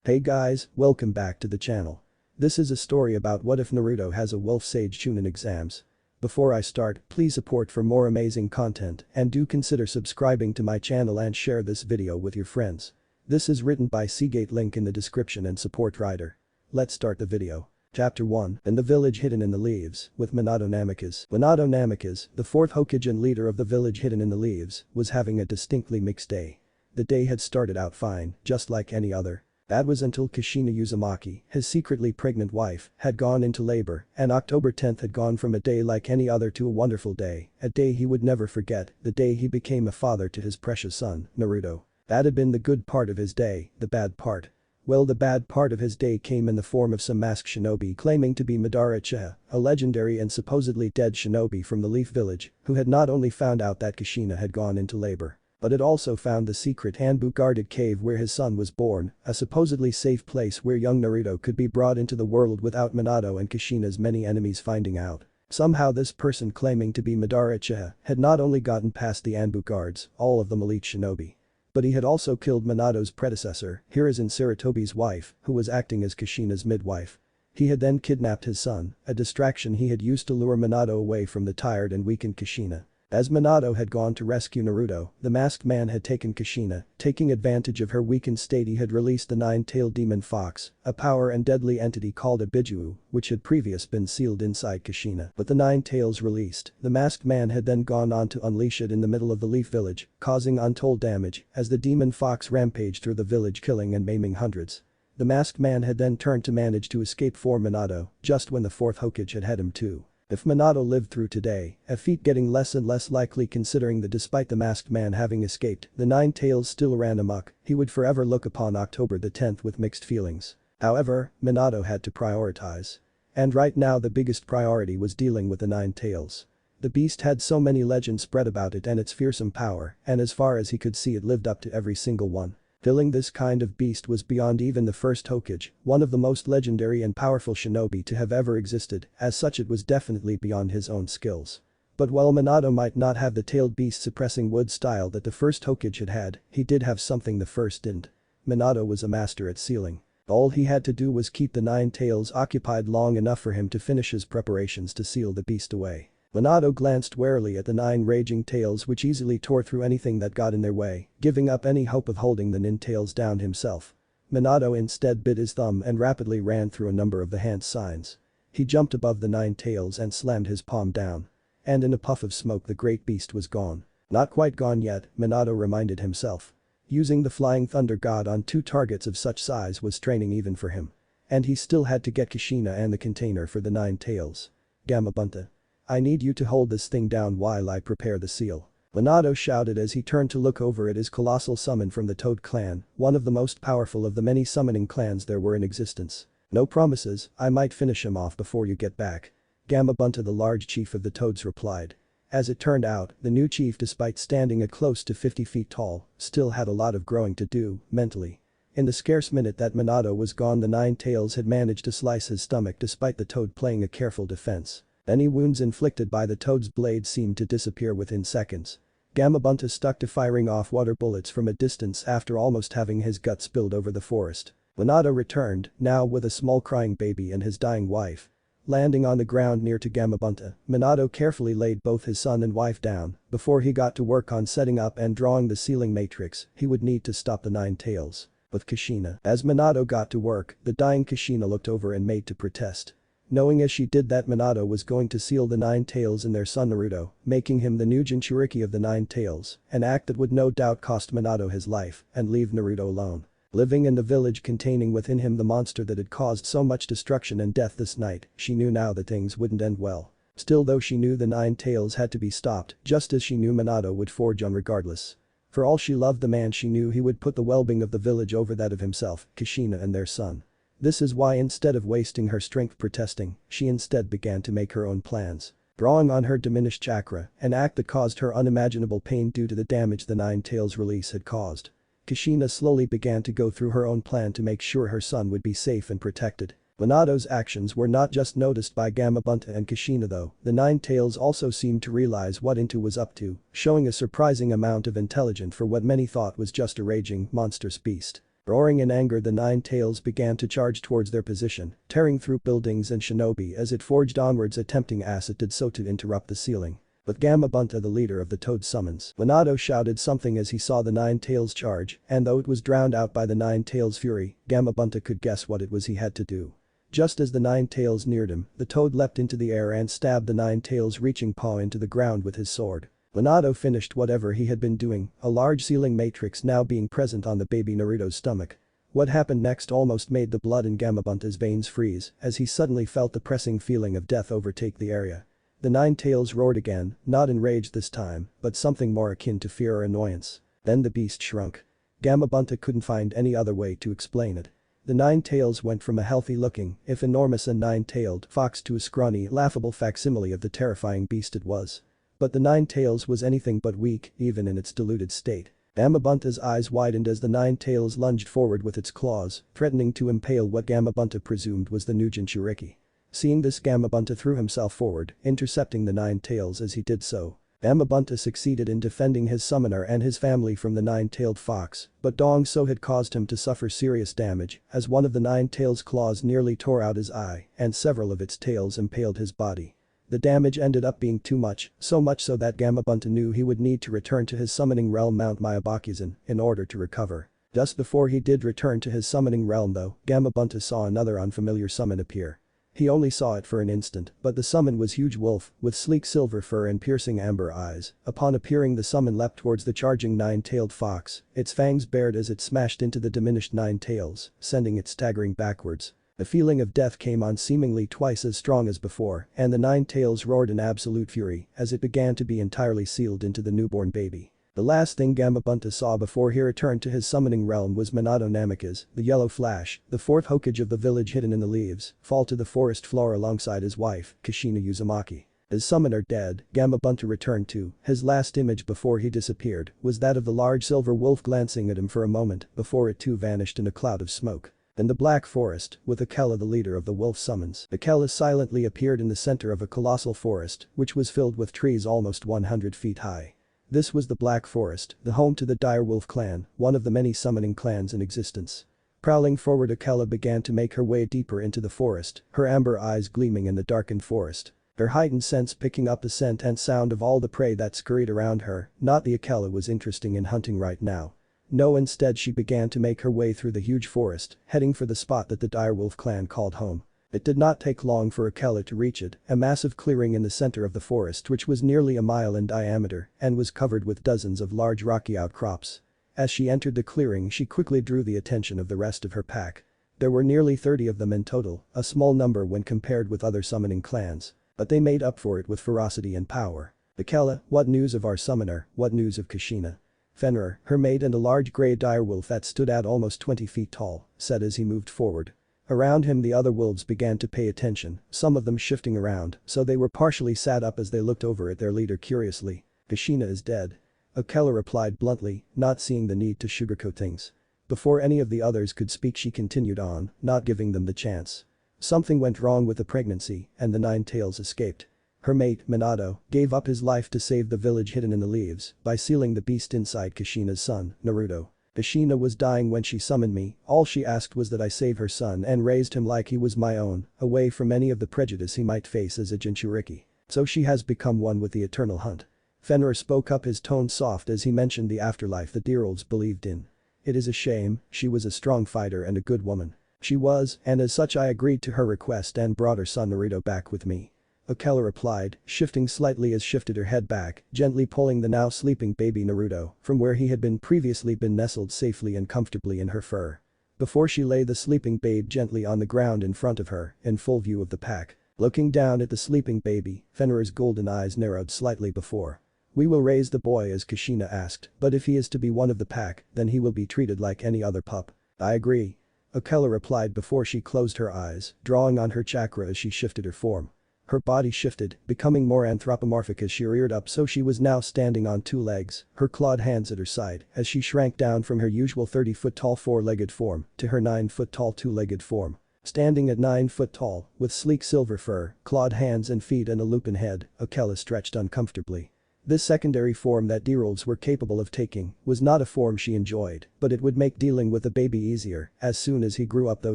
Hey guys, welcome back to the channel. This is a story about what if Naruto has a wolf sage chunin exams. Before I start, please support for more amazing content and do consider subscribing to my channel and share this video with your friends. This is written by Seagate, link in the description and support writer. Let's start the video. Chapter 1, In the Village Hidden in the Leaves, with Minato Namikaze. Minato Namikaze, the fourth Hokage and leader of the village hidden in the leaves, was having a distinctly mixed day. The day had started out fine, just like any other. That was until Kushina Uzumaki, his secretly pregnant wife, had gone into labor, and October 10th had gone from a day like any other to a wonderful day, a day he would never forget, the day he became a father to his precious son, Naruto. That had been the good part of his day, the bad part. Well, the bad part of his day came in the form of some masked shinobi claiming to be Madara Uchiha, a legendary and supposedly dead shinobi from the Leaf Village, who had not only found out that Kushina had gone into labor, but had also found the secret Hanbu-guarded cave where his son was born, a supposedly safe place where young Naruto could be brought into the world without Minato and Kushina's many enemies finding out. Somehow this person claiming to be Madara Uchiha had not only gotten past the Hanbu guards, all of them elite shinobi, but he had also killed Minato's predecessor, Hiruzen Sarutobi's wife, who was acting as Kushina's midwife. He had then kidnapped his son, a distraction he had used to lure Minato away from the tired and weakened Kushina. As Minato had gone to rescue Naruto, the masked man had taken Kushina, taking advantage of her weakened state he had released the nine-tailed demon fox, a power and deadly entity called a Bijuu, which had previously been sealed inside Kushina. But the nine tails released, the masked man had then gone on to unleash it in the middle of the Leaf Village, causing untold damage as the demon fox rampaged through the village killing and maiming hundreds. The masked man had then turned to manage to escape for Minato, just when the fourth Hokage had him too. If Minato lived through today, a feat getting less and less likely considering that despite the masked man having escaped, the nine tails still ran amok, he would forever look upon October the 10th with mixed feelings. However, Minato had to prioritize. And right now the biggest priority was dealing with the nine tails. The beast had so many legends spread about it and its fearsome power, and as far as he could see it lived up to every single one. Killing this kind of beast was beyond even the first Hokage, one of the most legendary and powerful shinobi to have ever existed, as such it was definitely beyond his own skills. But while Minato might not have the tailed beast suppressing wood style that the first Hokage had, he did have something the first didn't. Minato was a master at sealing. All he had to do was keep the nine tails occupied long enough for him to finish his preparations to seal the beast away. Minato glanced warily at the nine raging tails which easily tore through anything that got in their way, giving up any hope of holding the nin tails down himself. Minato instead bit his thumb and rapidly ran through a number of the hand signs. He jumped above the nine tails and slammed his palm down. And in a puff of smoke the great beast was gone. Not quite gone yet, Minato reminded himself. Using the flying thunder god on two targets of such size was training even for him. And he still had to get Kushina and the container for the nine tails. Gamabunta, I need you to hold this thing down while I prepare the seal. Minato shouted as he turned to look over at his colossal summon from the Toad clan, one of the most powerful of the many summoning clans there were in existence. No promises, I might finish him off before you get back. Gamabunta, the large chief of the Toads, replied. As it turned out, the new chief, despite standing at close to 50 feet tall, still had a lot of growing to do, mentally. In the scarce minute that Minato was gone, the nine tails had managed to slice his stomach despite the Toad playing a careful defense. Any wounds inflicted by the Toad's blade seemed to disappear within seconds. Gamabunta stuck to firing off water bullets from a distance after almost having his gut spilled over the forest. Minato returned, now with a small crying baby and his dying wife. Landing on the ground near to Gamabunta, Minato carefully laid both his son and wife down. Before he got to work on setting up and drawing the sealing matrix, he would need to stop the nine tails. With Kushina. As Minato got to work, the dying Kushina looked over and made to protest. Knowing as she did that Minato was going to seal the nine tails in their son Naruto, making him the new Jinchuriki of the nine tails, an act that would no doubt cost Minato his life and leave Naruto alone. Living in the village containing within him the monster that had caused so much destruction and death this night, she knew now that things wouldn't end well. Still, though, she knew the nine tails had to be stopped, just as she knew Minato would forge on regardless. For all she loved the man, she knew he would put the well-being of the village over that of himself, Kushina and their son. This is why instead of wasting her strength protesting, she instead began to make her own plans. Drawing on her diminished chakra, an act that caused her unimaginable pain due to the damage the nine tails release had caused. Kushina slowly began to go through her own plan to make sure her son would be safe and protected. Minato's actions were not just noticed by Gamabunta and Kushina though, the nine tails also seemed to realize what Into was up to, showing a surprising amount of intelligence for what many thought was just a raging, monstrous beast. Roaring in anger, the Nine Tails began to charge towards their position, tearing through buildings and shinobi as it forged onwards, attempting as it did so to interrupt the ceiling. But Gamabunta, the leader of the Toad Summons, Minato shouted something as he saw the Nine Tails charge, and though it was drowned out by the Nine Tails' fury, Gamabunta could guess what it was he had to do. Just as the Nine Tails neared him, the Toad leapt into the air and stabbed the Nine Tails' reaching paw into the ground with his sword. Minato finished whatever he had been doing, a large sealing matrix now being present on the baby Naruto's stomach. What happened next almost made the blood in Gamabunta's veins freeze as he suddenly felt the pressing feeling of death overtake the area. The Nine Tails roared again, not in rage this time, but something more akin to fear or annoyance. Then the beast shrunk. Gamabunta couldn't find any other way to explain it. The Nine Tails went from a healthy-looking, if enormous and nine-tailed fox to a scrawny, laughable facsimile of the terrifying beast it was. But the Nine Tails was anything but weak, even in its diluted state. Gamabunta's eyes widened as the Nine Tails lunged forward with its claws, threatening to impale what Gamabunta presumed was the new Jinchuriki. Seeing this, Gamabunta threw himself forward, intercepting the Nine Tails as he did so. Gamabunta succeeded in defending his summoner and his family from the nine-tailed fox, but doing so had caused him to suffer serious damage as one of the Nine Tails' claws nearly tore out his eye and several of its tails impaled his body. The damage ended up being too much, so much so that Gamabunta knew he would need to return to his summoning realm Mount Myabakuzen in order to recover. Just before he did return to his summoning realm though, Gamabunta saw another unfamiliar summon appear. He only saw it for an instant, but the summon was huge wolf with sleek silver fur and piercing amber eyes. Upon appearing, the summon leapt towards the charging nine-tailed fox, its fangs bared as it smashed into the diminished Nine Tails, sending it staggering backwards. The feeling of death came on seemingly twice as strong as before, and the Nine Tails roared in absolute fury as it began to be entirely sealed into the newborn baby. The last thing Gamabunta saw before he returned to his summoning realm was Minato Namikaze, the yellow flash, the fourth Hokage of the village hidden in the leaves, fall to the forest floor alongside his wife, Kushina Uzumaki. His summoner dead, Gamabunta returned to, his last image before he disappeared, was that of the large silver wolf glancing at him for a moment before it too vanished in a cloud of smoke. In the Black Forest, with Akela the leader of the wolf summons, Akela silently appeared in the center of a colossal forest, which was filled with trees almost 100 feet high. This was the Black Forest, the home to the Direwolf clan, one of the many summoning clans in existence. Prowling forward, Akela began to make her way deeper into the forest, her amber eyes gleaming in the darkened forest. Her heightened sense picking up the scent and sound of all the prey that scurried around her. Not the Akela was interesting in hunting right now. No, instead she began to make her way through the huge forest, heading for the spot that the Direwolf clan called home. It did not take long for Akela to reach it, a massive clearing in the center of the forest which was nearly a mile in diameter and was covered with dozens of large rocky outcrops. As she entered the clearing, she quickly drew the attention of the rest of her pack. There were nearly 30 of them in total, a small number when compared with other summoning clans. But they made up for it with ferocity and power. Akela, what news of our summoner, what news of Kushina? Fenrir, her mate and a large grey direwolf that stood at almost 20 feet tall, said as he moved forward. Around him the other wolves began to pay attention, some of them shifting around, so they were partially sat up as they looked over at their leader curiously. Kushina is dead. Akela replied bluntly, not seeing the need to sugarcoat things. Before any of the others could speak, she continued on, not giving them the chance. Something went wrong with the pregnancy, and the Nine Tails escaped. Her mate, Minato, gave up his life to save the village hidden in the leaves by sealing the beast inside Kushina's son, Naruto. Kushina was dying when she summoned me, all she asked was that I save her son and raised him like he was my own, away from any of the prejudice he might face as a Jinchuriki. So she has become one with the eternal hunt. Fenrir spoke up, his tone soft as he mentioned the afterlife the Direwolves believed in. It is a shame, she was a strong fighter and a good woman. She was, and as such I agreed to her request and brought her son Naruto back with me. Akela replied, shifting slightly as shifted her head back, gently pulling the now sleeping baby Naruto from where he had been previously nestled safely and comfortably in her fur. Before she lay the sleeping babe gently on the ground in front of her, in full view of the pack. Looking down at the sleeping baby, Fenrir's golden eyes narrowed slightly before. We will raise the boy as Kushina asked, but if he is to be one of the pack, then he will be treated like any other pup. I agree. Akela replied before she closed her eyes, drawing on her chakra as she shifted her form. Her body shifted, becoming more anthropomorphic as she reared up, so she was now standing on two legs, her clawed hands at her side as she shrank down from her usual 30-foot tall four-legged form to her 9-foot tall two-legged form. Standing at 9 foot tall, with sleek silver fur, clawed hands and feet and a lupin head, Akela stretched uncomfortably. This secondary form that direwolves were capable of taking was not a form she enjoyed, but it would make dealing with the baby easier. As soon as he grew up though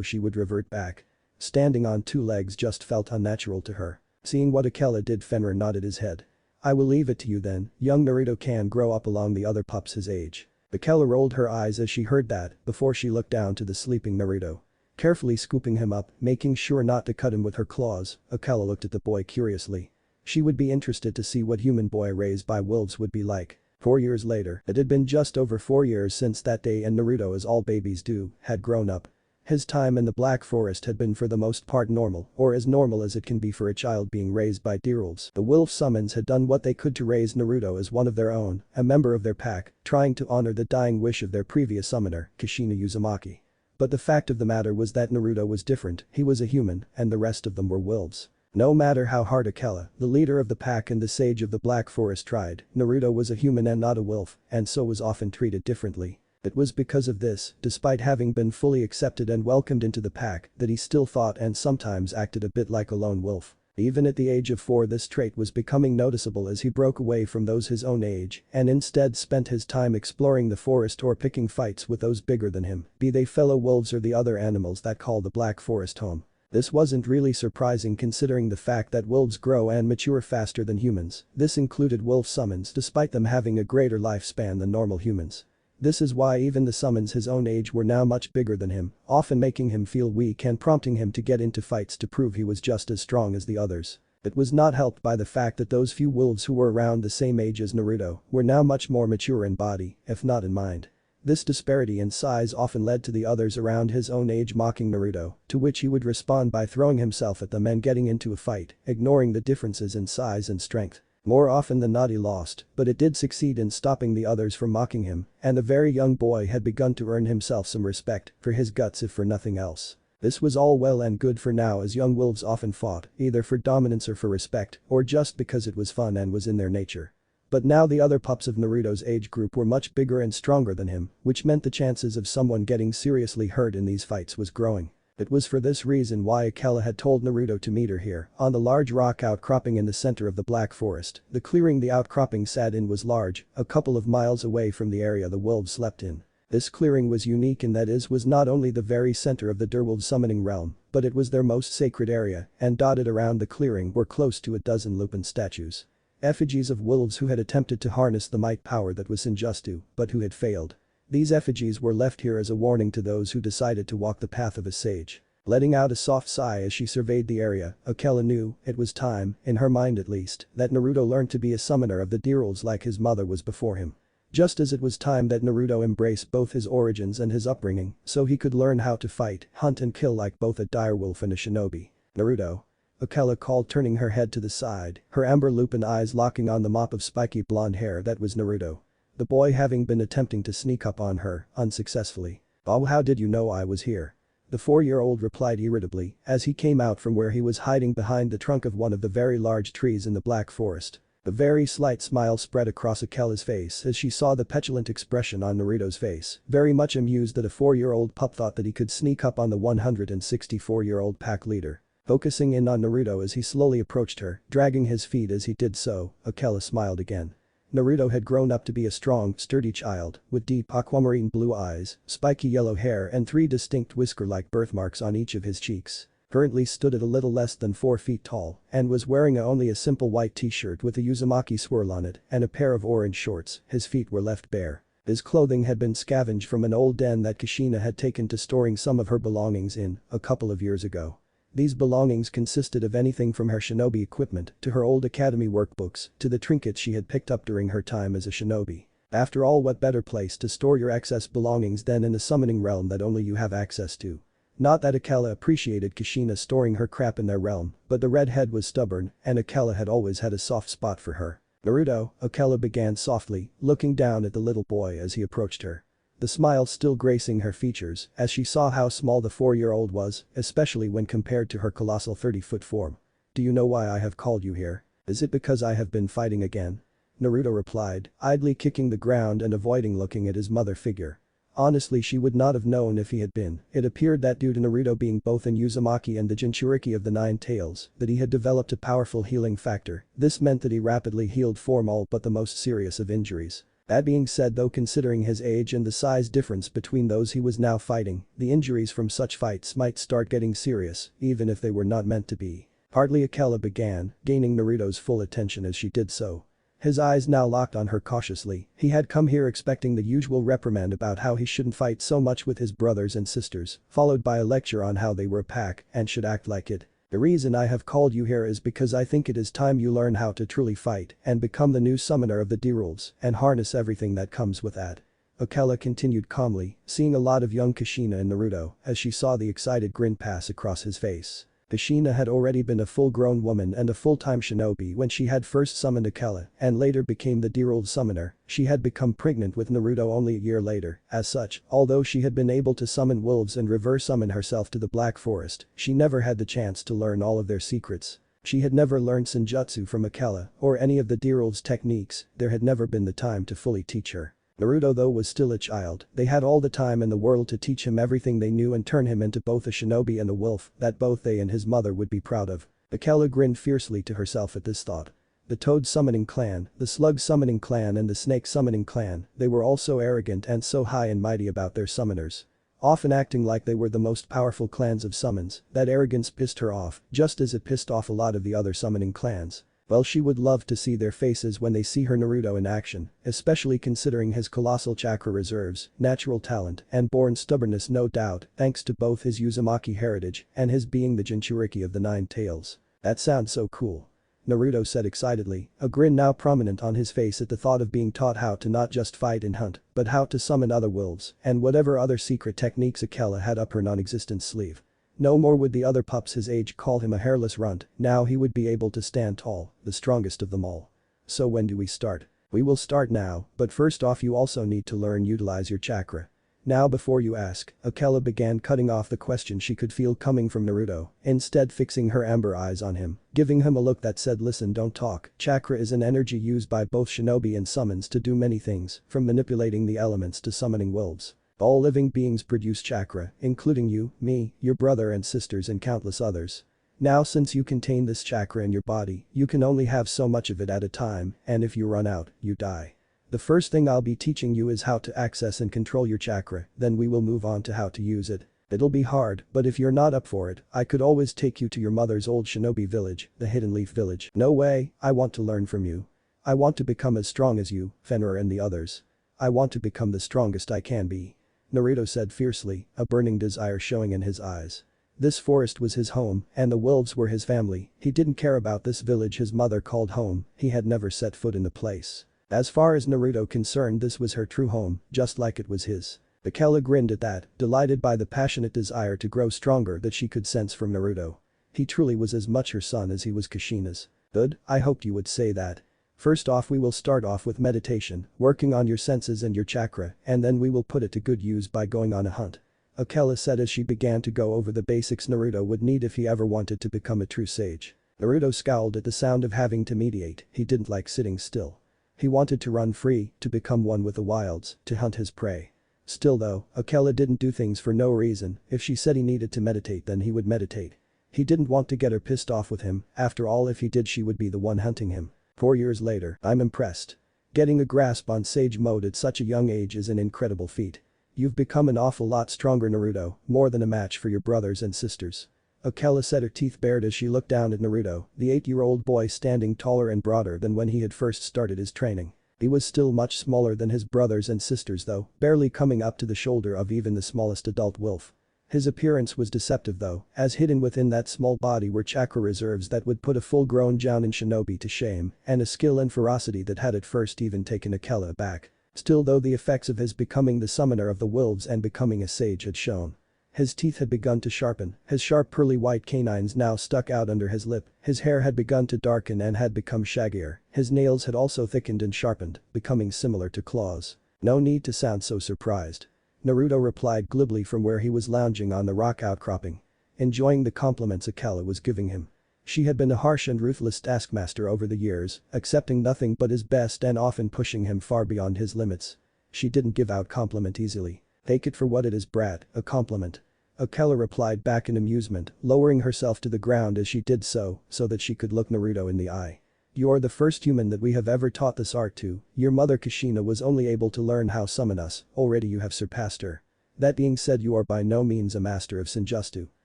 she would revert back. Standing on two legs just felt unnatural to her. Seeing what Akela did, Fenrir nodded his head. I will leave it to you then, young Naruto can grow up along the other pups his age. Akela rolled her eyes as she heard that before she looked down to the sleeping Naruto. Carefully scooping him up, making sure not to cut him with her claws, Akela looked at the boy curiously. She would be interested to see what human boy raised by wolves would be like. 4 years later, it had been just over 4 years since that day, and Naruto, as all babies do, had grown up. His time in the Black Forest had been for the most part normal, or as normal as it can be for a child being raised by direwolves. The wolf summons had done what they could to raise Naruto as one of their own, a member of their pack, trying to honor the dying wish of their previous summoner, Kushina Uzumaki. But the fact of the matter was that Naruto was different, he was a human, and the rest of them were wolves. No matter how hard Akela, the leader of the pack and the sage of the Black Forest, tried, Naruto was a human and not a wolf, and so was often treated differently. It was because of this, despite having been fully accepted and welcomed into the pack, that he still thought and sometimes acted a bit like a lone wolf. Even at the age of 4, this trait was becoming noticeable as he broke away from those his own age and instead spent his time exploring the forest or picking fights with those bigger than him, be they fellow wolves or the other animals that call the Black Forest home. This wasn't really surprising considering the fact that wolves grow and mature faster than humans. This included wolf summons despite them having a greater lifespan than normal humans. This is why even the summons his own age were now much bigger than him, often making him feel weak and prompting him to get into fights to prove he was just as strong as the others. It was not helped by the fact that those few wolves who were around the same age as Naruto were now much more mature in body, if not in mind. This disparity in size often led to the others around his own age mocking Naruto, to which he would respond by throwing himself at them and getting into a fight, ignoring the differences in size and strength. More often than not he lost, but it did succeed in stopping the others from mocking him, and the very young boy had begun to earn himself some respect for his guts if for nothing else. This was all well and good for now, as young wolves often fought, either for dominance or for respect, or just because it was fun and was in their nature. But now the other pups of Naruto's age group were much bigger and stronger than him, which meant the chances of someone getting seriously hurt in these fights was growing. It was for this reason why Akela had told Naruto to meet her here, on the large rock outcropping in the center of the Black Forest. The clearing the outcropping sat in was large, a couple of miles away from the area the wolves slept in. This clearing was unique in that it was not only the very center of the direwolf summoning realm, but it was their most sacred area, and dotted around the clearing were close to a dozen Lupin statues. Effigies of wolves who had attempted to harness the might power that was Senjutsu, but who had failed. These effigies were left here as a warning to those who decided to walk the path of a sage. Letting out a soft sigh as she surveyed the area, Akela knew it was time, in her mind at least, that Naruto learned to be a summoner of the direwolves like his mother was before him. Just as it was time that Naruto embraced both his origins and his upbringing, so he could learn how to fight, hunt and kill like both a direwolf and a shinobi. Naruto. Akela called, turning her head to the side, her amber lupin eyes locking on the mop of spiky blonde hair that was Naruto. The boy having been attempting to sneak up on her, unsuccessfully. "Oh, how did you know I was here?" The 4-year-old replied irritably as he came out from where he was hiding behind the trunk of one of the very large trees in the Black Forest. A very slight smile spread across Akela's face as she saw the petulant expression on Naruto's face, very much amused that a 4-year-old pup thought that he could sneak up on the 164-year-old pack leader. Focusing in on Naruto as he slowly approached her, dragging his feet as he did so, Akela smiled again. Naruto had grown up to be a strong, sturdy child, with deep aquamarine blue eyes, spiky yellow hair and 3 distinct whisker-like birthmarks on each of his cheeks. Currently stood at a little less than 4 feet tall and was wearing only a simple white t-shirt with a Uzumaki swirl on it and a pair of orange shorts. His feet were left bare. His clothing had been scavenged from an old den that Kushina had taken to storing some of her belongings in a couple of years ago. These belongings consisted of anything from her shinobi equipment to her old academy workbooks to the trinkets she had picked up during her time as a shinobi. After all, what better place to store your excess belongings than in a summoning realm that only you have access to? Not that Akela appreciated Kushina storing her crap in their realm, but the redhead was stubborn and Akela had always had a soft spot for her. "Naruto," Akela began softly, looking down at the little boy as he approached her. The smile still gracing her features as she saw how small the 4-year-old was, especially when compared to her colossal 30-foot form. "Do you know why I have called you here? Is it because I have been fighting again?" Naruto replied, idly kicking the ground and avoiding looking at his mother figure. Honestly, she would not have known if he had been. It appeared that due to Naruto being both in Uzumaki and the Jinchuriki of the Nine Tails, that he had developed a powerful healing factor. This meant that he rapidly healed from all but the most serious of injuries. That being said though, considering his age and the size difference between those he was now fighting, the injuries from such fights might start getting serious, even if they were not meant to be. Hardly Akela began, gaining Naruto's full attention as she did so. His eyes now locked on her cautiously. He had come here expecting the usual reprimand about how he shouldn't fight so much with his brothers and sisters, followed by a lecture on how they were a pack and should act like it. The reason I have called you here is because I think it is time you learn how to truly fight and become the new summoner of the Direwolves and harness everything that comes with that. Akela continued calmly, seeing a lot of young Kushina in Naruto as she saw the excited grin pass across his face. Kushina had already been a full-grown woman and a full-time shinobi when she had first summoned Akela and later became the Direwolf summoner. She had become pregnant with Naruto only a year later. As such, although she had been able to summon wolves and reverse summon herself to the Black Forest, she never had the chance to learn all of their secrets. She had never learned Senjutsu from Akela or any of the Direwolves' techniques. There had never been the time to fully teach her. Naruto though was still a child, they had all the time in the world to teach him everything they knew and turn him into both a shinobi and a wolf that both they and his mother would be proud of. Akela grinned fiercely to herself at this thought. The Toad summoning clan, the Slug summoning clan and the Snake summoning clan, they were all so arrogant and so high and mighty about their summoners. Often acting like they were the most powerful clans of summons, that arrogance pissed her off, just as it pissed off a lot of the other summoning clans. Well, she would love to see their faces when they see her Naruto in action, especially considering his colossal chakra reserves, natural talent, and born stubbornness no doubt, thanks to both his Uzumaki heritage and his being the Jinchuriki of the Nine Tails. That sounds so cool. Naruto said excitedly, a grin now prominent on his face at the thought of being taught how to not just fight and hunt, but how to summon other wolves and whatever other secret techniques Akela had up her non-existent sleeve. No more would the other pups his age call him a hairless runt, now he would be able to stand tall, the strongest of them all. So when do we start? We will start now, but first off you also need to learn utilize your chakra. Now before you ask, Akela began cutting off the question she could feel coming from Naruto, instead fixing her amber eyes on him, giving him a look that said listen don't talk. Chakra is an energy used by both shinobi and summons to do many things, from manipulating the elements to summoning wolves. All living beings produce chakra, including you, me, your brother and sisters and countless others. Now since you contain this chakra in your body, you can only have so much of it at a time, and if you run out, you die. The first thing I'll be teaching you is how to access and control your chakra, then we will move on to how to use it. It'll be hard, but if you're not up for it, I could always take you to your mother's old shinobi village, the Hidden Leaf Village. No way, I want to learn from you. I want to become as strong as you, Fenrir and the others. I want to become the strongest I can be. Naruto said fiercely, a burning desire showing in his eyes. This forest was his home, and the wolves were his family. He didn't care about this village his mother called home, he had never set foot in the place. As far as Naruto concerned, this was her true home, just like it was his. Akela grinned at that, delighted by the passionate desire to grow stronger that she could sense from Naruto. He truly was as much her son as he was Kushina's. Good, I hoped you would say that. First off we will start off with meditation, working on your senses and your chakra, and then we will put it to good use by going on a hunt. Akela said as she began to go over the basics Naruto would need if he ever wanted to become a true sage. Naruto scowled at the sound of having to meditate, he didn't like sitting still. He wanted to run free, to become one with the wilds, to hunt his prey. Still though, Akela didn't do things for no reason, if she said he needed to meditate then he would meditate. He didn't want to get her pissed off with him, after all if he did she would be the one hunting him. 4 years later, I'm impressed. Getting a grasp on sage mode at such a young age is an incredible feat. You've become an awful lot stronger Naruto, more than a match for your brothers and sisters. Akela said her teeth bared as she looked down at Naruto, the 8-year-old boy standing taller and broader than when he had first started his training. He was still much smaller than his brothers and sisters though, barely coming up to the shoulder of even the smallest adult wolf. His appearance was deceptive though, as hidden within that small body were chakra reserves that would put a full-grown Jounin shinobi to shame, and a skill and ferocity that had at first even taken Akela aback. Still though the effects of his becoming the summoner of the wolves and becoming a sage had shown. His teeth had begun to sharpen, his sharp pearly white canines now stuck out under his lip, his hair had begun to darken and had become shaggier, his nails had also thickened and sharpened, becoming similar to claws. No need to sound so surprised. Naruto replied glibly from where he was lounging on the rock outcropping. Enjoying the compliments Akela was giving him. She had been a harsh and ruthless taskmaster over the years, accepting nothing but his best and often pushing him far beyond his limits. She didn't give out compliment easily. Take it for what it is, brat, a compliment. Akela replied back in amusement, lowering herself to the ground as she did so that she could look Naruto in the eye. You're the first human that we have ever taught this art to, your mother Kushina was only able to learn how summon us, already you have surpassed her. That being said, you are by no means a master of Senjutsu.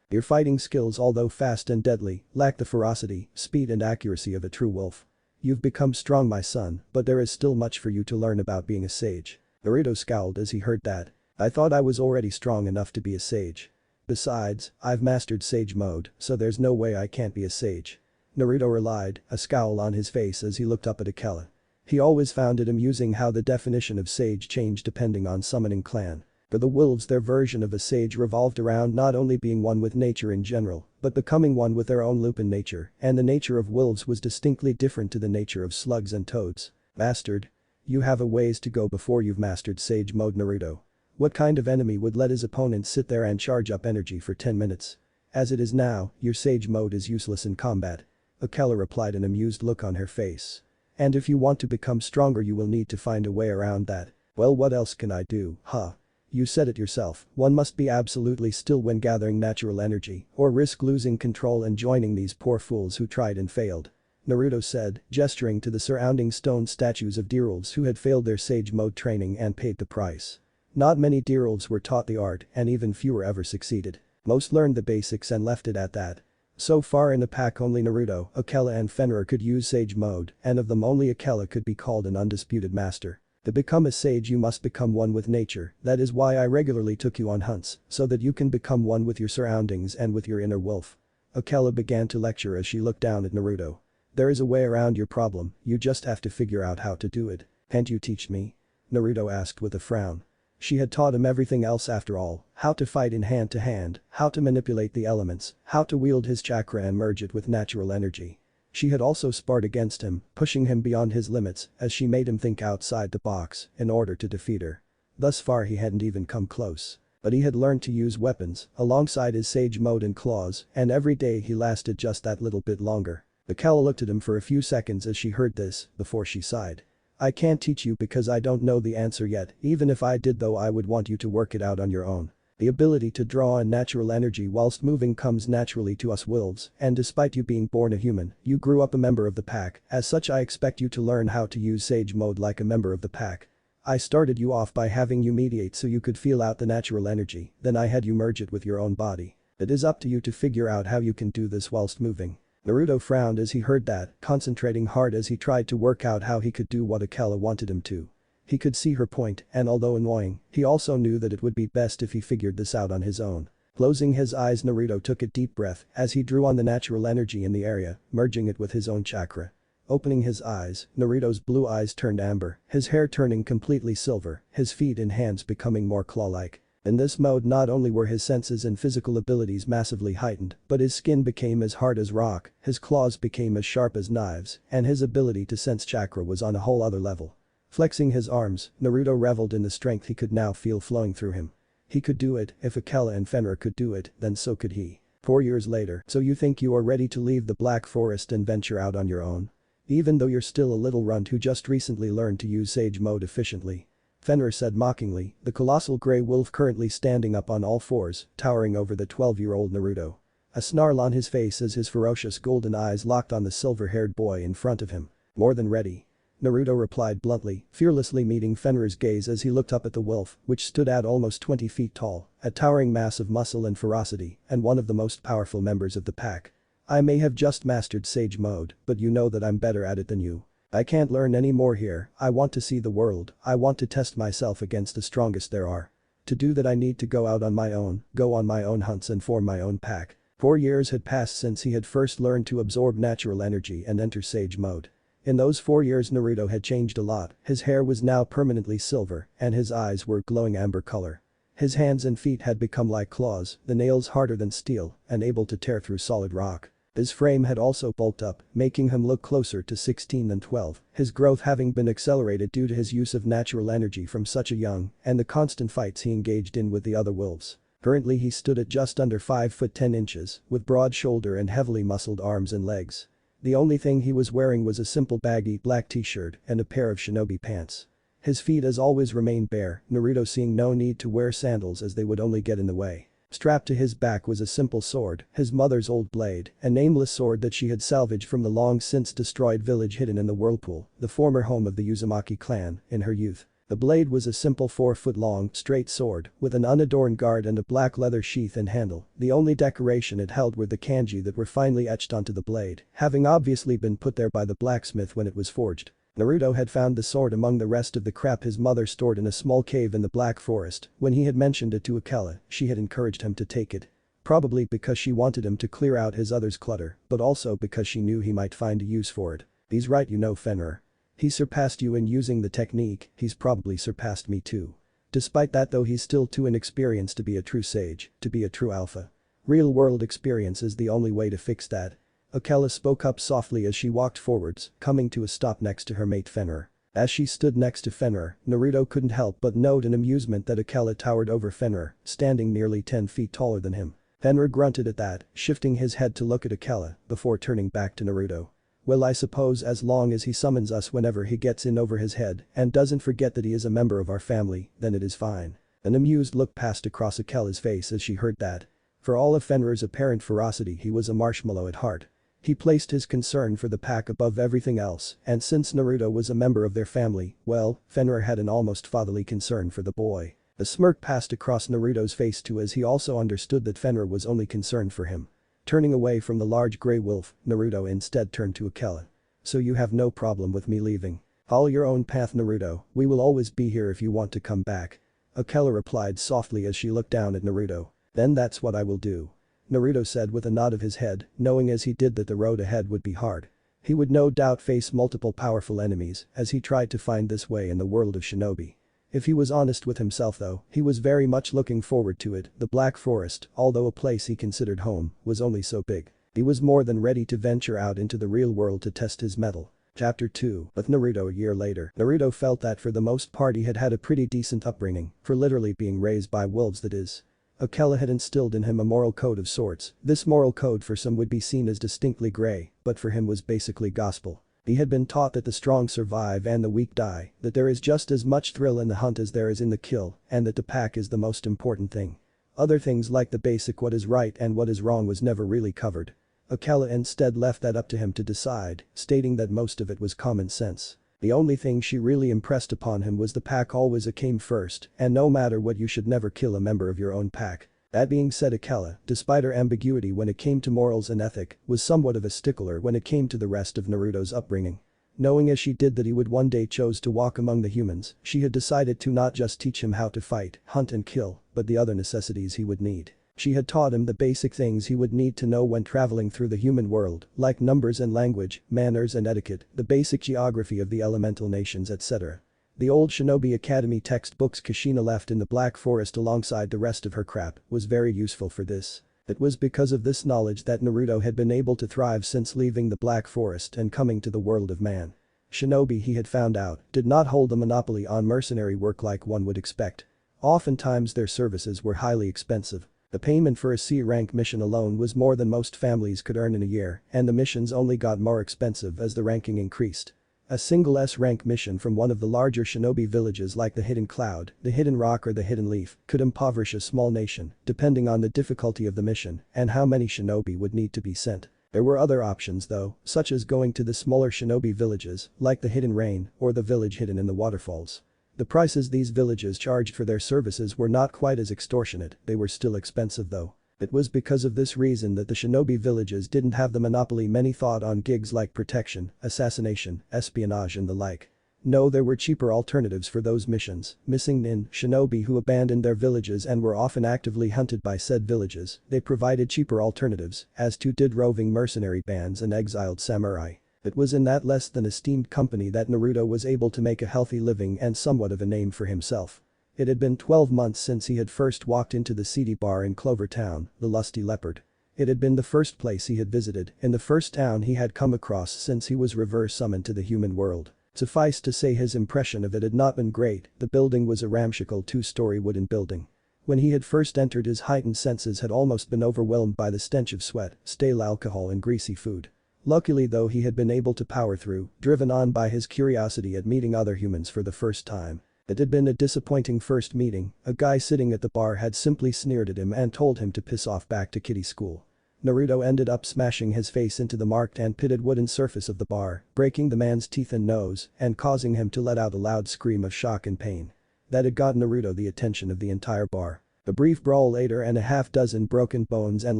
Your fighting skills, although fast and deadly, lack the ferocity, speed and accuracy of a true wolf. You've become strong, my son, but there is still much for you to learn about being a sage. Naruto scowled as he heard that. I thought I was already strong enough to be a sage. Besides, I've mastered sage mode, so there's no way I can't be a sage. Naruto relied, a scowl on his face as he looked up at Akela. He always found it amusing how the definition of sage changed depending on summoning clan. For the wolves, their version of a sage revolved around not only being one with nature in general, but becoming one with their own lupin nature, and the nature of wolves was distinctly different to the nature of slugs and toads. Mastered? You have a ways to go before you've mastered sage mode, Naruto. What kind of enemy would let his opponent sit there and charge up energy for 10 minutes? As it is now, your sage mode is useless in combat. Akela replied, an amused look on her face. And if you want to become stronger, you will need to find a way around that. Well, what else can I do, huh? You said it yourself, one must be absolutely still when gathering natural energy, or risk losing control and joining these poor fools who tried and failed. Naruto said, gesturing to the surrounding stone statues of deerwolves who had failed their sage mode training and paid the price. Not many deerwolves were taught the art, and even fewer ever succeeded. Most learned the basics and left it at that. So far in the pack, only Naruto, Akela and Fenrir could use sage mode, and of them only Akela could be called an undisputed master. To become a sage, you must become one with nature. That is why I regularly took you on hunts, so that you can become one with your surroundings and with your inner wolf. Akela began to lecture as she looked down at Naruto. There is a way around your problem, you just have to figure out how to do it. Can't you teach me? Naruto asked with a frown. She had taught him everything else after all, how to fight in hand to hand, how to manipulate the elements, how to wield his chakra and merge it with natural energy. She had also sparred against him, pushing him beyond his limits as she made him think outside the box in order to defeat her. Thus far he hadn't even come close. But he had learned to use weapons alongside his sage mode and claws, and every day he lasted just that little bit longer. Akela looked at him for a few seconds as she heard this, before she sighed. I can't teach you because I don't know the answer yet, even if I did though I would want you to work it out on your own. The ability to draw in natural energy whilst moving comes naturally to us wolves, and despite you being born a human, you grew up a member of the pack, as such I expect you to learn how to use sage mode like a member of the pack. I started you off by having you mediate so you could feel out the natural energy, then I had you merge it with your own body. It is up to you to figure out how you can do this whilst moving. Naruto frowned as he heard that, concentrating hard as he tried to work out how he could do what Akela wanted him to. He could see her point, and although annoying, he also knew that it would be best if he figured this out on his own. Closing his eyes, Naruto took a deep breath as he drew on the natural energy in the area, merging it with his own chakra. Opening his eyes, Naruto's blue eyes turned amber, his hair turning completely silver, his feet and hands becoming more claw-like. In this mode, not only were his senses and physical abilities massively heightened, but his skin became as hard as rock, his claws became as sharp as knives, and his ability to sense chakra was on a whole other level. Flexing his arms, Naruto reveled in the strength he could now feel flowing through him. He could do it, if Akela and Fenrir could do it, then so could he. 4 years later, so you think you are ready to leave the Black Forest and venture out on your own? Even though you're still a little runt who just recently learned to use sage mode efficiently. Fenrir said mockingly, the colossal grey wolf currently standing up on all fours, towering over the 12-year-old Naruto. A snarl on his face as his ferocious golden eyes locked on the silver-haired boy in front of him. More than ready. Naruto replied bluntly, fearlessly meeting Fenrir's gaze as he looked up at the wolf, which stood at almost 20 feet tall, a towering mass of muscle and ferocity, and one of the most powerful members of the pack. I may have just mastered sage mode, but you know that I'm better at it than you. I can't learn any more here, I want to see the world, I want to test myself against the strongest there are. To do that I need to go out on my own, go on my own hunts and form my own pack. 4 years had passed since he had first learned to absorb natural energy and enter sage mode. In those 4 years Naruto had changed a lot, his hair was now permanently silver, and his eyes were glowing amber color. His hands and feet had become like claws, the nails harder than steel, and able to tear through solid rock. His frame had also bulked up, making him look closer to 16 than 12, his growth having been accelerated due to his use of natural energy from such a young, and the constant fights he engaged in with the other wolves. Currently he stood at just under 5 foot 10 inches, with broad shoulder and heavily muscled arms and legs. The only thing he was wearing was a simple baggy black t-shirt and a pair of shinobi pants. His feet as always remained bare, Naruto seeing no need to wear sandals as they would only get in the way. Strapped to his back was a simple sword, his mother's old blade, a nameless sword that she had salvaged from the long since destroyed village hidden in the whirlpool, the former home of the Uzumaki clan, in her youth. The blade was a simple 4-foot-long, straight sword, with an unadorned guard and a black leather sheath and handle. The only decoration it held were the kanji that were finely etched onto the blade, having obviously been put there by the blacksmith when it was forged. Naruto had found the sword among the rest of the crap his mother stored in a small cave in the Black Forest. When he had mentioned it to Akela, she had encouraged him to take it. Probably because she wanted him to clear out his other's clutter, but also because she knew he might find a use for it. He's right, you know, Fenrir. He surpassed you in using the technique, he's probably surpassed me too. Despite that though, he's still too inexperienced to be a true sage, to be a true alpha. Real world experience is the only way to fix that. Akela spoke up softly as she walked forwards, coming to a stop next to her mate Fenrir. As she stood next to Fenrir, Naruto couldn't help but note in amusement that Akela towered over Fenrir, standing nearly 10 feet taller than him. Fenrir grunted at that, shifting his head to look at Akela, before turning back to Naruto. Well, I suppose as long as he summons us whenever he gets in over his head and doesn't forget that he is a member of our family, then it is fine. An amused look passed across Akela's face as she heard that. For all of Fenrir's apparent ferocity, he was a marshmallow at heart. He placed his concern for the pack above everything else, and since Naruto was a member of their family, well, Fenrir had an almost fatherly concern for the boy. A smirk passed across Naruto's face too as he also understood that Fenrir was only concerned for him. Turning away from the large grey wolf, Naruto instead turned to Akela. So you have no problem with me leaving? Follow your own path, Naruto, we will always be here if you want to come back. Akela replied softly as she looked down at Naruto. Then that's what I will do. Naruto said with a nod of his head, knowing as he did that the road ahead would be hard. He would no doubt face multiple powerful enemies as he tried to find this way in the world of shinobi. If he was honest with himself though, he was very much looking forward to it. The Black Forest, although a place he considered home, was only so big. He was more than ready to venture out into the real world to test his mettle. Chapter 2. With Naruto a year later, Naruto felt that for the most part he had had a pretty decent upbringing, for literally being raised by wolves that is. Akela had instilled in him a moral code of sorts. This moral code for some would be seen as distinctly grey, but for him was basically gospel. He had been taught that the strong survive and the weak die, that there is just as much thrill in the hunt as there is in the kill, and that the pack is the most important thing. Other things like the basic what is right and what is wrong was never really covered. Akela instead left that up to him to decide, stating that most of it was common sense. The only thing she really impressed upon him was the pack always came first, and no matter what you should never kill a member of your own pack. That being said, Akela, despite her ambiguity when it came to morals and ethic, was somewhat of a stickler when it came to the rest of Naruto's upbringing. Knowing as she did that he would one day choose to walk among the humans, she had decided to not just teach him how to fight, hunt and kill, but the other necessities he would need. She had taught him the basic things he would need to know when traveling through the human world, like numbers and language, manners and etiquette, the basic geography of the elemental nations, etc. The old Shinobi Academy textbooks Kushina left in the Black Forest alongside the rest of her crap was very useful for this. It was because of this knowledge that Naruto had been able to thrive since leaving the Black Forest and coming to the world of man. Shinobi, he had found out, did not hold a monopoly on mercenary work like one would expect. Oftentimes their services were highly expensive. The payment for a C-rank mission alone was more than most families could earn in a year, and the missions only got more expensive as the ranking increased. A single S-rank mission from one of the larger shinobi villages like the Hidden Cloud, the Hidden Rock or the Hidden Leaf could impoverish a small nation, depending on the difficulty of the mission and how many shinobi would need to be sent. There were other options though, such as going to the smaller shinobi villages, like the Hidden Rain or the village hidden in the waterfalls. The prices these villages charged for their services were not quite as extortionate, they were still expensive though. It was because of this reason that the shinobi villages didn't have the monopoly many thought on gigs like protection, assassination, espionage and the like. No, there were cheaper alternatives for those missions, missing nin, shinobi who abandoned their villages and were often actively hunted by said villages. They provided cheaper alternatives, as too did roving mercenary bands and exiled samurai. It was in that less than esteemed company that Naruto was able to make a healthy living and somewhat of a name for himself. It had been 12 months since he had first walked into the seedy bar in Clover Town, the Lusty Leopard. It had been the first place he had visited, in the first town he had come across since he was reverse summoned to the human world. Suffice to say his impression of it had not been great. The building was a ramshackle 2-story wooden building. When he had first entered, his heightened senses had almost been overwhelmed by the stench of sweat, stale alcohol and greasy food. Luckily though he had been able to power through, driven on by his curiosity at meeting other humans for the first time. It had been a disappointing first meeting, a guy sitting at the bar had simply sneered at him and told him to piss off back to kiddie school. Naruto ended up smashing his face into the marked and pitted wooden surface of the bar, breaking the man's teeth and nose, and causing him to let out a loud scream of shock and pain. That had got Naruto the attention of the entire bar. A brief brawl later and a half dozen broken bones and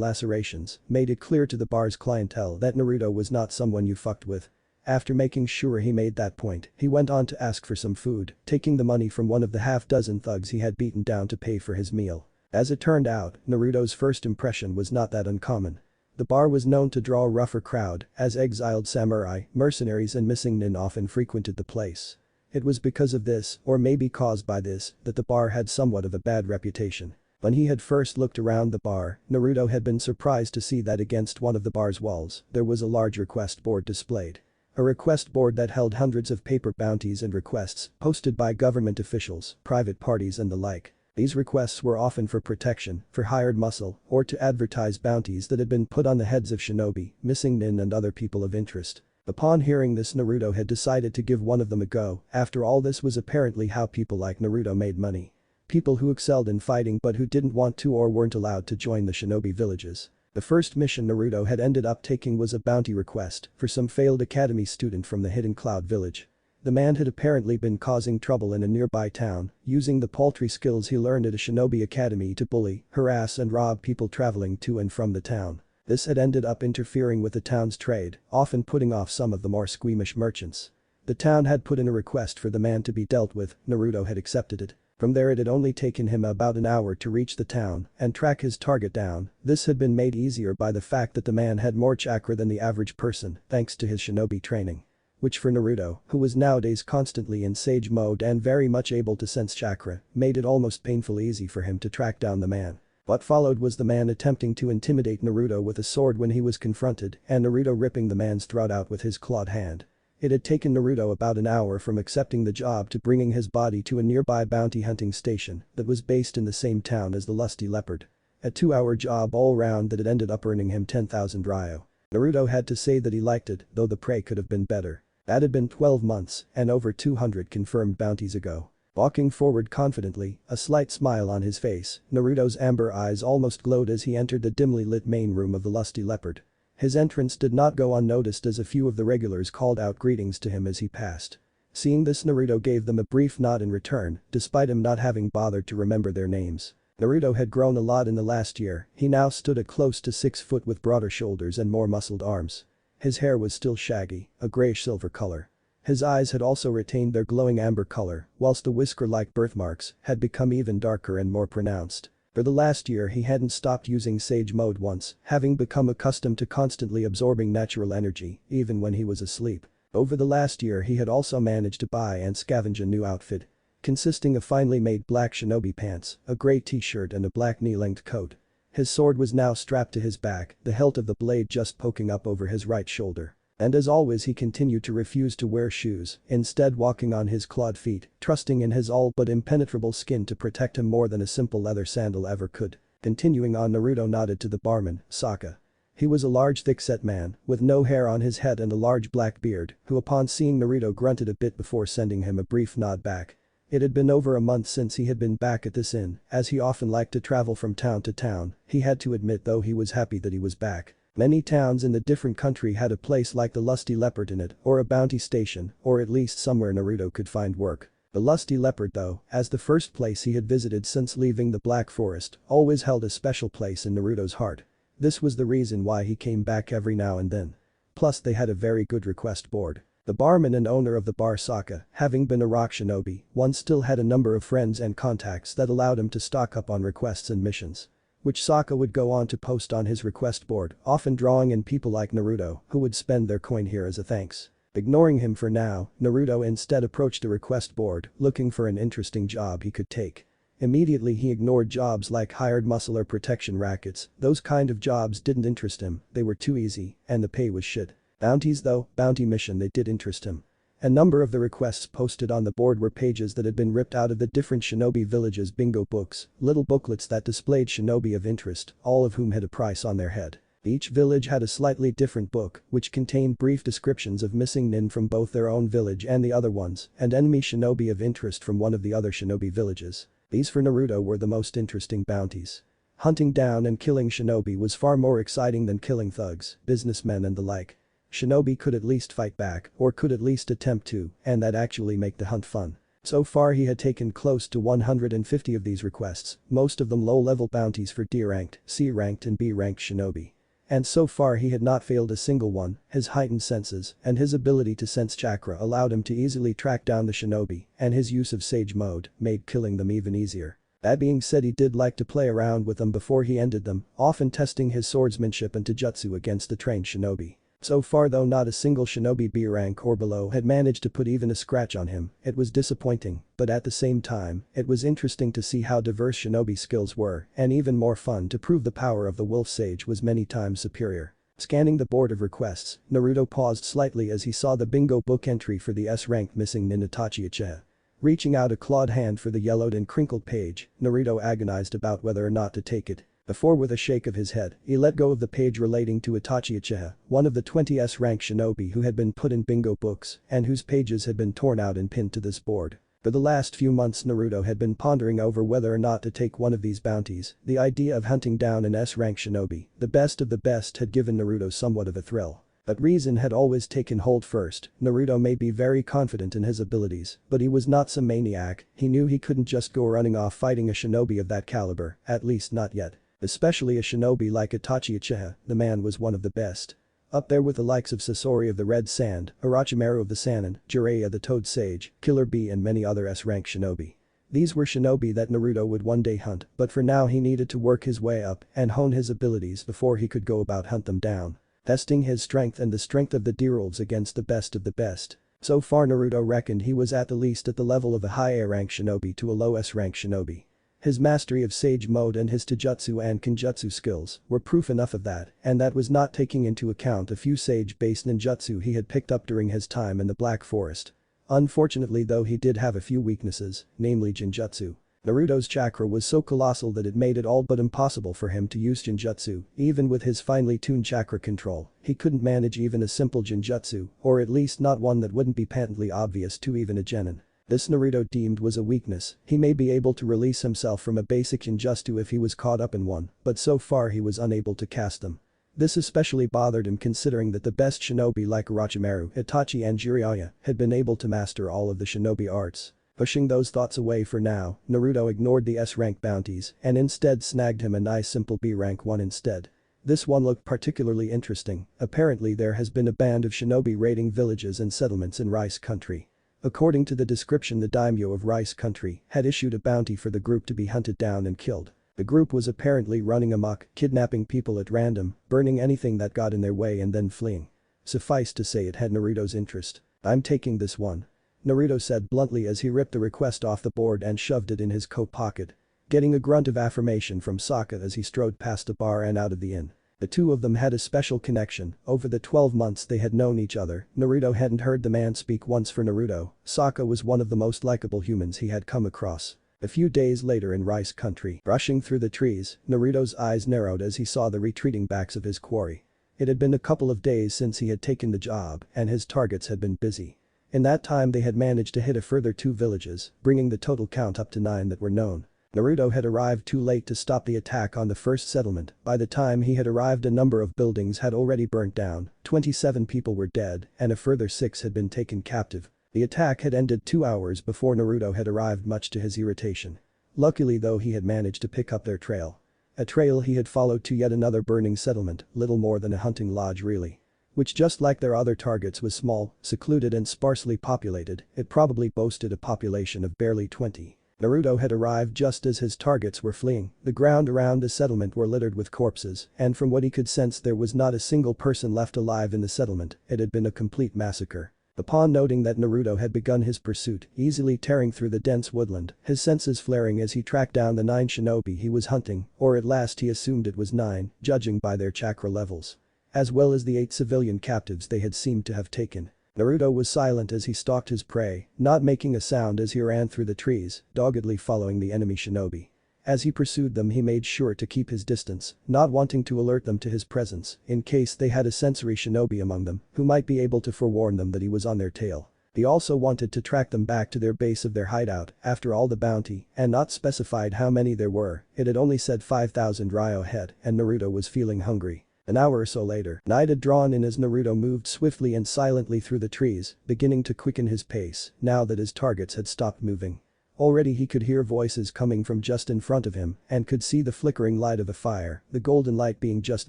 lacerations made it clear to the bar's clientele that Naruto was not someone you fucked with. After making sure he made that point, he went on to ask for some food, taking the money from one of the half dozen thugs he had beaten down to pay for his meal. As it turned out, Naruto's first impression was not that uncommon. The bar was known to draw a rougher crowd, as exiled samurai, mercenaries and missing nin often frequented the place. It was because of this, or maybe caused by this, that the bar had somewhat of a bad reputation. When he had first looked around the bar, Naruto had been surprised to see that against one of the bar's walls, there was a large request board displayed. A request board that held hundreds of paper bounties and requests, posted by government officials, private parties and the like. These requests were often for protection, for hired muscle, or to advertise bounties that had been put on the heads of shinobi, missing nin and other people of interest. Upon hearing this, Naruto had decided to give one of them a go. After all, this was apparently how people like Naruto made money. People who excelled in fighting but who didn't want to or weren't allowed to join the shinobi villages. The first mission Naruto had ended up taking was a bounty request for some failed academy student from the Hidden Cloud village. The man had apparently been causing trouble in a nearby town, using the paltry skills he learned at a shinobi academy to bully, harass and rob people traveling to and from the town. This had ended up interfering with the town's trade, often putting off some of the more squeamish merchants. The town had put in a request for the man to be dealt with, Naruto had accepted it. From there it had only taken him about an hour to reach the town and track his target down. This had been made easier by the fact that the man had more chakra than the average person thanks to his shinobi training. Which for Naruto, who was nowadays constantly in sage mode and very much able to sense chakra, made it almost painfully easy for him to track down the man. What followed was the man attempting to intimidate Naruto with a sword when he was confronted and Naruto ripping the man's throat out with his clawed hand. It had taken Naruto about an hour from accepting the job to bringing his body to a nearby bounty hunting station that was based in the same town as the Lusty Leopard. A 2-hour job all round that had ended up earning him 10,000 ryo. Naruto had to say that he liked it, though the pay could have been better. That had been 12 months and over 200 confirmed bounties ago. Walking forward confidently, a slight smile on his face, Naruto's amber eyes almost glowed as he entered the dimly lit main room of the Lusty Leopard. His entrance did not go unnoticed as a few of the regulars called out greetings to him as he passed. Seeing this, Naruto gave them a brief nod in return, despite him not having bothered to remember their names. Naruto had grown a lot in the last year, he now stood at close to 6 foot with broader shoulders and more muscled arms. His hair was still shaggy, a grayish-silver color. His eyes had also retained their glowing amber color, whilst the whisker-like birthmarks had become even darker and more pronounced. For the last year he hadn't stopped using Sage Mode once, having become accustomed to constantly absorbing natural energy, even when he was asleep. Over the last year he had also managed to buy and scavenge a new outfit. Consisting of finely made black shinobi pants, a grey t-shirt and a black knee-length coat. His sword was now strapped to his back, the hilt of the blade just poking up over his right shoulder. And as always he continued to refuse to wear shoes, instead walking on his clawed feet, trusting in his all but impenetrable skin to protect him more than a simple leather sandal ever could. Continuing on, Naruto nodded to the barman, Sokka. He was a large thick-set man, with no hair on his head and a large black beard, who upon seeing Naruto grunted a bit before sending him a brief nod back. It had been over a month since he had been back at this inn, as he often liked to travel from town to town, he had to admit though he was happy that he was back. Many towns in the different country had a place like the Lusty Leopard in it, or a bounty station, or at least somewhere Naruto could find work. The Lusty Leopard though, as the first place he had visited since leaving the Black Forest, always held a special place in Naruto's heart. This was the reason why he came back every now and then. Plus they had a very good request board. The barman and owner of the bar, Sokka, having been a rock shinobi, once still had a number of friends and contacts that allowed him to stock up on requests and missions. Which Sokka would go on to post on his request board, often drawing in people like Naruto who would spend their coin here as a thanks. Ignoring him for now, Naruto instead approached the request board, looking for an interesting job he could take. Immediately he ignored jobs like hired muscle or protection rackets, those kind of jobs didn't interest him, they were too easy, and the pay was shit. Bounties though, bounty mission, they did interest him. A number of the requests posted on the board were pages that had been ripped out of the different shinobi villages' bingo books, little booklets that displayed shinobi of interest, all of whom had a price on their head. Each village had a slightly different book, which contained brief descriptions of missing nin from both their own village and the other ones, and enemy shinobi of interest from one of the other shinobi villages. These for Naruto were the most interesting bounties. Hunting down and killing shinobi was far more exciting than killing thugs, businessmen and the like. Shinobi could at least fight back, or could at least attempt to, and that actually make the hunt fun. So far he had taken close to 150 of these requests, most of them low-level bounties for D-ranked, C-ranked and B-ranked shinobi. And so far he had not failed a single one. His heightened senses and his ability to sense chakra allowed him to easily track down the shinobi, and his use of sage mode made killing them even easier. That being said, he did like to play around with them before he ended them, often testing his swordsmanship and taijutsu against the trained shinobi. So far though not a single shinobi B rank or below had managed to put even a scratch on him. It was disappointing, but at the same time, it was interesting to see how diverse shinobi skills were, and even more fun to prove the power of the wolf sage was many times superior. Scanning the board of requests, Naruto paused slightly as he saw the bingo book entry for the S-rank missing nin Itachi Uchiha. Reaching out a clawed hand for the yellowed and crinkled page, Naruto agonized about whether or not to take it. Before with a shake of his head, he let go of the page relating to Itachi Uchiha, one of the 20 S-rank shinobi who had been put in bingo books and whose pages had been torn out and pinned to this board. For the last few months Naruto had been pondering over whether or not to take one of these bounties. The idea of hunting down an S-rank shinobi, the best of the best, had given Naruto somewhat of a thrill. But reason had always taken hold first. Naruto may be very confident in his abilities, but he was not some maniac. He knew he couldn't just go running off fighting a shinobi of that caliber, at least not yet. Especially a shinobi like Itachi Uchiha, the man was one of the best. Up there with the likes of Sasori of the Red Sand, Orochimaru of the Sannin, Jiraiya the Toad Sage, Killer Bee and many other S-rank shinobi. These were shinobi that Naruto would one day hunt, but for now he needed to work his way up and hone his abilities before he could go about hunt them down. Testing his strength and the strength of the D-rolls against the best of the best. So far Naruto reckoned he was at the least at the level of a high A-rank shinobi to a low S-rank shinobi. His mastery of sage mode and his taijutsu and kenjutsu skills were proof enough of that, and that was not taking into account a few sage-based ninjutsu he had picked up during his time in the Black Forest. Unfortunately though he did have a few weaknesses, namely genjutsu. Naruto's chakra was so colossal that it made it all but impossible for him to use genjutsu. Even with his finely tuned chakra control, he couldn't manage even a simple genjutsu, or at least not one that wouldn't be patently obvious to even a genin. This Naruto deemed was a weakness. He may be able to release himself from a basic genjutsu if he was caught up in one, but so far he was unable to cast them. This especially bothered him considering that the best shinobi like Orochimaru, Itachi and Jiraiya had been able to master all of the shinobi arts. Pushing those thoughts away for now, Naruto ignored the S-rank bounties and instead snagged him a nice simple B-rank one instead. This one looked particularly interesting. Apparently there has been a band of shinobi raiding villages and settlements in Rice Country. According to the description, the daimyo of Rice Country had issued a bounty for the group to be hunted down and killed. The group was apparently running amok, kidnapping people at random, burning anything that got in their way and then fleeing. Suffice to say it had Naruto's interest. "I'm taking this one," Naruto said bluntly as he ripped the request off the board and shoved it in his coat pocket. Getting a grunt of affirmation from Sokka as he strode past the bar and out of the inn. The two of them had a special connection. Over the 12 months they had known each other, Naruto hadn't heard the man speak once. For Naruto, Sokka was one of the most likable humans he had come across. A few days later in Rice Country, rushing through the trees, Naruto's eyes narrowed as he saw the retreating backs of his quarry. It had been a couple of days since he had taken the job, and his targets had been busy. In that time they had managed to hit a further 2 villages, bringing the total count up to 9 that were known. Naruto had arrived too late to stop the attack on the first settlement. By the time he had arrived, a number of buildings had already burnt down, 27 people were dead, and a further 6 had been taken captive. The attack had ended 2 hours before Naruto had arrived, much to his irritation. Luckily though he had managed to pick up their trail. A trail he had followed to yet another burning settlement, little more than a hunting lodge really. Which, just like their other targets, was small, secluded and sparsely populated. It probably boasted a population of barely 20. Naruto had arrived just as his targets were fleeing. The ground around the settlement were littered with corpses, and from what he could sense there was not a single person left alive in the settlement. It had been a complete massacre. Upon noting that Naruto had begun his pursuit, easily tearing through the dense woodland, his senses flaring as he tracked down the 9 shinobi he was hunting, or at last he assumed it was 9, judging by their chakra levels. As well as the 8 civilian captives they had seemed to have taken. Naruto was silent as he stalked his prey, not making a sound as he ran through the trees, doggedly following the enemy shinobi. As he pursued them he made sure to keep his distance, not wanting to alert them to his presence in case they had a sensory shinobi among them who might be able to forewarn them that he was on their tail. He also wanted to track them back to their base of their hideout after all the bounty and not specified how many there were, it had only said 5,000 ryo head and Naruto was feeling hungry. An hour or so later, night had drawn in as Naruto moved swiftly and silently through the trees, beginning to quicken his pace now that his targets had stopped moving. Already he could hear voices coming from just in front of him and could see the flickering light of a fire, the golden light being just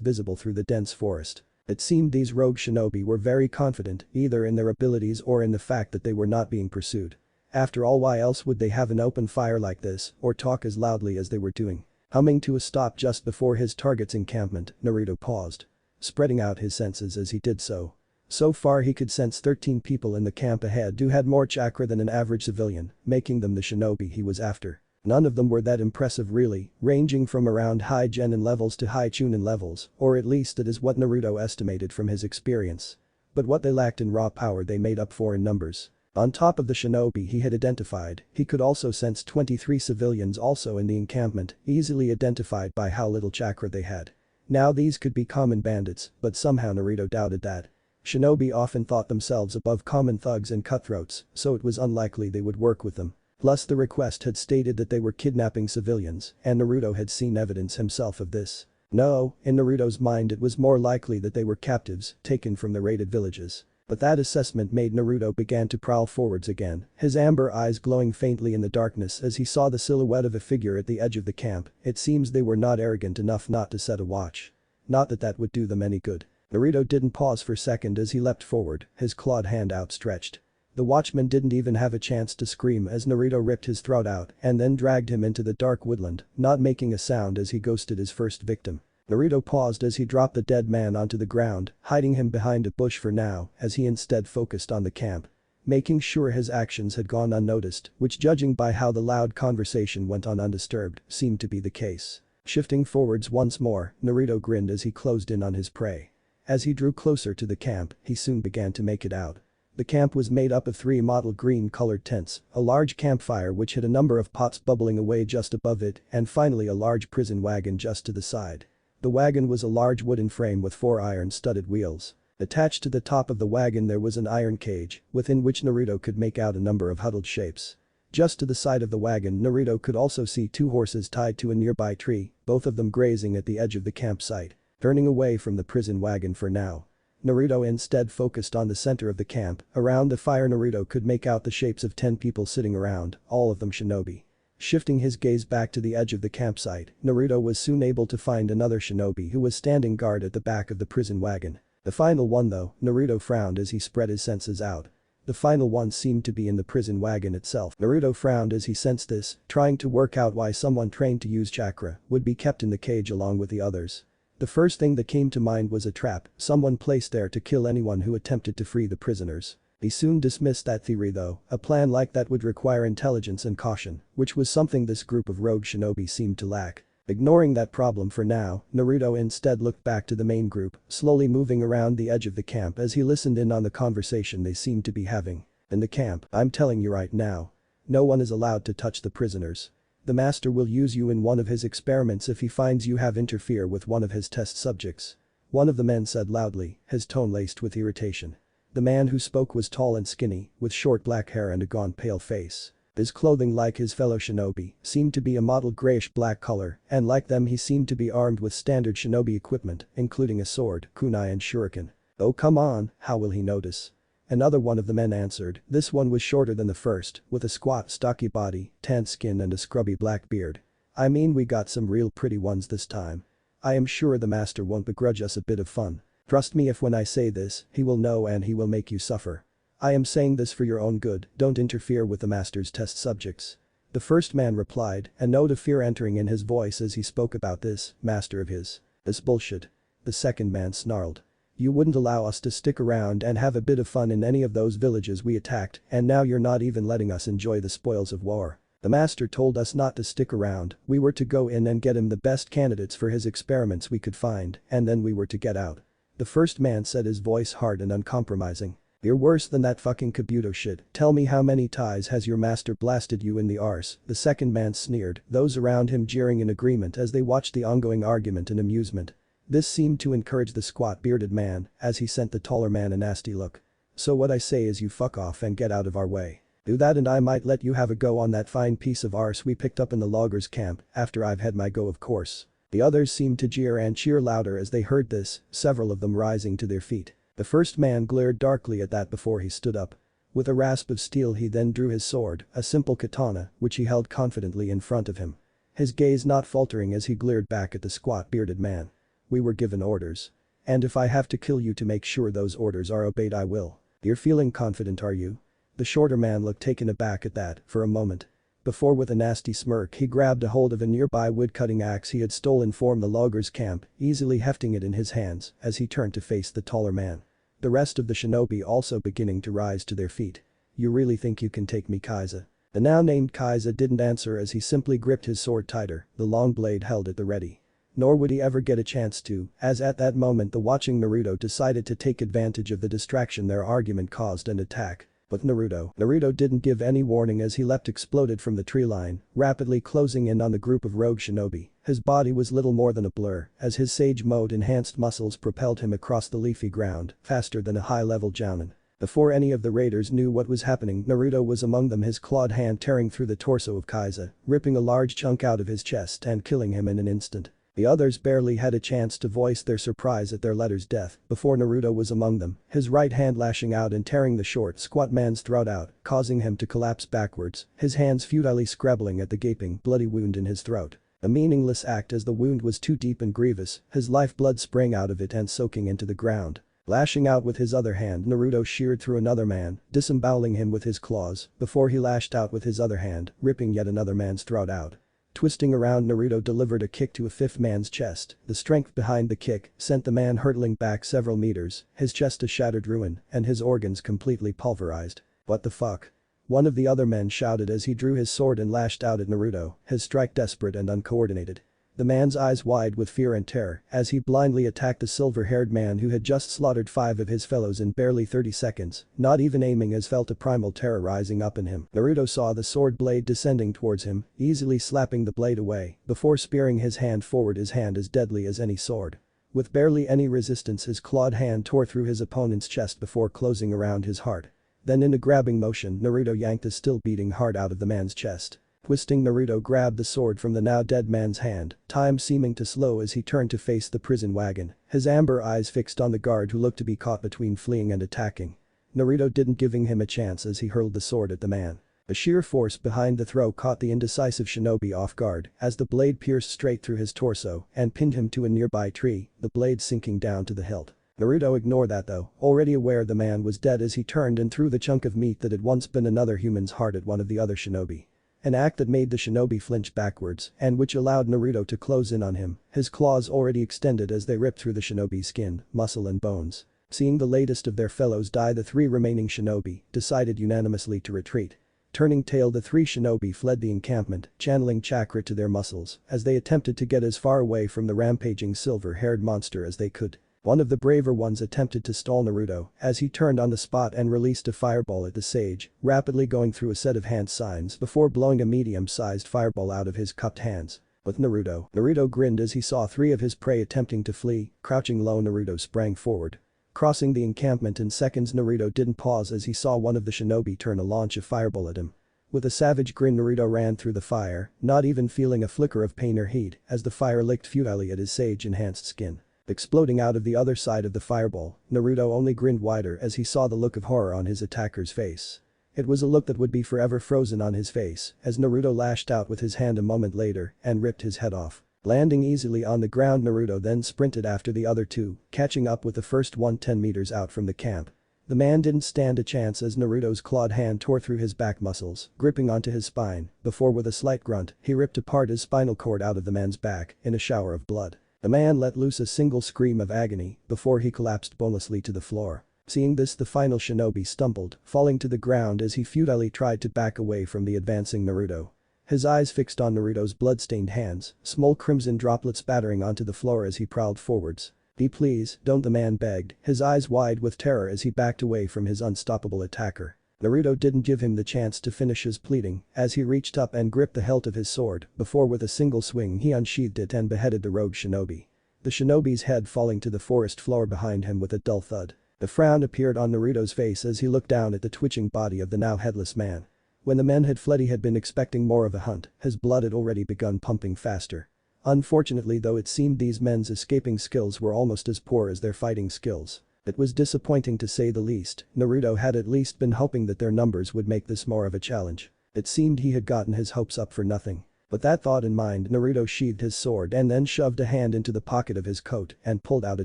visible through the dense forest. It seemed these rogue shinobi were very confident either in their abilities or in the fact that they were not being pursued. After all, why else would they have an open fire like this or talk as loudly as they were doing? Humming to a stop just before his target's encampment, Naruto paused, spreading out his senses as he did so. So far he could sense 13 people in the camp ahead who had more chakra than an average civilian, making them the shinobi he was after. None of them were that impressive really, ranging from around high genin levels to high chunin levels, or at least that is what Naruto estimated from his experience. But what they lacked in raw power they made up for in numbers. On top of the shinobi he had identified, he could also sense 23 civilians also in the encampment, easily identified by how little chakra they had. Now these could be common bandits, but somehow Naruto doubted that. Shinobi often thought themselves above common thugs and cutthroats, so it was unlikely they would work with them. Plus the request had stated that they were kidnapping civilians, and Naruto had seen evidence himself of this. No, in Naruto's mind it was more likely that they were captives, taken from the raided villages. But that assessment made Naruto began to prowl forwards again, his amber eyes glowing faintly in the darkness as he saw the silhouette of a figure at the edge of the camp. It seems they were not arrogant enough not to set a watch. Not that that would do them any good. Naruto didn't pause for a second as he leapt forward, his clawed hand outstretched. The watchman didn't even have a chance to scream as Naruto ripped his throat out and then dragged him into the dark woodland, not making a sound as he ghosted his first victim. Naruto paused as he dropped the dead man onto the ground, hiding him behind a bush for now as he instead focused on the camp. Making sure his actions had gone unnoticed, which judging by how the loud conversation went on undisturbed, seemed to be the case. Shifting forwards once more, Naruto grinned as he closed in on his prey. As he drew closer to the camp, he soon began to make it out. The camp was made up of 3 mottled green-colored tents, a large campfire which had a number of pots bubbling away just above it, and finally a large prison wagon just to the side. The wagon was a large wooden frame with 4 iron-studded wheels. Attached to the top of the wagon there was an iron cage, within which Naruto could make out a number of huddled shapes. Just to the side of the wagon Naruto could also see 2 horses tied to a nearby tree, both of them grazing at the edge of the campsite. Turning away from the prison wagon for now, Naruto instead focused on the center of the camp. Around the fire Naruto could make out the shapes of 10 people sitting around, all of them shinobi. Shifting his gaze back to the edge of the campsite, Naruto was soon able to find another shinobi who was standing guard at the back of the prison wagon. The final one though, Naruto frowned as he spread his senses out. The final one seemed to be in the prison wagon itself. Naruto frowned as he sensed this, trying to work out why someone trained to use chakra would be kept in the cage along with the others. The first thing that came to mind was a trap, someone placed there to kill anyone who attempted to free the prisoners. He soon dismissed that theory though, a plan like that would require intelligence and caution, which was something this group of rogue shinobi seemed to lack. Ignoring that problem for now, Naruto instead looked back to the main group, slowly moving around the edge of the camp as he listened in on the conversation they seemed to be having. In the camp, I'm telling you right now. No one is allowed to touch the prisoners. The master will use you in one of his experiments if he finds you have interfered with one of his test subjects. One of the men said loudly, his tone laced with irritation. The man who spoke was tall and skinny, with short black hair and a gaunt pale face. His clothing, like his fellow shinobi, seemed to be a mottled grayish-black color, and like them he seemed to be armed with standard shinobi equipment, including a sword, kunai and shuriken. Oh come on, how will he notice? Another one of the men answered, this one was shorter than the first, with a squat, stocky body, tanned skin and a scrubby black beard. I mean we got some real pretty ones this time. I am sure the master won't begrudge us a bit of fun. Trust me if when I say this, he will know and he will make you suffer. I am saying this for your own good, don't interfere with the master's test subjects. The first man replied, a note of fear entering in his voice as he spoke about this master of his. This bullshit. The second man snarled. You wouldn't allow us to stick around and have a bit of fun in any of those villages we attacked, and now you're not even letting us enjoy the spoils of war. The master told us not to stick around, we were to go in and get him the best candidates for his experiments we could find, and then we were to get out. The first man said, his voice hard and uncompromising. "You're worse than that fucking Kabuto shit. Tell me how many ties has your master blasted you in the arse?" The second man sneered, those around him jeering in agreement as they watched the ongoing argument in amusement. This seemed to encourage the squat bearded man as he sent the taller man a nasty look. "So what I say is you fuck off and get out of our way. Do that and I might let you have a go on that fine piece of arse we picked up in the loggers' camp after I've had my go, of course." The others seemed to jeer and cheer louder as they heard this, several of them rising to their feet. The first man glared darkly at that before he stood up. With a rasp of steel he then drew his sword, a simple katana, which he held confidently in front of him. His gaze not faltering as he glared back at the squat bearded man. "We were given orders. And if I have to kill you to make sure those orders are obeyed I will. You're feeling confident, are you?" The shorter man looked taken aback at that for a moment. Before with a nasty smirk he grabbed a hold of a nearby wood-cutting axe he had stolen from the loggers' camp, easily hefting it in his hands as he turned to face the taller man. The rest of the shinobi also beginning to rise to their feet. "You really think you can take me, Kaiza?" The now named Kaiza didn't answer as he simply gripped his sword tighter, the long blade held at the ready. Nor would he ever get a chance to, as at that moment the watching Naruto decided to take advantage of the distraction their argument caused and attack. But Naruto didn't give any warning as he leapt exploded from the tree line, rapidly closing in on the group of rogue shinobi. His body was little more than a blur as his sage mode enhanced muscles propelled him across the leafy ground, faster than a high-level jounin. Before any of the raiders knew what was happening, Naruto was among them, his clawed hand tearing through the torso of Kaiza, ripping a large chunk out of his chest and killing him in an instant. The others barely had a chance to voice their surprise at their letter's death before Naruto was among them, his right hand lashing out and tearing the short, squat man's throat out, causing him to collapse backwards, his hands futilely scrabbling at the gaping, bloody wound in his throat. A meaningless act as the wound was too deep and grievous, his lifeblood sprang out of it and soaking into the ground. Lashing out with his other hand, Naruto sheared through another man, disemboweling him with his claws, before he lashed out with his other hand, ripping yet another man's throat out. Twisting around, Naruto delivered a kick to a fifth man's chest. The strength behind the kick sent the man hurtling back several meters, his chest a shattered ruin and his organs completely pulverized. "What the fuck?" one of the other men shouted as he drew his sword and lashed out at Naruto, his strike desperate and uncoordinated. The man's eyes wide with fear and terror as he blindly attacked the silver-haired man who had just slaughtered 5 of his fellows in barely 30 seconds, not even aiming as felt a primal terror rising up in him. Naruto saw the sword blade descending towards him, easily slapping the blade away before spearing his hand forward, his hand as deadly as any sword. With barely any resistance his clawed hand tore through his opponent's chest before closing around his heart. Then in a grabbing motion Naruto yanked the still beating heart out of the man's chest. Twisting, Naruto grabbed the sword from the now dead man's hand, time seeming to slow as he turned to face the prison wagon, his amber eyes fixed on the guard who looked to be caught between fleeing and attacking. Naruto didn't giving him a chance as he hurled the sword at the man. The sheer force behind the throw caught the indecisive shinobi off guard as the blade pierced straight through his torso and pinned him to a nearby tree, the blade sinking down to the hilt. Naruto ignored that though, already aware the man was dead as he turned and threw the chunk of meat that had once been another human's heart at one of the other shinobi. An act that made the shinobi flinch backwards and which allowed Naruto to close in on him, his claws already extended as they ripped through the shinobi's skin, muscle and bones. Seeing the latest of their fellows die, the 3 remaining shinobi decided unanimously to retreat. Turning tail, the 3 shinobi fled the encampment, channeling chakra to their muscles as they attempted to get as far away from the rampaging silver-haired monster as they could. One of the braver ones attempted to stall Naruto as he turned on the spot and released a fireball at the sage, rapidly going through a set of hand signs before blowing a medium-sized fireball out of his cupped hands. But Naruto grinned as he saw 3 of his prey attempting to flee. Crouching low, Naruto sprang forward. Crossing the encampment in seconds, Naruto didn't pause as he saw one of the shinobi turn a launch a fireball at him. With a savage grin, Naruto ran through the fire, not even feeling a flicker of pain or heat as the fire licked futilely at his sage-enhanced skin. Exploding out of the other side of the fireball, Naruto only grinned wider as he saw the look of horror on his attacker's face. It was a look that would be forever frozen on his face as Naruto lashed out with his hand a moment later and ripped his head off. Landing easily on the ground, Naruto then sprinted after the other 2, catching up with the first one 10 meters out from the camp. The man didn't stand a chance as Naruto's clawed hand tore through his back muscles, gripping onto his spine, before with a slight grunt, he ripped apart his spinal cord out of the man's back in a shower of blood. The man let loose a single scream of agony before he collapsed bonelessly to the floor. Seeing this, the final shinobi stumbled, falling to the ground as he futilely tried to back away from the advancing Naruto. His eyes fixed on Naruto's blood-stained hands, small crimson droplets spattering onto the floor as he prowled forwards. Please, don't," the man begged, his eyes wide with terror as he backed away from his unstoppable attacker. Naruto didn't give him the chance to finish his pleading as he reached up and gripped the hilt of his sword before with a single swing he unsheathed it and beheaded the rogue shinobi. The shinobi's head falling to the forest floor behind him with a dull thud. A frown appeared on Naruto's face as he looked down at the twitching body of the now headless man. When the men had fled he had been expecting more of a hunt, his blood had already begun pumping faster. Unfortunately though it seemed these men's escaping skills were almost as poor as their fighting skills. It was disappointing to say the least. Naruto had at least been hoping that their numbers would make this more of a challenge. It seemed he had gotten his hopes up for nothing. With that thought in mind, Naruto sheathed his sword and then shoved a hand into the pocket of his coat and pulled out a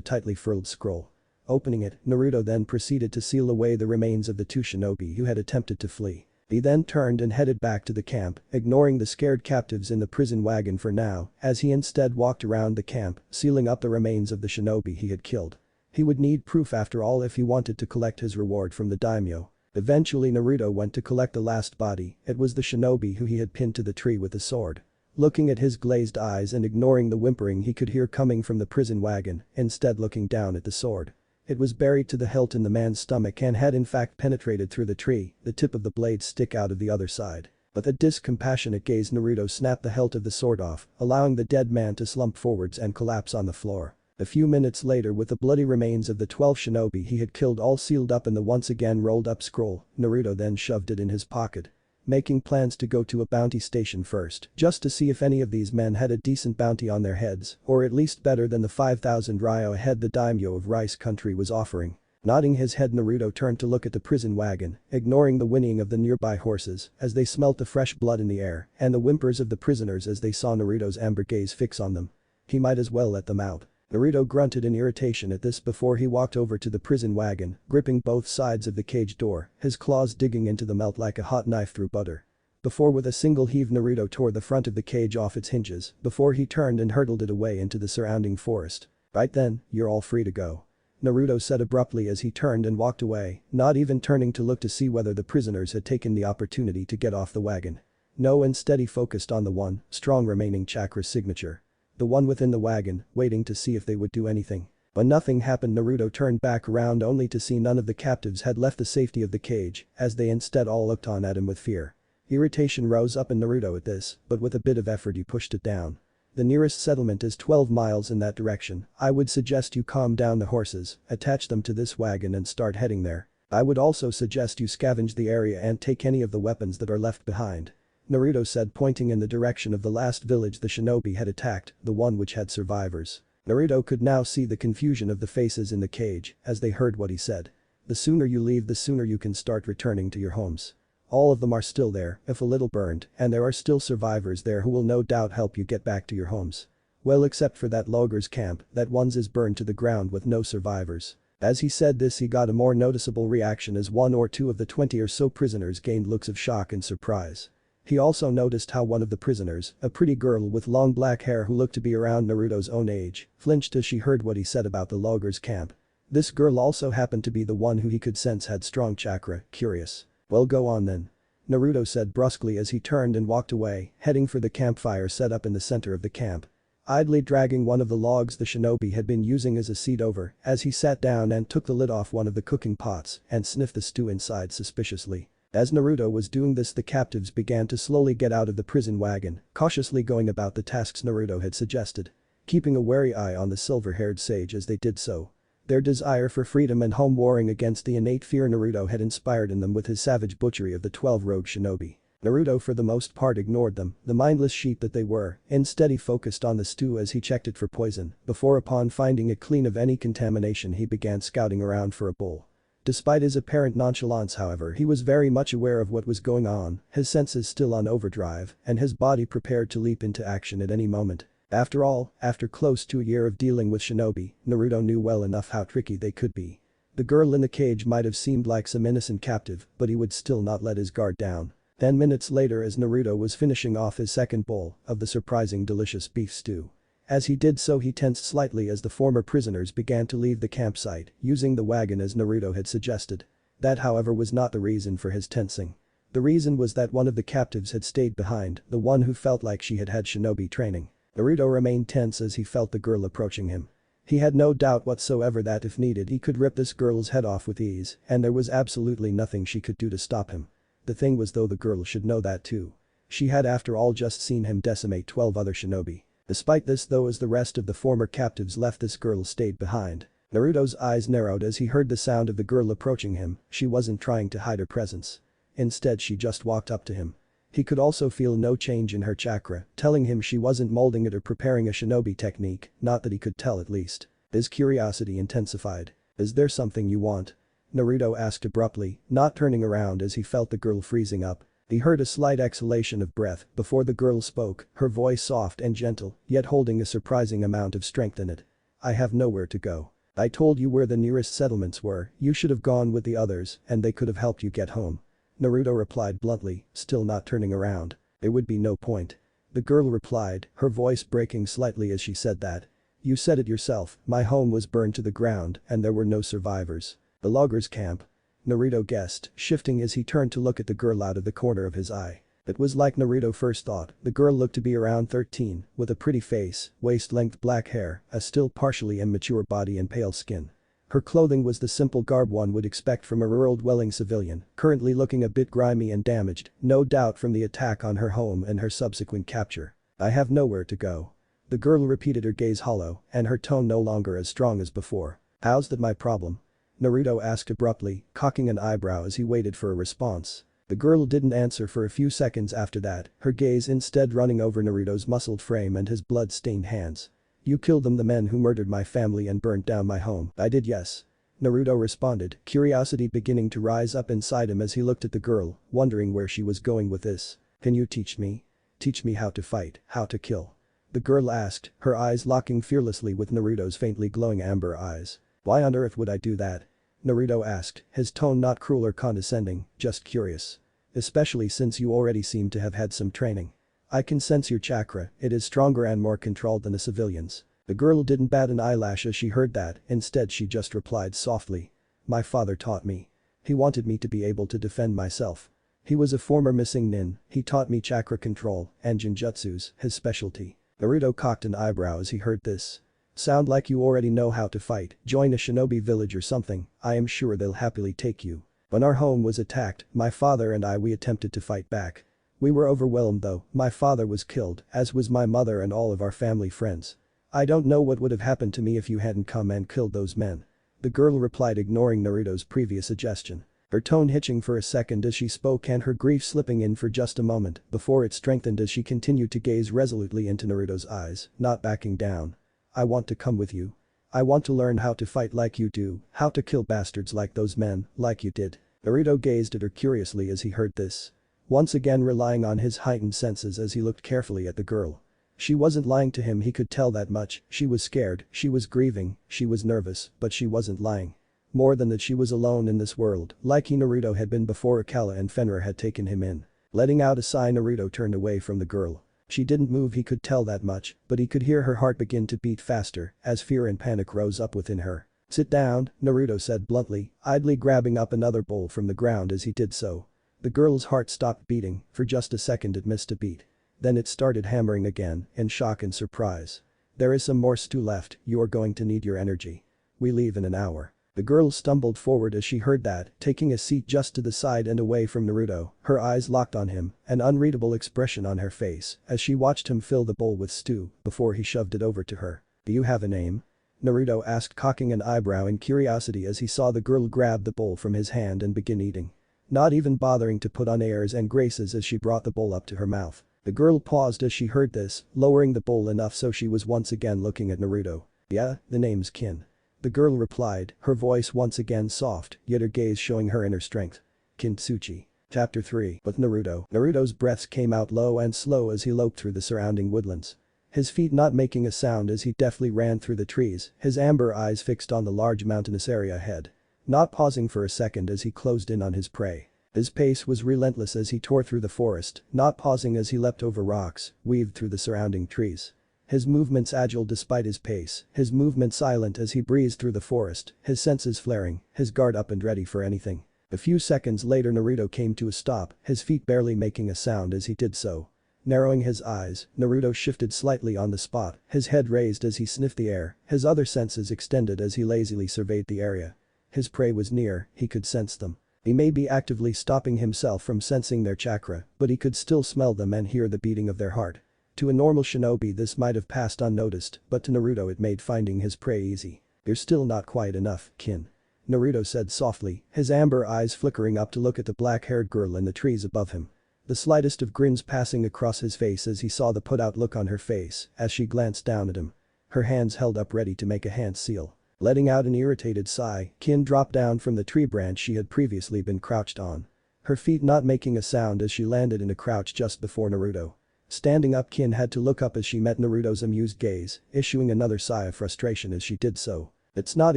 tightly furled scroll. Opening it, Naruto then proceeded to seal away the remains of the two shinobi who had attempted to flee. He then turned and headed back to the camp, ignoring the scared captives in the prison wagon for now, as he instead walked around the camp, sealing up the remains of the shinobi he had killed. He would need proof after all if he wanted to collect his reward from the daimyo. Eventually Naruto went to collect the last body, it was the shinobi who he had pinned to the tree with the sword. Looking at his glazed eyes and ignoring the whimpering he could hear coming from the prison wagon, instead looking down at the sword. It was buried to the hilt in the man's stomach and had in fact penetrated through the tree, the tip of the blade stick out of the other side. With a discompassionate gaze Naruto snapped the hilt of the sword off, allowing the dead man to slump forwards and collapse on the floor. A few minutes later with the bloody remains of the 12 shinobi he had killed all sealed up in the once again rolled up scroll, Naruto then shoved it in his pocket. Making plans to go to a bounty station first, just to see if any of these men had a decent bounty on their heads, or at least better than the 5,000 ryo a head the daimyo of Rice Country was offering. Nodding his head Naruto turned to look at the prison wagon, ignoring the whinnying of the nearby horses as they smelt the fresh blood in the air and the whimpers of the prisoners as they saw Naruto's amber gaze fix on them. He might as well let them out. Naruto grunted in irritation at this before he walked over to the prison wagon, gripping both sides of the cage door, his claws digging into the melt like a hot knife through butter. Before with a single heave Naruto tore the front of the cage off its hinges before he turned and hurtled it away into the surrounding forest. "Right then, you're all free to go," Naruto said abruptly as he turned and walked away, not even turning to look to see whether the prisoners had taken the opportunity to get off the wagon. No, instead he focused on the one, strong remaining chakra signature. The one within the wagon, waiting to see if they would do anything. When nothing happened Naruto turned back around only to see none of the captives had left the safety of the cage, as they instead all looked on at him with fear. Irritation rose up in Naruto at this, but with a bit of effort he pushed it down. "The nearest settlement is 12 miles in that direction. I would suggest you calm down the horses, attach them to this wagon and start heading there. I would also suggest you scavenge the area and take any of the weapons that are left behind," Naruto said pointing in the direction of the last village the shinobi had attacked, the one which had survivors. Naruto could now see the confusion of the faces in the cage as they heard what he said. "The sooner you leave the sooner you can start returning to your homes. All of them are still there, if a little burned, and there are still survivors there who will no doubt help you get back to your homes. Well, except for that logger's camp, that one's is burned to the ground with no survivors." As he said this he got a more noticeable reaction as one or two of the 20 or so prisoners gained looks of shock and surprise. He also noticed how one of the prisoners, a pretty girl with long black hair who looked to be around Naruto's own age, flinched as she heard what he said about the logger's camp. This girl also happened to be the one who he could sense had strong chakra, curious. "Well, go on then," Naruto said brusquely as he turned and walked away, heading for the campfire set up in the center of the camp. Idly dragging one of the logs the shinobi had been using as a seat over, as he sat down and took the lid off one of the cooking pots and sniffed the stew inside suspiciously. As Naruto was doing this the captives began to slowly get out of the prison wagon, cautiously going about the tasks Naruto had suggested. Keeping a wary eye on the silver-haired sage as they did so. Their desire for freedom and home warring against the innate fear Naruto had inspired in them with his savage butchery of the 12 rogue shinobi. Naruto for the most part ignored them, the mindless sheep that they were, instead he focused on the stew as he checked it for poison, before upon finding it clean of any contamination he began scouting around for a bowl. Despite his apparent nonchalance however he was very much aware of what was going on, his senses still on overdrive, and his body prepared to leap into action at any moment. After all, after close to a year of dealing with shinobi, Naruto knew well enough how tricky they could be. The girl in the cage might have seemed like some innocent captive, but he would still not let his guard down. 10 minutes later as Naruto was finishing off his second bowl of the surprising delicious beef stew. As he did so he tensed slightly as the former prisoners began to leave the campsite, using the wagon as Naruto had suggested. That however was not the reason for his tensing. The reason was that one of the captives had stayed behind, the one who felt like she had had shinobi training. Naruto remained tense as he felt the girl approaching him. He had no doubt whatsoever that if needed he could rip this girl's head off with ease, and there was absolutely nothing she could do to stop him. The thing was though the girl should know that too. She had after all just seen him decimate 12 other shinobi. Despite this though as the rest of the former captives left this girl stayed behind. Naruto's eyes narrowed as he heard the sound of the girl approaching him, she wasn't trying to hide her presence. Instead she just walked up to him. He could also feel no change in her chakra, telling him she wasn't molding it or preparing a shinobi technique, not that he could tell at least. His curiosity intensified. "Is there something you want?" Naruto asked abruptly, not turning around as he felt the girl freezing up. He heard a slight exhalation of breath before the girl spoke, her voice soft and gentle, yet holding a surprising amount of strength in it. "I have nowhere to go. I told you where the nearest settlements were, you should have gone with the others and they could have helped you get home." Naruto replied bluntly, still not turning around. "There would be no point." The girl replied, her voice breaking slightly as she said that. "You said it yourself, my home was burned to the ground and there were no survivors. The loggers' camp." Naruto guessed, shifting as he turned to look at the girl out of the corner of his eye. It was like Naruto first thought, the girl looked to be around 13, with a pretty face, waist-length black hair, a still partially immature body and pale skin. Her clothing was the simple garb one would expect from a rural-dwelling civilian, currently looking a bit grimy and damaged, no doubt from the attack on her home and her subsequent capture. "I have nowhere to go." The girl repeated, her gaze hollow, and her tone no longer as strong as before. "How's that my problem?" Naruto asked abruptly, cocking an eyebrow as he waited for a response. The girl didn't answer for a few seconds after that, her gaze instead running over Naruto's muscled frame and his blood-stained hands. "You killed them, the men who murdered my family and burnt down my home." "I did, yes." Naruto responded, curiosity beginning to rise up inside him as he looked at the girl, wondering where she was going with this. "Can you teach me? Teach me how to fight, how to kill?" The girl asked, her eyes locking fearlessly with Naruto's faintly glowing amber eyes. "Why on earth would I do that?" Naruto asked, his tone not cruel or condescending, just curious. "Especially since you already seem to have had some training. I can sense your chakra, it is stronger and more controlled than a civilian's." The girl didn't bat an eyelash as she heard that, instead she just replied softly. "My father taught me. He wanted me to be able to defend myself. He was a former missing nin, he taught me chakra control and genjutsu's his specialty." Naruto cocked an eyebrow as he heard this. "Sound like you already know how to fight, join a shinobi village or something, I am sure they'll happily take you. When our home was attacked, my father and we attempted to fight back. We were overwhelmed though, my father was killed, as was my mother and all of our family friends. I don't know what would have happened to me if you hadn't come and killed those men." The girl replied, ignoring Naruto's previous suggestion. Her tone hitching for a second as she spoke and her grief slipping in for just a moment before it strengthened as she continued to gaze resolutely into Naruto's eyes, not backing down. "I want to come with you. I want to learn how to fight like you do, how to kill bastards like those men, like you did." Naruto gazed at her curiously as he heard this. Once again relying on his heightened senses as he looked carefully at the girl. She wasn't lying to him, he could tell that much, she was scared, she was grieving, she was nervous, but she wasn't lying. More than that, she was alone in this world, like Naruto had been before Akala and Fenrir had taken him in. Letting out a sigh, Naruto turned away from the girl. She didn't move, he could tell that much, but he could hear her heart begin to beat faster as fear and panic rose up within her. "Sit down," Naruto said bluntly, idly grabbing up another bowl from the ground as he did so. The girl's heart stopped beating, for just a second it missed a beat. Then it started hammering again, in shock and surprise. "There is some more stew left, you are going to need your energy. We leave in an hour." The girl stumbled forward as she heard that, taking a seat just to the side and away from Naruto, her eyes locked on him, an unreadable expression on her face as she watched him fill the bowl with stew before he shoved it over to her. "Do you have a name?" Naruto asked, cocking an eyebrow in curiosity as he saw the girl grab the bowl from his hand and begin eating. Not even bothering to put on airs and graces as she brought the bowl up to her mouth. The girl paused as she heard this, lowering the bowl enough so she was once again looking at Naruto. "Yeah, the name's Kin." The girl replied, her voice once again soft, yet her gaze showing her inner strength. "Kintsuchi." Chapter 3. With Naruto. Naruto's breaths came out low and slow as he loped through the surrounding woodlands. His feet not making a sound as he deftly ran through the trees, his amber eyes fixed on the large mountainous area ahead. Not pausing for a second as he closed in on his prey. His pace was relentless as he tore through the forest, not pausing as he leapt over rocks, weaved through the surrounding trees. His movements agile despite his pace, his movements silent as he breezed through the forest, his senses flaring, his guard up and ready for anything. A few seconds later Naruto came to a stop, his feet barely making a sound as he did so. Narrowing his eyes, Naruto shifted slightly on the spot, his head raised as he sniffed the air, his other senses extended as he lazily surveyed the area. His prey was near, he could sense them. He may be actively stopping himself from sensing their chakra, but he could still smell them and hear the beating of their heart. To a normal shinobi this might have passed unnoticed, but to Naruto it made finding his prey easy. "You're still not quite enough, kin," Naruto said softly, his amber eyes flickering up to look at the black-haired girl in the trees above him. The slightest of grins passing across his face as he saw the put-out look on her face as she glanced down at him. Her hands held up ready to make a hand seal. Letting out an irritated sigh, Kin dropped down from the tree branch she had previously been crouched on. Her feet not making a sound as she landed in a crouch just before Naruto. Standing up, Kin had to look up as she met Naruto's amused gaze, issuing another sigh of frustration as she did so. "It's not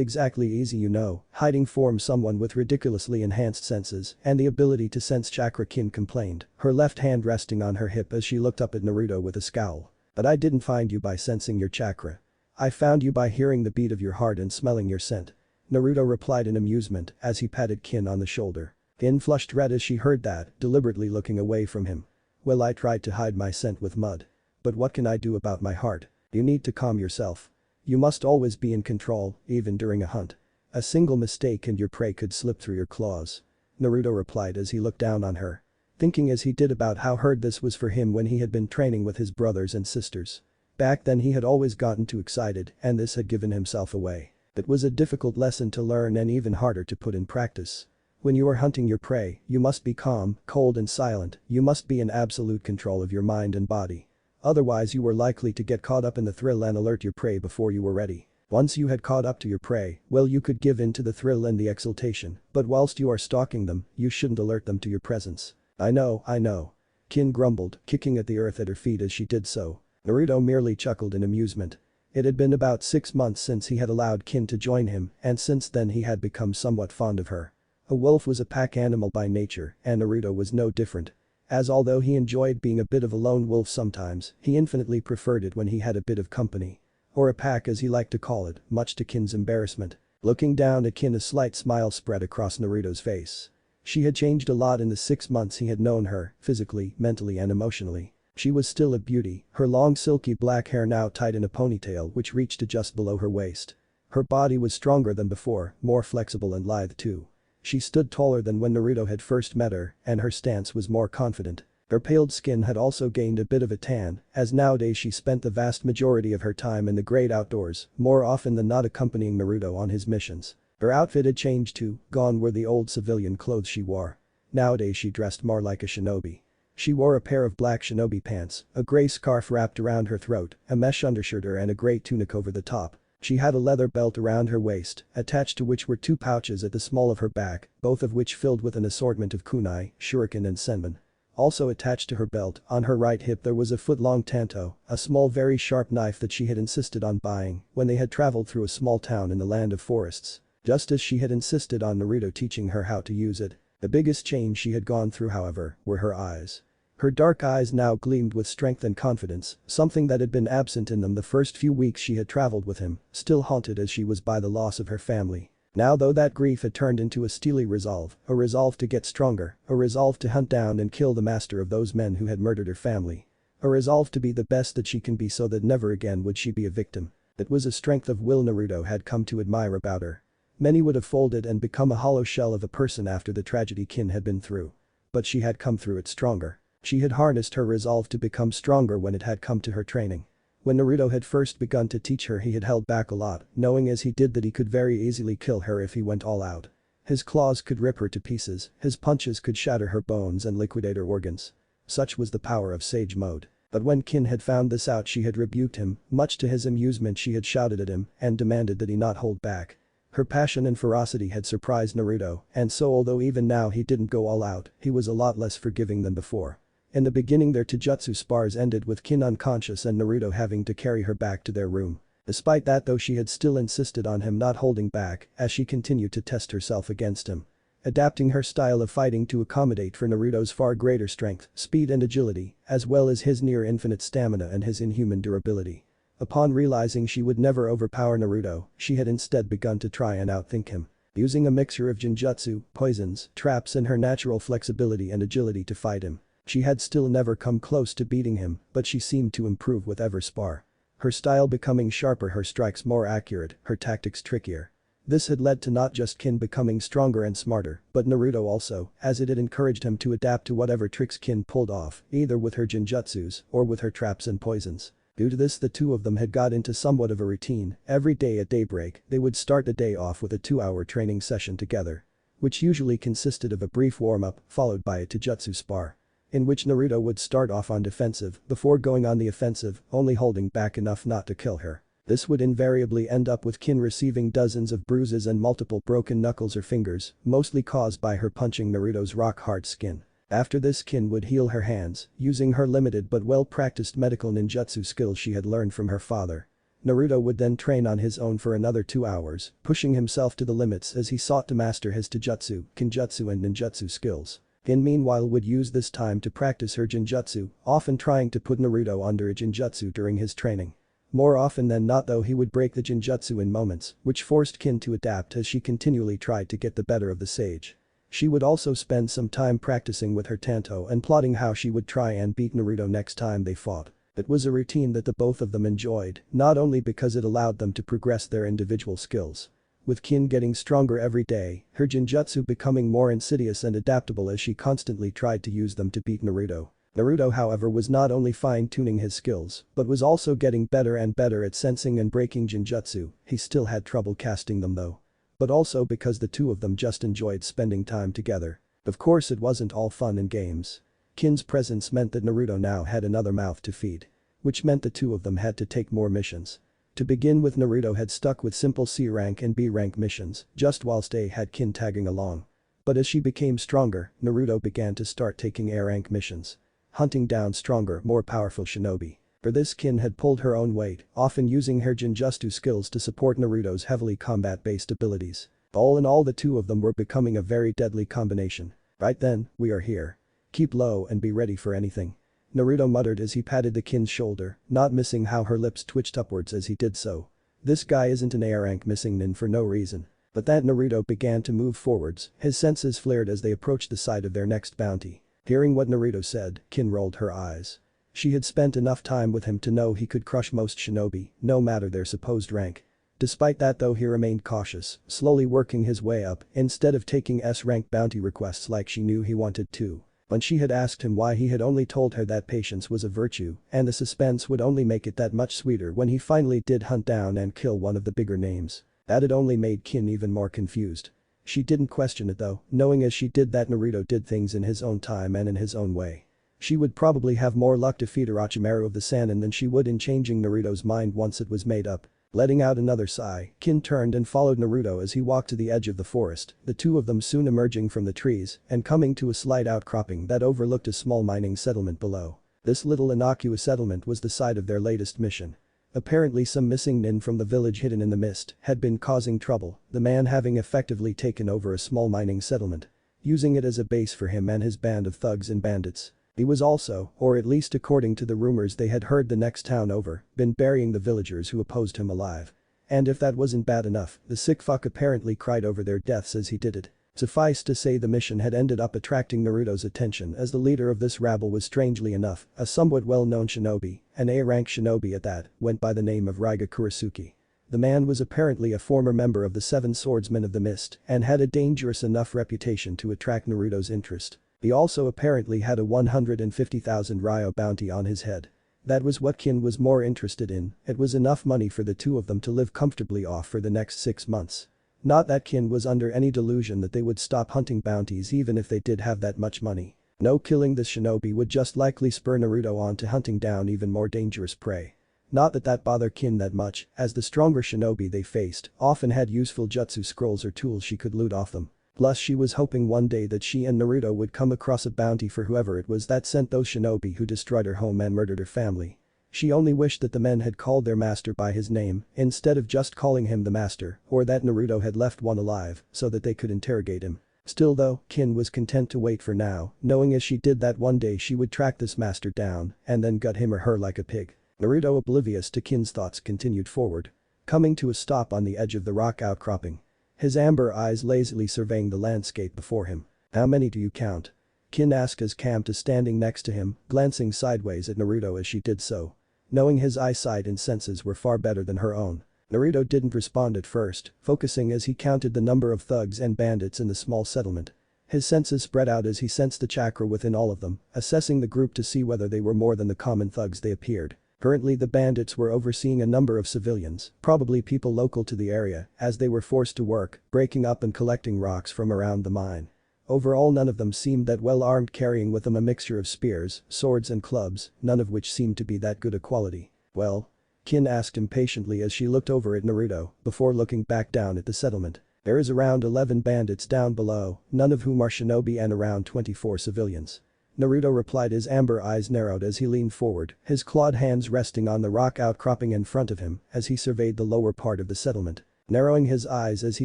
exactly easy, you know, hiding from someone with ridiculously enhanced senses and the ability to sense chakra," Kin complained, her left hand resting on her hip as she looked up at Naruto with a scowl. "But I didn't find you by sensing your chakra. I found you by hearing the beat of your heart and smelling your scent," Naruto replied in amusement as he patted Kin on the shoulder. Kin flushed red as she heard that, deliberately looking away from him. "Well, I tried to hide my scent with mud. But what can I do about my heart? You need to calm yourself. You must always be in control, even during a hunt. A single mistake and your prey could slip through your claws," Naruto replied as he looked down on her. Thinking as he did about how hard this was for him when he had been training with his brothers and sisters. Back then he had always gotten too excited and this had given himself away. It was a difficult lesson to learn and even harder to put in practice. When you are hunting your prey, you must be calm, cold and silent, you must be in absolute control of your mind and body. Otherwise you were likely to get caught up in the thrill and alert your prey before you were ready. Once you had caught up to your prey, well, you could give in to the thrill and the exultation, but whilst you are stalking them, you shouldn't alert them to your presence. I know. Kin grumbled, kicking at the earth at her feet as she did so. Naruto merely chuckled in amusement. It had been about 6 months since he had allowed Kin to join him, and since then he had become somewhat fond of her. A wolf was a pack animal by nature, and Naruto was no different. As although he enjoyed being a bit of a lone wolf sometimes, he infinitely preferred it when he had a bit of company. Or a pack as he liked to call it, much to Kin's embarrassment. Looking down at Kin, a slight smile spread across Naruto's face. She had changed a lot in the 6 months he had known her, physically, mentally and emotionally. She was still a beauty, her long silky black hair now tied in a ponytail which reached to just below her waist. Her body was stronger than before, more flexible and lithe too. She stood taller than when Naruto had first met her, and her stance was more confident. Her paled skin had also gained a bit of a tan, as nowadays she spent the vast majority of her time in the great outdoors, more often than not accompanying Naruto on his missions. Her outfit had changed too, gone were the old civilian clothes she wore. Nowadays she dressed more like a shinobi. She wore a pair of black shinobi pants, a gray scarf wrapped around her throat, a mesh undershirt and a gray tunic over the top. She had a leather belt around her waist, attached to which were 2 pouches at the small of her back, both of which filled with an assortment of kunai, shuriken and senbon. Also attached to her belt, on her right hip there was a foot-long tanto, a small very sharp knife that she had insisted on buying when they had traveled through a small town in the land of forests. Just as she had insisted on Naruto teaching her how to use it. The biggest change she had gone through, however, were her eyes. Her dark eyes now gleamed with strength and confidence, something that had been absent in them the first few weeks she had traveled with him, still haunted as she was by the loss of her family. Now though that grief had turned into a steely resolve, a resolve to get stronger, a resolve to hunt down and kill the master of those men who had murdered her family. A resolve to be the best that she can be so that never again would she be a victim. It was a strength of will Naruto had come to admire about her. Many would have folded and become a hollow shell of a person after the tragedy Kin had been through. But she had come through it stronger. She had harnessed her resolve to become stronger when it had come to her training. When Naruto had first begun to teach her he had held back a lot, knowing as he did that he could very easily kill her if he went all out. His claws could rip her to pieces, his punches could shatter her bones and liquidate her organs. Such was the power of Sage Mode. But when Kin had found this out she had rebuked him, much to his amusement she had shouted at him and demanded that he not hold back. Her passion and ferocity had surprised Naruto, and so although even now he didn't go all out, he was a lot less forgiving than before. In the beginning their taijutsu spars ended with Kin unconscious and Naruto having to carry her back to their room. Despite that though she had still insisted on him not holding back as she continued to test herself against him. Adapting her style of fighting to accommodate for Naruto's far greater strength, speed and agility, as well as his near infinite stamina and his inhuman durability. Upon realizing she would never overpower Naruto, she had instead begun to try and outthink him. Using a mixture of genjutsu, poisons, traps and her natural flexibility and agility to fight him. She had still never come close to beating him, but she seemed to improve with every spar. Her style becoming sharper, her strikes more accurate, her tactics trickier. This had led to not just Kin becoming stronger and smarter, but Naruto also, as it had encouraged him to adapt to whatever tricks Kin pulled off, either with her genjutsus or with her traps and poisons. Due to this, the two of them had got into somewhat of a routine. Every day at daybreak, they would start the day off with a 2-hour training session together, which usually consisted of a brief warm-up followed by a taijutsu spar, in which Naruto would start off on defensive before going on the offensive, only holding back enough not to kill her. This would invariably end up with Kin receiving dozens of bruises and multiple broken knuckles or fingers, mostly caused by her punching Naruto's rock-hard skin. After this, Kin would heal her hands, using her limited but well-practiced medical ninjutsu skills she had learned from her father. Naruto would then train on his own for another 2 hours, pushing himself to the limits as he sought to master his taijutsu, kinjutsu and ninjutsu skills. Kin meanwhile would use this time to practice her genjutsu, often trying to put Naruto under a genjutsu during his training. More often than not though, he would break the genjutsu in moments, which forced Kin to adapt as she continually tried to get the better of the sage. She would also spend some time practicing with her tanto and plotting how she would try and beat Naruto next time they fought. It was a routine that the both of them enjoyed, not only because it allowed them to progress their individual skills. With Kin getting stronger every day, her genjutsu becoming more insidious and adaptable as she constantly tried to use them to beat Naruto. Naruto however was not only fine-tuning his skills, but was also getting better and better at sensing and breaking genjutsu. He still had trouble casting them though. But also because the two of them just enjoyed spending time together. Of course it wasn't all fun and games. Kin's presence meant that Naruto now had another mouth to feed, which meant the two of them had to take more missions. To begin with, Naruto had stuck with simple C rank and B rank missions, just whilst A had Kin tagging along. But as she became stronger, Naruto began to start taking A rank missions, hunting down stronger, more powerful shinobi. For this, Kin had pulled her own weight, often using her genjutsu skills to support Naruto's heavily combat-based abilities. All in all, the two of them were becoming a very deadly combination. Right then, we are here. Keep low and be ready for anything, Naruto muttered as he patted the Kin's shoulder, not missing how her lips twitched upwards as he did so. This guy isn't an A rank missing nin for no reason. But that Naruto began to move forwards, his senses flared as they approached the site of their next bounty. Hearing what Naruto said, Kin rolled her eyes. She had spent enough time with him to know he could crush most shinobi, no matter their supposed rank. Despite that though, he remained cautious, slowly working his way up instead of taking S-rank bounty requests like she knew he wanted to. When she had asked him why, he had only told her that patience was a virtue and the suspense would only make it that much sweeter when he finally did hunt down and kill one of the bigger names. That had only made Kin even more confused. She didn't question it though, knowing as she did that Naruto did things in his own time and in his own way. She would probably have more luck to defeat Orochimaru of the Sannin than she would in changing Naruto's mind once it was made up. Letting out another sigh, Kin turned and followed Naruto as he walked to the edge of the forest, the two of them soon emerging from the trees and coming to a slight outcropping that overlooked a small mining settlement below. This little innocuous settlement was the site of their latest mission. Apparently some missing nin from the village hidden in the mist had been causing trouble, the man having effectively taken over a small mining settlement, using it as a base for him and his band of thugs and bandits. He was also, or at least according to the rumors they had heard the next town over, been burying the villagers who opposed him alive. And if that wasn't bad enough, the sick fuck apparently cried over their deaths as he did it. Suffice to say, the mission had ended up attracting Naruto's attention as the leader of this rabble was, strangely enough, a somewhat well-known shinobi, an A-rank shinobi at that, went by the name of Raiga Kurasuke. The man was apparently a former member of the Seven Swordsmen of the Mist and had a dangerous enough reputation to attract Naruto's interest. He also apparently had a 150,000 Ryo bounty on his head. That was what Kin was more interested in. It was enough money for the two of them to live comfortably off for the next 6 months. Not that Kin was under any delusion that they would stop hunting bounties even if they did have that much money. No, killing this shinobi would just likely spur Naruto on to hunting down even more dangerous prey. Not that that bothered Kin that much, as the stronger shinobi they faced often had useful jutsu scrolls or tools she could loot off them. Plus she was hoping one day that she and Naruto would come across a bounty for whoever it was that sent those shinobi who destroyed her home and murdered her family. She only wished that the men had called their master by his name instead of just calling him the master, or that Naruto had left one alive so that they could interrogate him. Still though, Kin was content to wait for now, knowing as she did that one day she would track this master down and then gut him or her like a pig. Naruto, oblivious to Kin's thoughts, continued forward, coming to a stop on the edge of the rock outcropping, his amber eyes lazily surveying the landscape before him. "How many do you count?" Kin asked as camped is standing next to him, glancing sideways at Naruto as she did so. Knowing his eyesight and senses were far better than her own. Naruto didn't respond at first, focusing as he counted the number of thugs and bandits in the small settlement. His senses spread out as he sensed the chakra within all of them, assessing the group to see whether they were more than the common thugs they appeared. Currently the bandits were overseeing a number of civilians, probably people local to the area, as they were forced to work, breaking up and collecting rocks from around the mine. Overall none of them seemed that well armed, carrying with them a mixture of spears, swords and clubs, none of which seemed to be that good a quality. Well? Kin asked impatiently as she looked over at Naruto, before looking back down at the settlement. There is around 11 bandits down below, none of whom are shinobi, and around 24 civilians. Naruto replied, his amber eyes narrowed as he leaned forward, his clawed hands resting on the rock outcropping in front of him as he surveyed the lower part of the settlement. Narrowing his eyes as he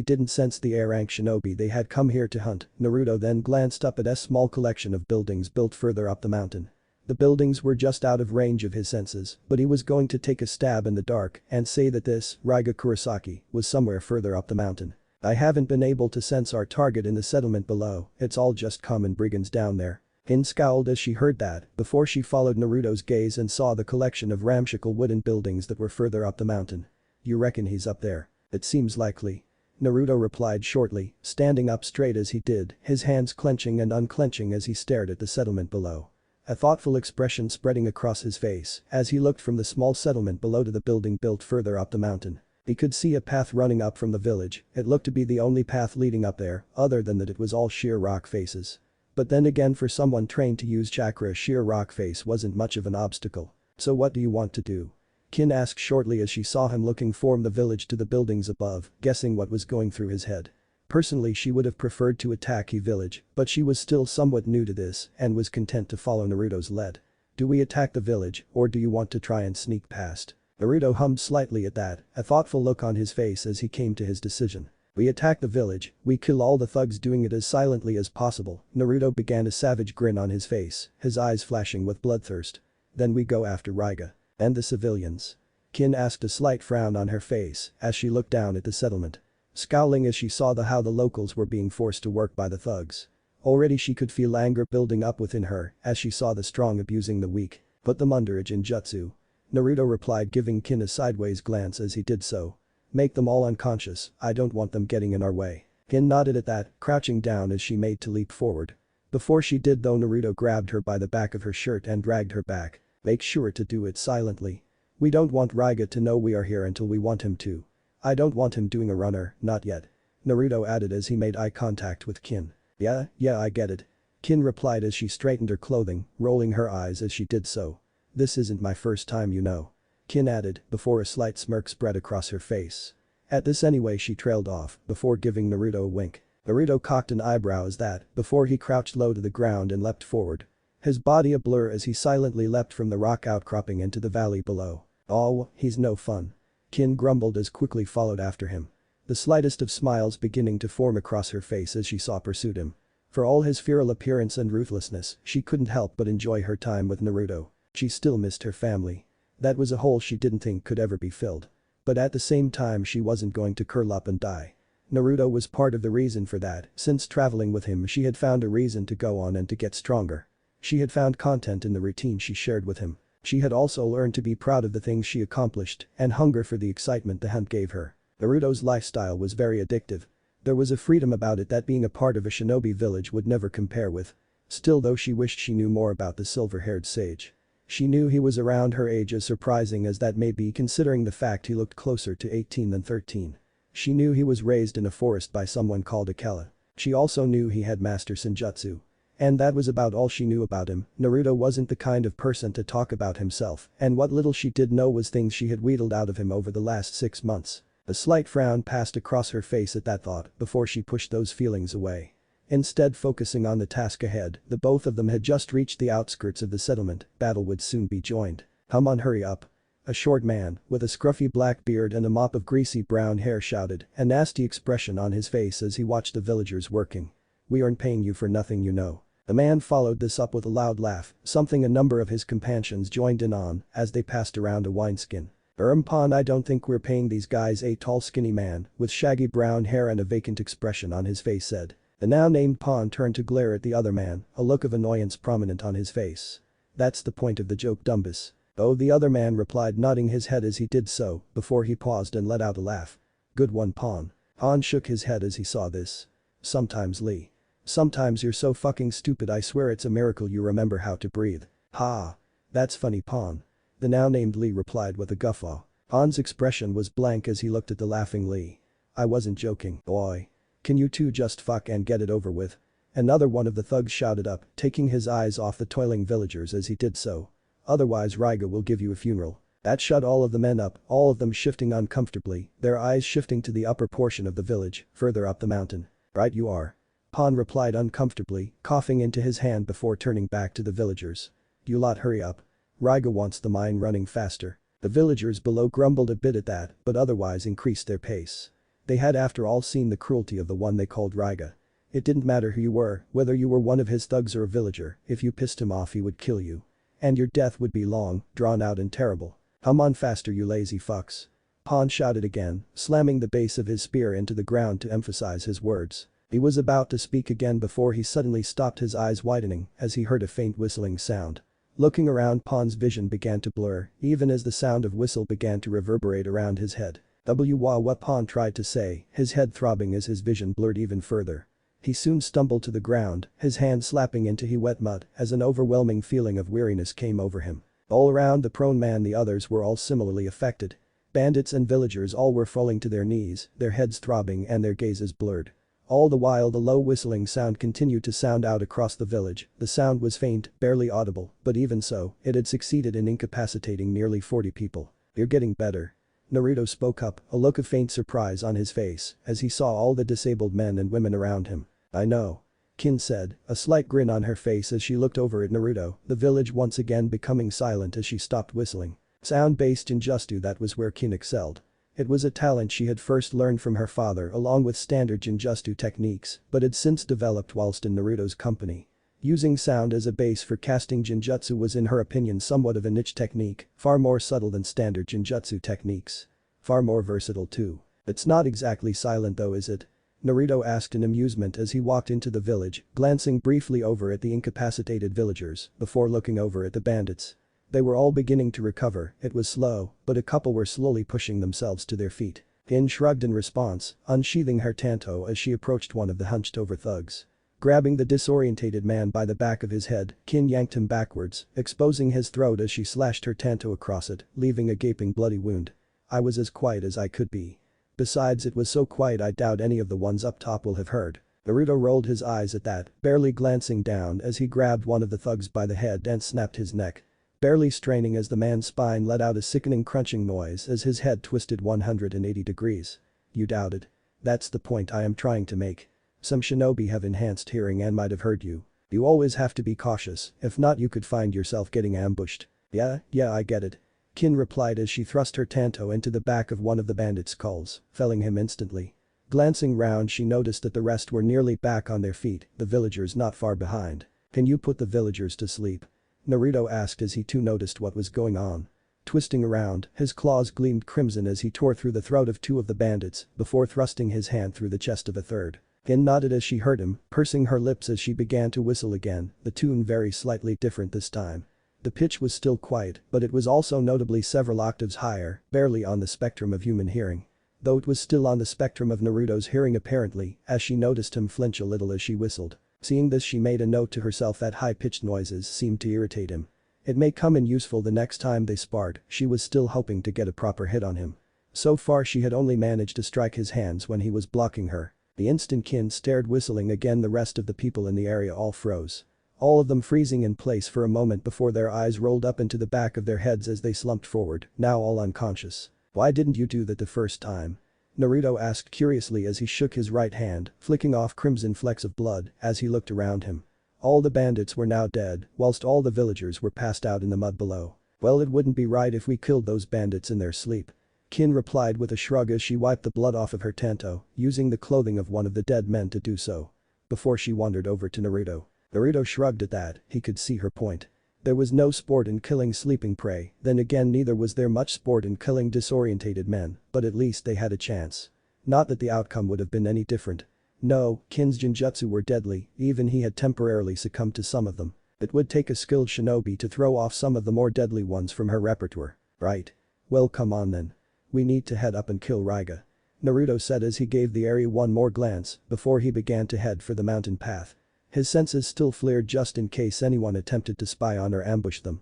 didn't sense the A-rank shinobi they had come here to hunt, Naruto then glanced up at a small collection of buildings built further up the mountain. The buildings were just out of range of his senses, but he was going to take a stab in the dark and say that this, Raiga Kurosaki, was somewhere further up the mountain. I haven't been able to sense our target in the settlement below, it's all just common brigands down there. Kin scowled as she heard that, before she followed Naruto's gaze and saw the collection of ramshackle wooden buildings that were further up the mountain. You reckon he's up there? It seems likely. Naruto replied shortly, standing up straight as he did, his hands clenching and unclenching as he stared at the settlement below. A thoughtful expression spreading across his face as he looked from the small settlement below to the building built further up the mountain. He could see a path running up from the village, it looked to be the only path leading up there, other than that it was all sheer rock faces. But then again, for someone trained to use chakra, a sheer rock face wasn't much of an obstacle. So what do you want to do? Kin asked shortly as she saw him looking from the village to the buildings above, guessing what was going through his head. Personally she would have preferred to attack He village, but she was still somewhat new to this and was content to follow Naruto's lead. Do we attack the village, or do you want to try and sneak past? Naruto hummed slightly at that, a thoughtful look on his face as he came to his decision. We attack the village, we kill all the thugs, doing it as silently as possible. Naruto began, a savage grin on his face, his eyes flashing with bloodthirst. Then we go after Raiga. And the civilians? Kin asked, a slight frown on her face as she looked down at the settlement. Scowling as she saw how the locals were being forced to work by the thugs. Already she could feel anger building up within her as she saw the strong abusing the weak. Put them under a Jinjutsu. Naruto replied, giving Kin a sideways glance as he did so. Make them all unconscious, I don't want them getting in our way. Kin nodded at that, crouching down as she made to leap forward. Before she did though, Naruto grabbed her by the back of her shirt and dragged her back. Make sure to do it silently. We don't want Raiga to know we are here until we want him to. I don't want him doing a runner, not yet. Naruto added as he made eye contact with Kin. Yeah, I get it. Kin replied as she straightened her clothing, rolling her eyes as she did so. This isn't my first time, you know. Kin added, before a slight smirk spread across her face. At this anyway, she trailed off, before giving Naruto a wink. Naruto cocked an eyebrow as that, before he crouched low to the ground and leapt forward. His body a blur as he silently leapt from the rock outcropping into the valley below. Oh, he's no fun. Kin grumbled as quickly followed after him. The slightest of smiles beginning to form across her face as she saw pursued him. For all his feral appearance and ruthlessness, she couldn't help but enjoy her time with Naruto. She still missed her family. That was a hole she didn't think could ever be filled. But at the same time she wasn't going to curl up and die. Naruto was part of the reason for that, since traveling with him she had found a reason to go on and to get stronger. She had found content in the routine she shared with him. She had also learned to be proud of the things she accomplished and hunger for the excitement the hunt gave her. Naruto's lifestyle was very addictive. There was a freedom about it that being a part of a shinobi village would never compare with. Still though, she wished she knew more about the silver-haired sage. She knew he was around her age, as surprising as that may be considering the fact he looked closer to 18 than 13. She knew he was raised in a forest by someone called Akela. She also knew he had master Senjutsu. And that was about all she knew about him. Naruto wasn't the kind of person to talk about himself, and what little she did know was things she had wheedled out of him over the last 6 months. A slight frown passed across her face at that thought before she pushed those feelings away. Instead, focusing on the task ahead, the both of them had just reached the outskirts of the settlement, battle would soon be joined. Come on, hurry up. A short man, with a scruffy black beard and a mop of greasy brown hair shouted, a nasty expression on his face as he watched the villagers working. We aren't paying you for nothing, you know. The man followed this up with a loud laugh, something a number of his companions joined in on as they passed around a wineskin. Pon, I don't think we're paying these guys, a tall skinny man with shaggy brown hair and a vacant expression on his face said. The now named pawn turned to glare at the other man, a look of annoyance prominent on his face. That's the point of the joke, Dumbus. Oh, the other man replied, nodding his head as he did so, before he paused and let out a laugh. Good one, pawn. Pawn shook his head as he saw this. Sometimes, Lee. Sometimes you're so fucking stupid, I swear it's a miracle you remember how to breathe. Ha. That's funny, pawn. The now named Lee replied with a guffaw. Pawn's expression was blank as he looked at the laughing Lee. I wasn't joking, boy. Can you two just fuck and get it over with? Another one of the thugs shouted up, taking his eyes off the toiling villagers as he did so. Otherwise Raiga will give you a funeral. That shut all of the men up, all of them shifting uncomfortably, their eyes shifting to the upper portion of the village, further up the mountain. Right you are. Pawn replied uncomfortably, coughing into his hand before turning back to the villagers. You lot hurry up. Raiga wants the mine running faster. The villagers below grumbled a bit at that, but otherwise increased their pace. They had after all seen the cruelty of the one they called Raiga. It didn't matter who you were, whether you were one of his thugs or a villager, if you pissed him off he would kill you. And your death would be long, drawn out and terrible. Come on faster you lazy fucks. Pawn shouted again, slamming the base of his spear into the ground to emphasize his words. He was about to speak again before he suddenly stopped, his eyes widening as he heard a faint whistling sound. Looking around, Pawn's vision began to blur, even as the sound of whistle began to reverberate around his head. What Pawn tried to say, his head throbbing as his vision blurred even further. He soon stumbled to the ground, his hand slapping into wet mud as an overwhelming feeling of weariness came over him. All around the prone man the others were all similarly affected. Bandits and villagers all were falling to their knees, their heads throbbing and their gazes blurred. All the while the low whistling sound continued to sound out across the village. The sound was faint, barely audible, but even so, it had succeeded in incapacitating nearly 40 people. You're getting better. Naruto spoke up, a look of faint surprise on his face as he saw all the disabled men and women around him. I know. Kin said, a slight grin on her face as she looked over at Naruto, the village once again becoming silent as she stopped whistling. Sound-based Jinjutsu, that was where Kin excelled. It was a talent she had first learned from her father along with standard Jinjutsu techniques, but had since developed whilst in Naruto's company. Using sound as a base for casting Jinjutsu was in her opinion somewhat of a niche technique, far more subtle than standard Jinjutsu techniques. Far more versatile too. It's not exactly silent though, is it? Naruto asked in amusement as he walked into the village, glancing briefly over at the incapacitated villagers before looking over at the bandits. They were all beginning to recover, it was slow, but a couple were slowly pushing themselves to their feet. Kin shrugged in response, unsheathing her tanto as she approached one of the hunched-over thugs. Grabbing the disorientated man by the back of his head, Kin yanked him backwards, exposing his throat as she slashed her tanto across it, leaving a gaping bloody wound. I was as quiet as I could be. Besides, it was so quiet I doubt any of the ones up top will have heard. Naruto rolled his eyes at that, barely glancing down as he grabbed one of the thugs by the head and snapped his neck. Barely straining as the man's spine let out a sickening crunching noise as his head twisted 180 degrees. You doubted. That's the point I am trying to make. Some shinobi have enhanced hearing and might have heard you. You always have to be cautious, if not you could find yourself getting ambushed. Yeah, I get it. Kin replied as she thrust her tanto into the back of one of the bandits' skulls, felling him instantly. Glancing round she noticed that the rest were nearly back on their feet, the villagers not far behind. Can you put the villagers to sleep? Naruto asked as he too noticed what was going on. Twisting around, his claws gleamed crimson as he tore through the throat of two of the bandits before thrusting his hand through the chest of a third. Kin nodded as she heard him, pursing her lips as she began to whistle again, the tune very slightly different this time. The pitch was still quiet, but it was also notably several octaves higher, barely on the spectrum of human hearing. Though it was still on the spectrum of Naruto's hearing apparently, as she noticed him flinch a little as she whistled. Seeing this she made a note to herself that high-pitched noises seemed to irritate him. It may come in useful the next time they sparred, she was still hoping to get a proper hit on him. So far she had only managed to strike his hands when he was blocking her. The instant Kin stared whistling again, the rest of the people in the area all froze. All of them freezing in place for a moment before their eyes rolled up into the back of their heads as they slumped forward, now all unconscious. Why didn't you do that the first time? Naruto asked curiously as he shook his right hand, flicking off crimson flecks of blood as he looked around him. All the bandits were now dead, whilst all the villagers were passed out in the mud below. Well, it wouldn't be right if we killed those bandits in their sleep. Kin replied with a shrug as she wiped the blood off of her tanto, using the clothing of one of the dead men to do so. Before she wandered over to Naruto. Naruto shrugged at that, he could see her point. There was no sport in killing sleeping prey, then again neither was there much sport in killing disorientated men, but at least they had a chance. Not that the outcome would have been any different. No, Kin's genjutsu were deadly, even he had temporarily succumbed to some of them. It would take a skilled shinobi to throw off some of the more deadly ones from her repertoire, right? Well, come on then. We need to head up and kill Raiga. Naruto said as he gave the area one more glance before he began to head for the mountain path. His senses still flared just in case anyone attempted to spy on or ambush them.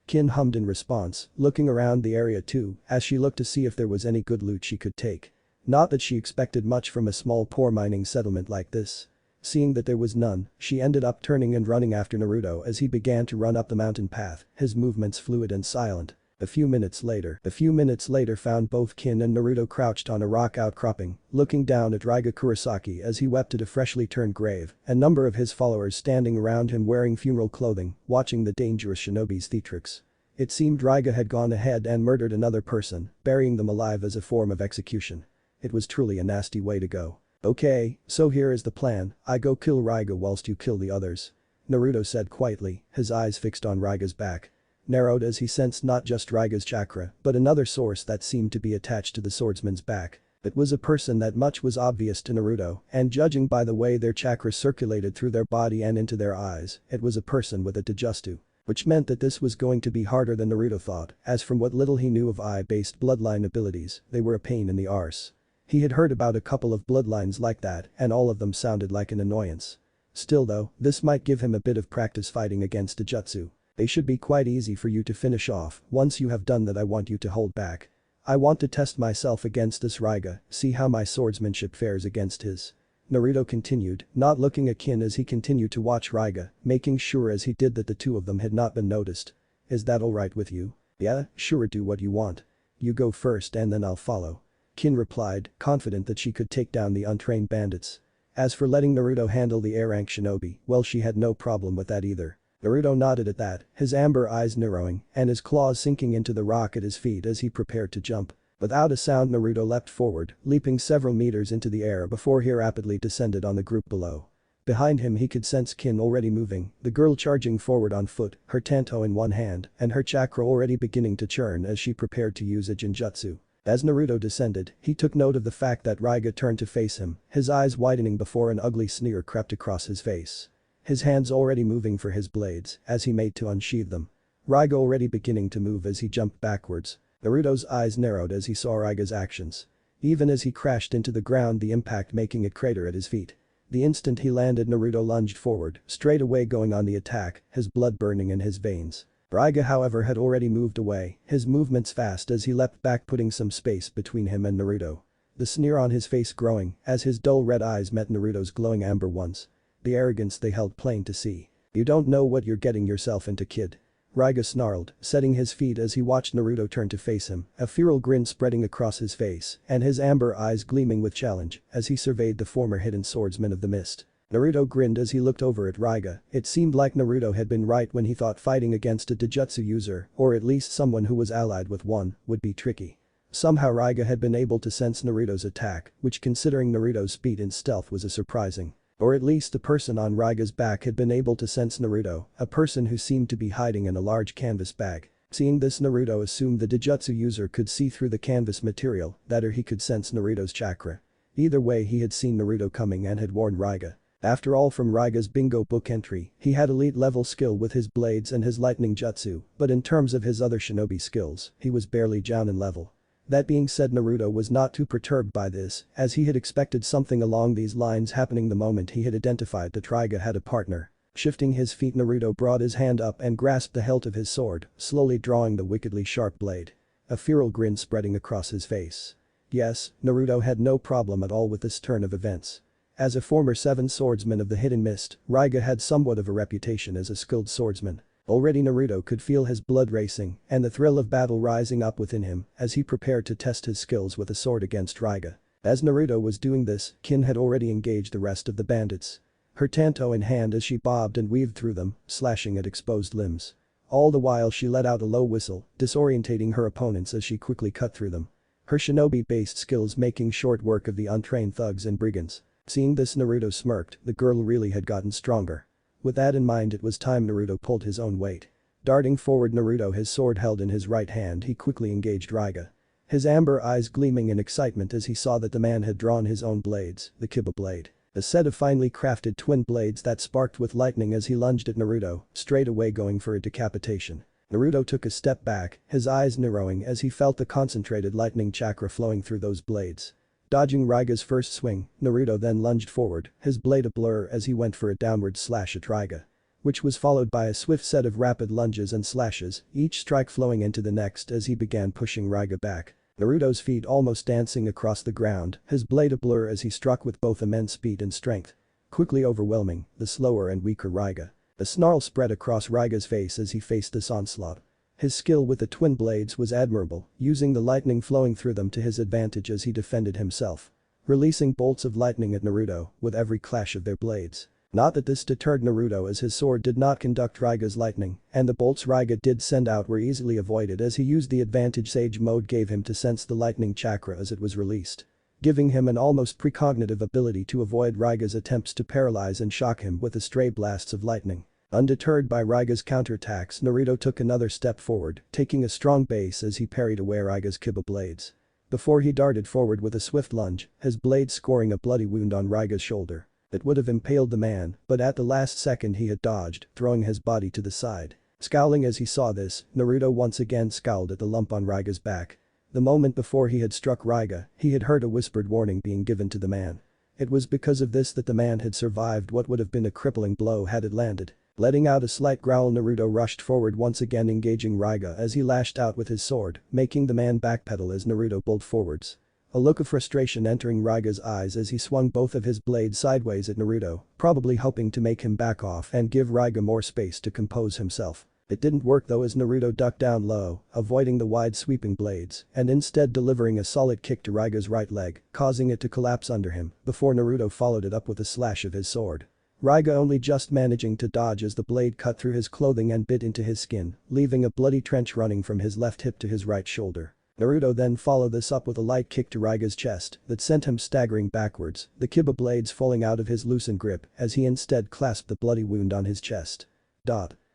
Kin hummed in response, looking around the area too, as she looked to see if there was any good loot she could take. Not that she expected much from a small poor mining settlement like this. Seeing that there was none, she ended up turning and running after Naruto as he began to run up the mountain path, his movements fluid and silent. A few minutes later found both Kin and Naruto crouched on a rock outcropping, looking down at Raiga Kurosaki as he wept at a freshly turned grave, a number of his followers standing around him wearing funeral clothing, watching the dangerous shinobi's theatrics. It seemed Raiga had gone ahead and murdered another person, burying them alive as a form of execution. It was truly a nasty way to go. Okay, so here is the plan, I go kill Raiga whilst you kill the others. Naruto said quietly, his eyes fixed on Raiga's back. Narrowed as he sensed not just Raiga's chakra, but another source that seemed to be attached to the swordsman's back. It was a person that much was obvious to Naruto, and judging by the way their chakra circulated through their body and into their eyes, it was a person with a Taijutsu. Which meant that this was going to be harder than Naruto thought, as from what little he knew of eye-based bloodline abilities, they were a pain in the arse. He had heard about a couple of bloodlines like that, and all of them sounded like an annoyance. Still though, this might give him a bit of practice fighting against Taijutsu. They should be quite easy for you to finish off, once you have done that I want you to hold back. I want to test myself against this Raiga, see how my swordsmanship fares against his. Naruto continued, not looking at Kin as he continued to watch Raiga, making sure as he did that the two of them had not been noticed. Is that alright with you? Yeah, sure, do what you want. You go first and then I'll follow. Kin replied, confident that she could take down the untrained bandits. As for letting Naruto handle the A-rank shinobi, well, she had no problem with that either. Naruto nodded at that, his amber eyes narrowing and his claws sinking into the rock at his feet as he prepared to jump. Without a sound, Naruto leapt forward, leaping several meters into the air before he rapidly descended on the group below. Behind him he could sense Kin already moving, the girl charging forward on foot, her tanto in one hand and her chakra already beginning to churn as she prepared to use a genjutsu. As Naruto descended, he took note of the fact that Raiga turned to face him, his eyes widening before an ugly sneer crept across his face. His hands already moving for his blades as he made to unsheathe them. Raiga already beginning to move as he jumped backwards. Naruto's eyes narrowed as he saw Raiga's actions. Even as he crashed into the ground, the impact making a crater at his feet. The instant he landed, Naruto lunged forward, straight away going on the attack, his blood burning in his veins. Raiga however had already moved away, his movements fast as he leapt back, putting some space between him and Naruto. The sneer on his face growing as his dull red eyes met Naruto's glowing amber ones. The arrogance they held plain to see. You don't know what you're getting yourself into, kid. Raiga snarled, setting his feet as he watched Naruto turn to face him, a feral grin spreading across his face and his amber eyes gleaming with challenge as he surveyed the former hidden swordsman of the mist. Naruto grinned as he looked over at Raiga. It seemed like Naruto had been right when he thought fighting against a Taijutsu user, or at least someone who was allied with one, would be tricky. Somehow Raiga had been able to sense Naruto's attack, which considering Naruto's speed and stealth was a surprising. Or at least the person on Raiga's back had been able to sense Naruto, a person who seemed to be hiding in a large canvas bag. Seeing this, Naruto assumed the Taijutsu user could see through the canvas material, that or he could sense Naruto's chakra. Either way, he had seen Naruto coming and had warned Raiga. After all, from Raiga's bingo book entry, he had elite level skill with his blades and his lightning jutsu, but in terms of his other shinobi skills, he was barely jounin level. That being said, Naruto was not too perturbed by this, as he had expected something along these lines happening the moment he had identified that Raiga had a partner. Shifting his feet, Naruto brought his hand up and grasped the hilt of his sword, slowly drawing the wickedly sharp blade. A feral grin spreading across his face. Yes, Naruto had no problem at all with this turn of events. As a former 7 swordsman of the Hidden Mist, Raiga had somewhat of a reputation as a skilled swordsman. Already Naruto could feel his blood racing and the thrill of battle rising up within him as he prepared to test his skills with a sword against Raiga. As Naruto was doing this, Kin had already engaged the rest of the bandits. Her tanto in hand as she bobbed and weaved through them, slashing at exposed limbs. All the while she let out a low whistle, disorientating her opponents as she quickly cut through them. Her shinobi-based skills making short work of the untrained thugs and brigands. Seeing this, Naruto smirked, the girl really had gotten stronger. With that in mind, it was time Naruto pulled his own weight. Darting forward, Naruto, his sword held in his right hand, he quickly engaged Raiga. his amber eyes gleaming in excitement as he saw that the man had drawn his own blades, the Kiba blade. A set of finely crafted twin blades that sparked with lightning as he lunged at Naruto, straight away going for a decapitation. Naruto took a step back, his eyes narrowing as he felt the concentrated lightning chakra flowing through those blades. Dodging Raiga's first swing, Naruto then lunged forward, his blade a blur as he went for a downward slash at Raiga. Which was followed by a swift set of rapid lunges and slashes, each strike flowing into the next as he began pushing Raiga back. Naruto's feet almost dancing across the ground, his blade a blur as he struck with both immense speed and strength. Quickly overwhelming the slower and weaker Raiga. A snarl spread across Raiga's face as he faced this onslaught. His skill with the twin blades was admirable, using the lightning flowing through them to his advantage as he defended himself. Releasing bolts of lightning at Naruto with every clash of their blades. Not that this deterred Naruto as his sword did not conduct Raiga's lightning, and the bolts Raiga did send out were easily avoided as he used the advantage Sage Mode gave him to sense the lightning chakra as it was released. Giving him an almost precognitive ability to avoid Raiga's attempts to paralyze and shock him with the stray blasts of lightning. Undeterred by Raiga's counterattacks, Naruto took another step forward, taking a strong base as he parried away Raiga's Kiba blades. Before he darted forward with a swift lunge, his blade scoring a bloody wound on Raiga's shoulder. It would have impaled the man, but at the last second he had dodged, throwing his body to the side. Scowling as he saw this, Naruto once again scowled at the lump on Raiga's back. The moment before he had struck Raiga, he had heard a whispered warning being given to the man. It was because of this that the man had survived what would have been a crippling blow had it landed. Letting out a slight growl, Naruto rushed forward once again, engaging Raiga as he lashed out with his sword, making the man backpedal as Naruto pulled forwards. A look of frustration entering Raiga's eyes as he swung both of his blades sideways at Naruto, probably hoping to make him back off and give Raiga more space to compose himself. It didn't work though as Naruto ducked down low, avoiding the wide sweeping blades, and instead delivering a solid kick to Raiga's right leg, causing it to collapse under him, before Naruto followed it up with a slash of his sword. Raiga only just managing to dodge as the blade cut through his clothing and bit into his skin, leaving a bloody trench running from his left hip to his right shoulder. Naruto then followed this up with a light kick to Raiga's chest that sent him staggering backwards, the Kiba blades falling out of his loosened grip as he instead clasped the bloody wound on his chest.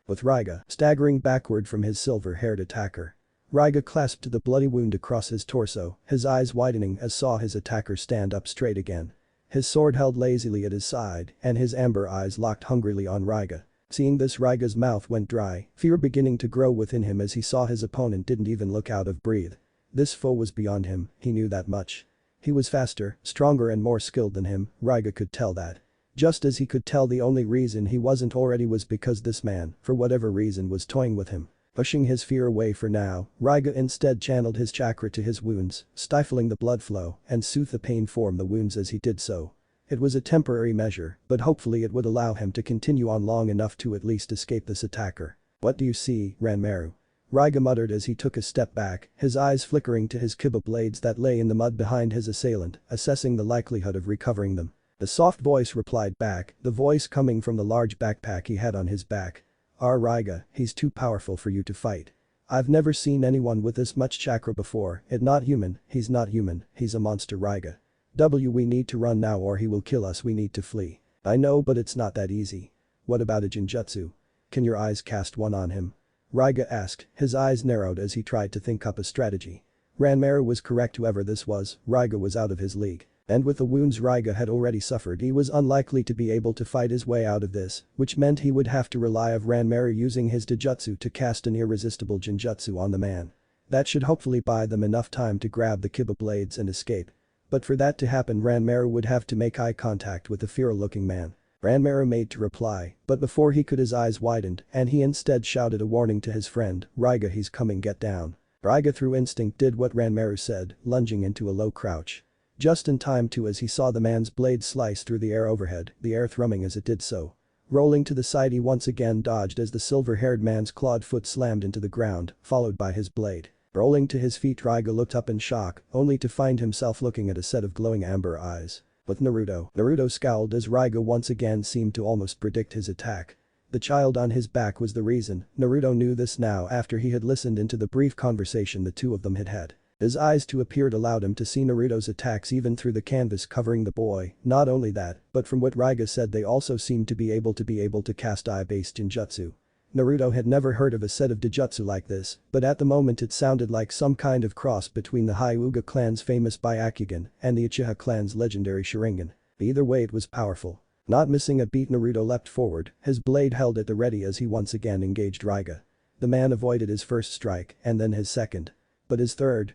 With Raiga staggering backward from his silver-haired attacker. Raiga clasped the bloody wound across his torso, his eyes widening as saw his attacker stand up straight again. His sword held lazily at his side and his amber eyes locked hungrily on Raiga. Seeing this, Raiga's mouth went dry, fear beginning to grow within him as he saw his opponent didn't even look out of breath. This foe was beyond him, he knew that much. He was faster, stronger and more skilled than him, Raiga could tell that. Just as he could tell the only reason he wasn't already was because this man, for whatever reason, was toying with him. Pushing his fear away for now, Raiga instead channeled his chakra to his wounds, stifling the blood flow and soothe the pain from the wounds as he did so. It was a temporary measure, but hopefully it would allow him to continue on long enough to at least escape this attacker. "What do you see, Ranmaru?" Raiga muttered as he took a step back, his eyes flickering to his Kiba blades that lay in the mud behind his assailant, assessing the likelihood of recovering them. The soft voice replied back, the voice coming from the large backpack he had on his back. Raiga, he's too powerful for you to fight. I've never seen anyone with this much chakra before, he's not human, he's a monster Raiga. We need to run now or he will kill us, we need to flee. I know but it's not that easy. What about a genjutsu? Can your eyes cast one on him? Raiga asked, his eyes narrowed as he tried to think up a strategy. Ranmaru was correct, whoever this was, Raiga was out of his league. And with the wounds Raiga had already suffered, he was unlikely to be able to fight his way out of this, which meant he would have to rely on Ranmaru using his Dojutsu to cast an irresistible genjutsu on the man. That should hopefully buy them enough time to grab the Kiba blades and escape. But for that to happen, Ranmaru would have to make eye contact with the feral-looking man. Ranmaru made to reply, but before he could his eyes widened and he instead shouted a warning to his friend, Raiga, he's coming, get down. Raiga through instinct did what Ranmaru said, lunging into a low crouch. Just in time too as he saw the man's blade slice through the air overhead, the air thrumming as it did so. Rolling to the side he once again dodged as the silver-haired man's clawed foot slammed into the ground, followed by his blade. Rolling to his feet, Raiga looked up in shock, only to find himself looking at a set of glowing amber eyes. With Naruto scowled as Raiga once again seemed to almost predict his attack. The child on his back was the reason, Naruto knew this now after he had listened into the brief conversation the two of them had had. His eyes too appeared allowed him to see Naruto's attacks even through the canvas covering the boy, not only that, but from what Raiga said they also seemed to be able to cast eye-based genjutsu. Naruto had never heard of a set of dijutsu like this, but at the moment it sounded like some kind of cross between the Hyuga clan's famous Byakugan and the Uchiha clan's legendary Sharingan. Either way it was powerful. Not missing a beat, Naruto leapt forward, his blade held at the ready as he once again engaged Raiga. The man avoided his first strike and then his second. But his third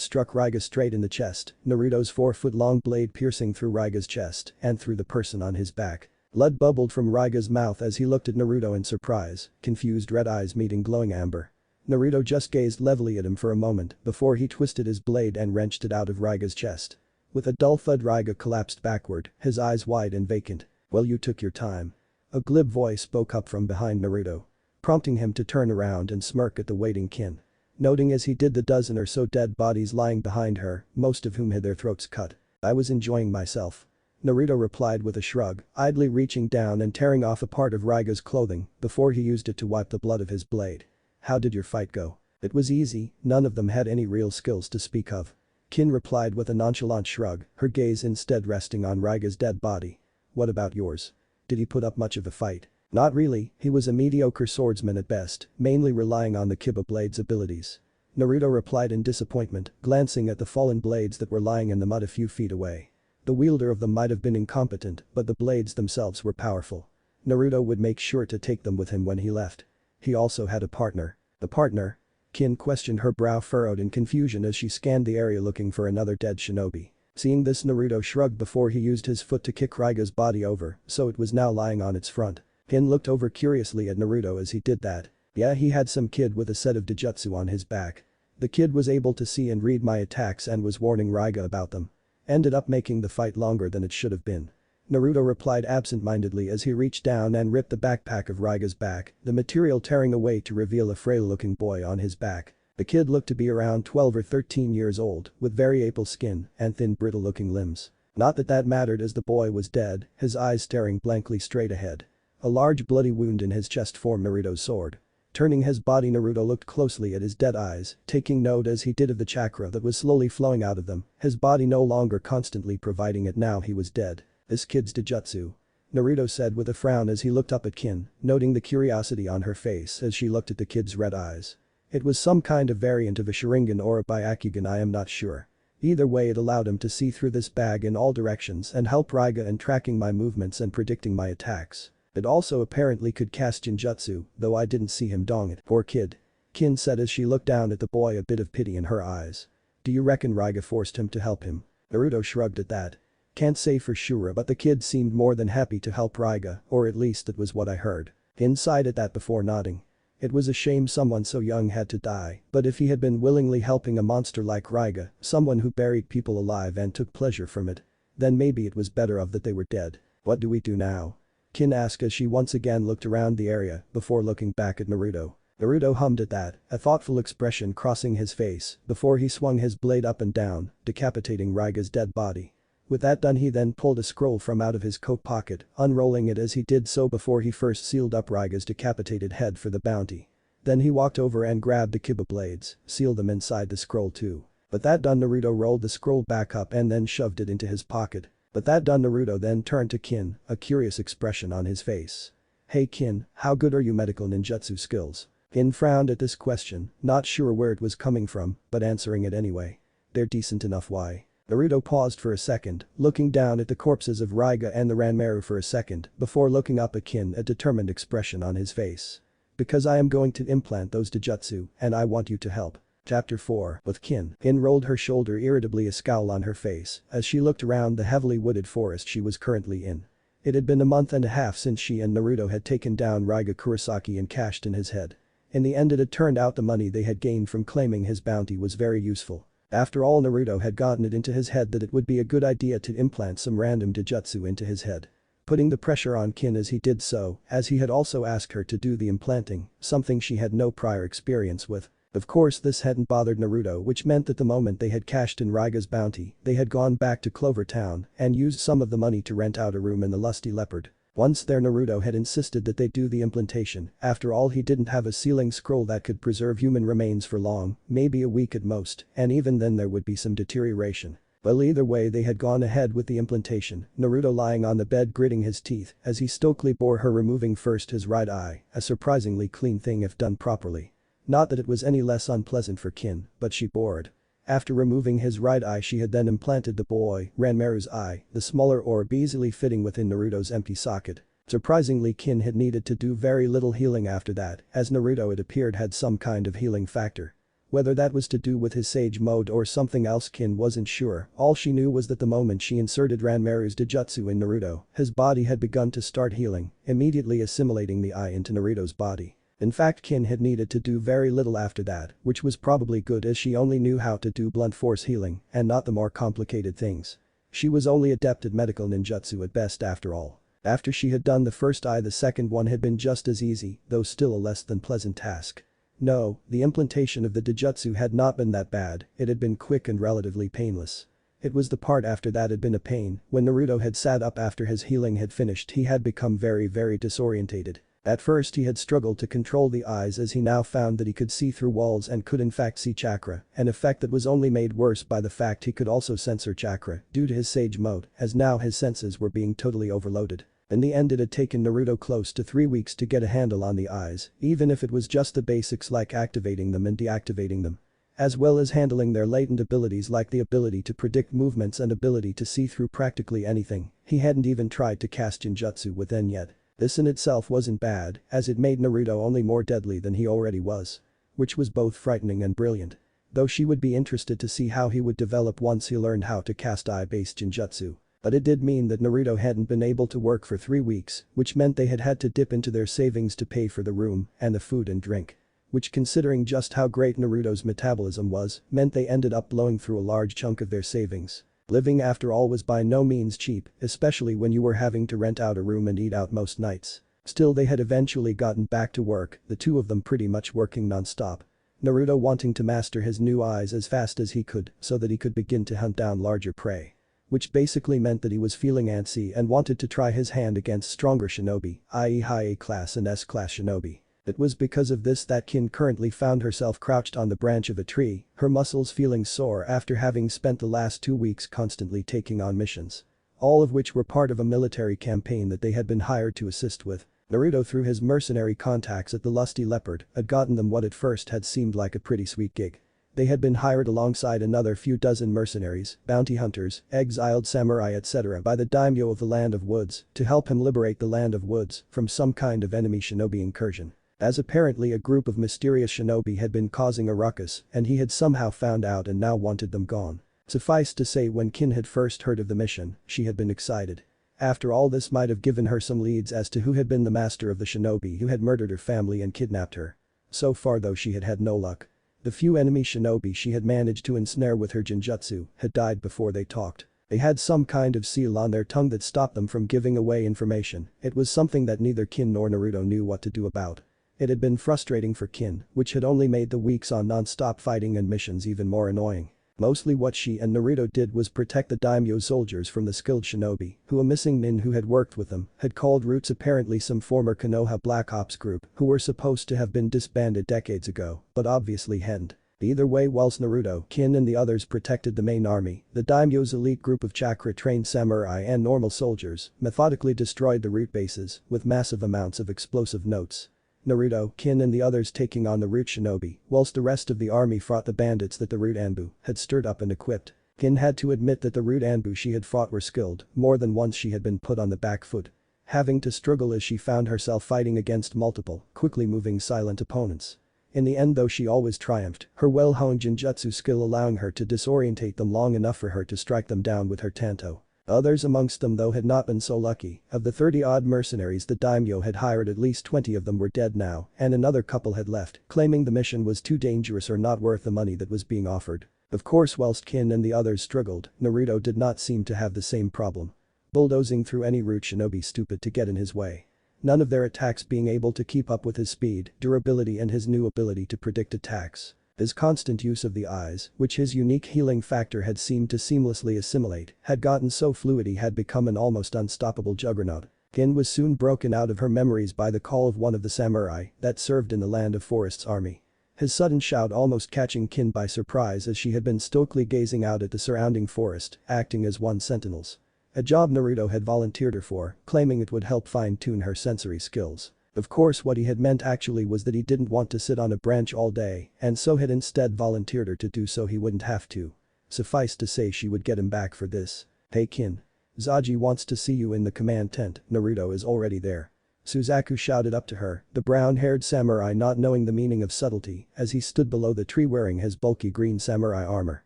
struck Raiga straight in the chest, Naruto's 4-foot-long blade piercing through Raiga's chest and through the person on his back. Blood bubbled from Raiga's mouth as he looked at Naruto in surprise, confused red eyes meeting glowing amber. Naruto just gazed levelly at him for a moment before he twisted his blade and wrenched it out of Raiga's chest. With a dull thud, Raiga collapsed backward, his eyes wide and vacant. "Well, you took your time." A glib voice spoke up from behind Naruto, prompting him to turn around and smirk at the waiting kin. Noting as he did the dozen or so dead bodies lying behind her, most of whom had their throats cut. "I was enjoying myself," Naruto replied with a shrug, idly reaching down and tearing off a part of Raiga's clothing before he used it to wipe the blood of his blade. "How did your fight go?" "It was easy, none of them had any real skills to speak of," Kin replied with a nonchalant shrug, her gaze instead resting on Raiga's dead body. "What about yours? Did he put up much of a fight?" "Not really, he was a mediocre swordsman at best, mainly relying on the Kiba blade's abilities," Naruto replied in disappointment, glancing at the fallen blades that were lying in the mud a few feet away. The wielder of them might have been incompetent, but the blades themselves were powerful. Naruto would make sure to take them with him when he left. He also had a partner. "The partner?" Kin questioned, her brow furrowed in confusion as she scanned the area looking for another dead shinobi. Seeing this, Naruto shrugged before he used his foot to kick Raiga's body over, so it was now lying on its front. Kin looked over curiously at Naruto as he did that. "Yeah, he had some kid with a set of dijutsu on his back. The kid was able to see and read my attacks and was warning Raiga about them. Ended up making the fight longer than it should have been," Naruto replied absent-mindedly as he reached down and ripped the backpack of Raiga's back, the material tearing away to reveal a frail-looking boy on his back. The kid looked to be around 12 or 13 years old, with very apple skin and thin brittle-looking limbs. Not that that mattered as the boy was dead, his eyes staring blankly straight ahead. A large bloody wound in his chest formed Naruto's sword. Turning his body, Naruto looked closely at his dead eyes, taking note as he did of the chakra that was slowly flowing out of them, his body no longer constantly providing it now he was dead. "This kid's dijutsu," Naruto said with a frown as he looked up at Kin, noting the curiosity on her face as she looked at the kid's red eyes. It was some kind of variant of a Sharingan or a Byakugan, I am not sure. Either way, it allowed him to see through this bag in all directions and help Raiga in tracking my movements and predicting my attacks. It also apparently could cast Jinjutsu, though I didn't see him dong it. Poor kid," Kin said as she looked down at the boy, a bit of pity in her eyes. "Do you reckon Raiga forced him to help him?" Naruto shrugged at that. "Can't say for sure, but the kid seemed more than happy to help Raiga, or at least that was what I heard." Kin sighed at that before nodding. It was a shame someone so young had to die, but if he had been willingly helping a monster like Raiga, someone who buried people alive and took pleasure from it, then maybe it was better off that they were dead. "What do we do now?" Kin asked as she once again looked around the area before looking back at Naruto. Naruto hummed at that, a thoughtful expression crossing his face before he swung his blade up and down, decapitating Raiga's dead body. With that done, he then pulled a scroll from out of his coat pocket, unrolling it as he did so before he first sealed up Raiga's decapitated head for the bounty. Then he walked over and grabbed the Kiba blades, sealed them inside the scroll too. But that done, Naruto rolled the scroll back up and then shoved it into his pocket. Naruto then turned to Kin, a curious expression on his face. "Hey Kin, how good are your medical ninjutsu skills?" Kin frowned at this question, not sure where it was coming from, but answering it anyway. "They're decent enough, why?" Naruto paused for a second, looking down at the corpses of Raiga and the Ranmaru for a second before looking up at Kin, a determined expression on his face. "Because I am going to implant those dijutsu, and I want you to help." Chapter 4 With Kin rolled her shoulder irritably, a scowl on her face as she looked around the heavily wooded forest she was currently in. It had been a month and a half since she and Naruto had taken down Raiga Kurosaki and cashed in his head. In the end, it had turned out the money they had gained from claiming his bounty was very useful. After all, Naruto had gotten it into his head that it would be a good idea to implant some random dijutsu into his head. Putting the pressure on Kin as he did so, as he had also asked her to do the implanting, something she had no prior experience with. Of course, this hadn't bothered Naruto, which meant that the moment they had cashed in Raiga's bounty, they had gone back to Clover Town and used some of the money to rent out a room in the Lusty Leopard. Once there, Naruto had insisted that they do the implantation. After all, he didn't have a sealing scroll that could preserve human remains for long, maybe a week at most, and even then there would be some deterioration. Well, either way, they had gone ahead with the implantation, Naruto lying on the bed gritting his teeth as he stoically bore her, removing first his right eye, a surprisingly clean thing if done properly. Not that it was any less unpleasant for Kin, but she bore it. After removing his right eye, she had then implanted the boy Ranmaru's eye, the smaller orb easily fitting within Naruto's empty socket. Surprisingly, Kin had needed to do very little healing after that, as Naruto, it appeared, had some kind of healing factor. Whether that was to do with his Sage mode or something else, Kin wasn't sure. All she knew was that the moment she inserted Ranmaru's Dijutsu in Naruto, his body had begun to start healing, immediately assimilating the eye into Naruto's body. In fact, Kin had needed to do very little after that, which was probably good as she only knew how to do blunt force healing and not the more complicated things. She was only adept at medical ninjutsu at best after all. After she had done the first eye, the second one had been just as easy, though still a less than pleasant task. No, the implantation of the Dijutsu had not been that bad, it had been quick and relatively painless. It was the part after that had been a pain. When Naruto had sat up after his healing had finished, he had become very disorientated. At first he had struggled to control the eyes, as he now found that he could see through walls and could in fact see chakra, an effect that was only made worse by the fact he could also sense her chakra due to his Sage mode, as now his senses were being totally overloaded. In the end, it had taken Naruto close to 3 weeks to get a handle on the eyes, even if it was just the basics like activating them and deactivating them. As well as handling their latent abilities like the ability to predict movements and ability to see through practically anything. He hadn't even tried to cast Jinjutsu within yet. This in itself wasn't bad, as it made Naruto only more deadly than he already was. Which was both frightening and brilliant. Though she would be interested to see how he would develop once he learned how to cast eye-based Jinjutsu. But it did mean that Naruto hadn't been able to work for 3 weeks, which meant they had had to dip into their savings to pay for the room and the food and drink. Which, considering just how great Naruto's metabolism was, meant they ended up blowing through a large chunk of their savings. Living after all was by no means cheap, especially when you were having to rent out a room and eat out most nights. Still, they had eventually gotten back to work, the two of them pretty much working non-stop. Naruto wanting to master his new eyes as fast as he could so that he could begin to hunt down larger prey. Which basically meant that he was feeling antsy and wanted to try his hand against stronger shinobi, i.e. high A-class and S-class shinobi. It was because of this that Kin currently found herself crouched on the branch of a tree, her muscles feeling sore after having spent the last 2 weeks constantly taking on missions. All of which were part of a military campaign that they had been hired to assist with. Naruto, through his mercenary contacts at the Lusty Leopard, had gotten them what at first had seemed like a pretty sweet gig. They had been hired alongside another few dozen mercenaries, bounty hunters, exiled samurai etc. by the daimyo of the Land of Woods to help him liberate the Land of Woods from some kind of enemy shinobi incursion. As apparently a group of mysterious shinobi had been causing a ruckus and he had somehow found out and now wanted them gone. Suffice to say, when Kin had first heard of the mission, she had been excited. After all, this might have given her some leads as to who had been the master of the shinobi who had murdered her family and kidnapped her. So far though, she had had no luck. The few enemy shinobi she had managed to ensnare with her Jinjutsu had died before they talked. They had some kind of seal on their tongue that stopped them from giving away information. It was something that neither Kin nor Naruto knew what to do about. It had been frustrating for Kin, which had only made the weeks on non-stop fighting and missions even more annoying. Mostly what she and Naruto did was protect the daimyo soldiers from the skilled shinobi, who a missing nin who had worked with them had called roots, apparently some former Konoha Black Ops group who were supposed to have been disbanded decades ago, but obviously hadn't. Either way, whilst Naruto, Kin and the others protected the main army, the daimyo's elite group of chakra-trained samurai and normal soldiers methodically destroyed the root bases with massive amounts of explosive notes. Naruto, Kin and the others taking on the root shinobi, whilst the rest of the army fought the bandits that the root Anbu had stirred up and equipped. Kin had to admit that the root Anbu she had fought were skilled, more than once she had been put on the back foot. Having to struggle as she found herself fighting against multiple, quickly moving silent opponents. In the end though, she always triumphed, her well-honed Jinjutsu skill allowing her to disorientate them long enough for her to strike them down with her Tanto. Others amongst them though had not been so lucky. Of the 30-odd mercenaries the daimyo had hired, at least 20 of them were dead now, and another couple had left, claiming the mission was too dangerous or not worth the money that was being offered. Of course, whilst Kin and the others struggled, Naruto did not seem to have the same problem. Bulldozing through any root shinobi stupid to get in his way. None of their attacks being able to keep up with his speed, durability and his new ability to predict attacks. His constant use of the eyes, which his unique healing factor had seemed to seamlessly assimilate, had gotten so fluid he had become an almost unstoppable juggernaut. Kin was soon broken out of her memories by the call of one of the samurai that served in the Land of Forest's army. His sudden shout almost catching Kin by surprise as she had been stoically gazing out at the surrounding forest, acting as one sentinels. A job Naruto had volunteered her for, claiming it would help fine-tune her sensory skills. Of course what he had meant actually was that he didn't want to sit on a branch all day and so had instead volunteered her to do so he wouldn't have to. Suffice to say she would get him back for this. "Hey Kin. Zaji wants to see you in the command tent, Naruto is already there." Suzaku shouted up to her, the brown-haired samurai not knowing the meaning of subtlety as he stood below the tree wearing his bulky green samurai armor.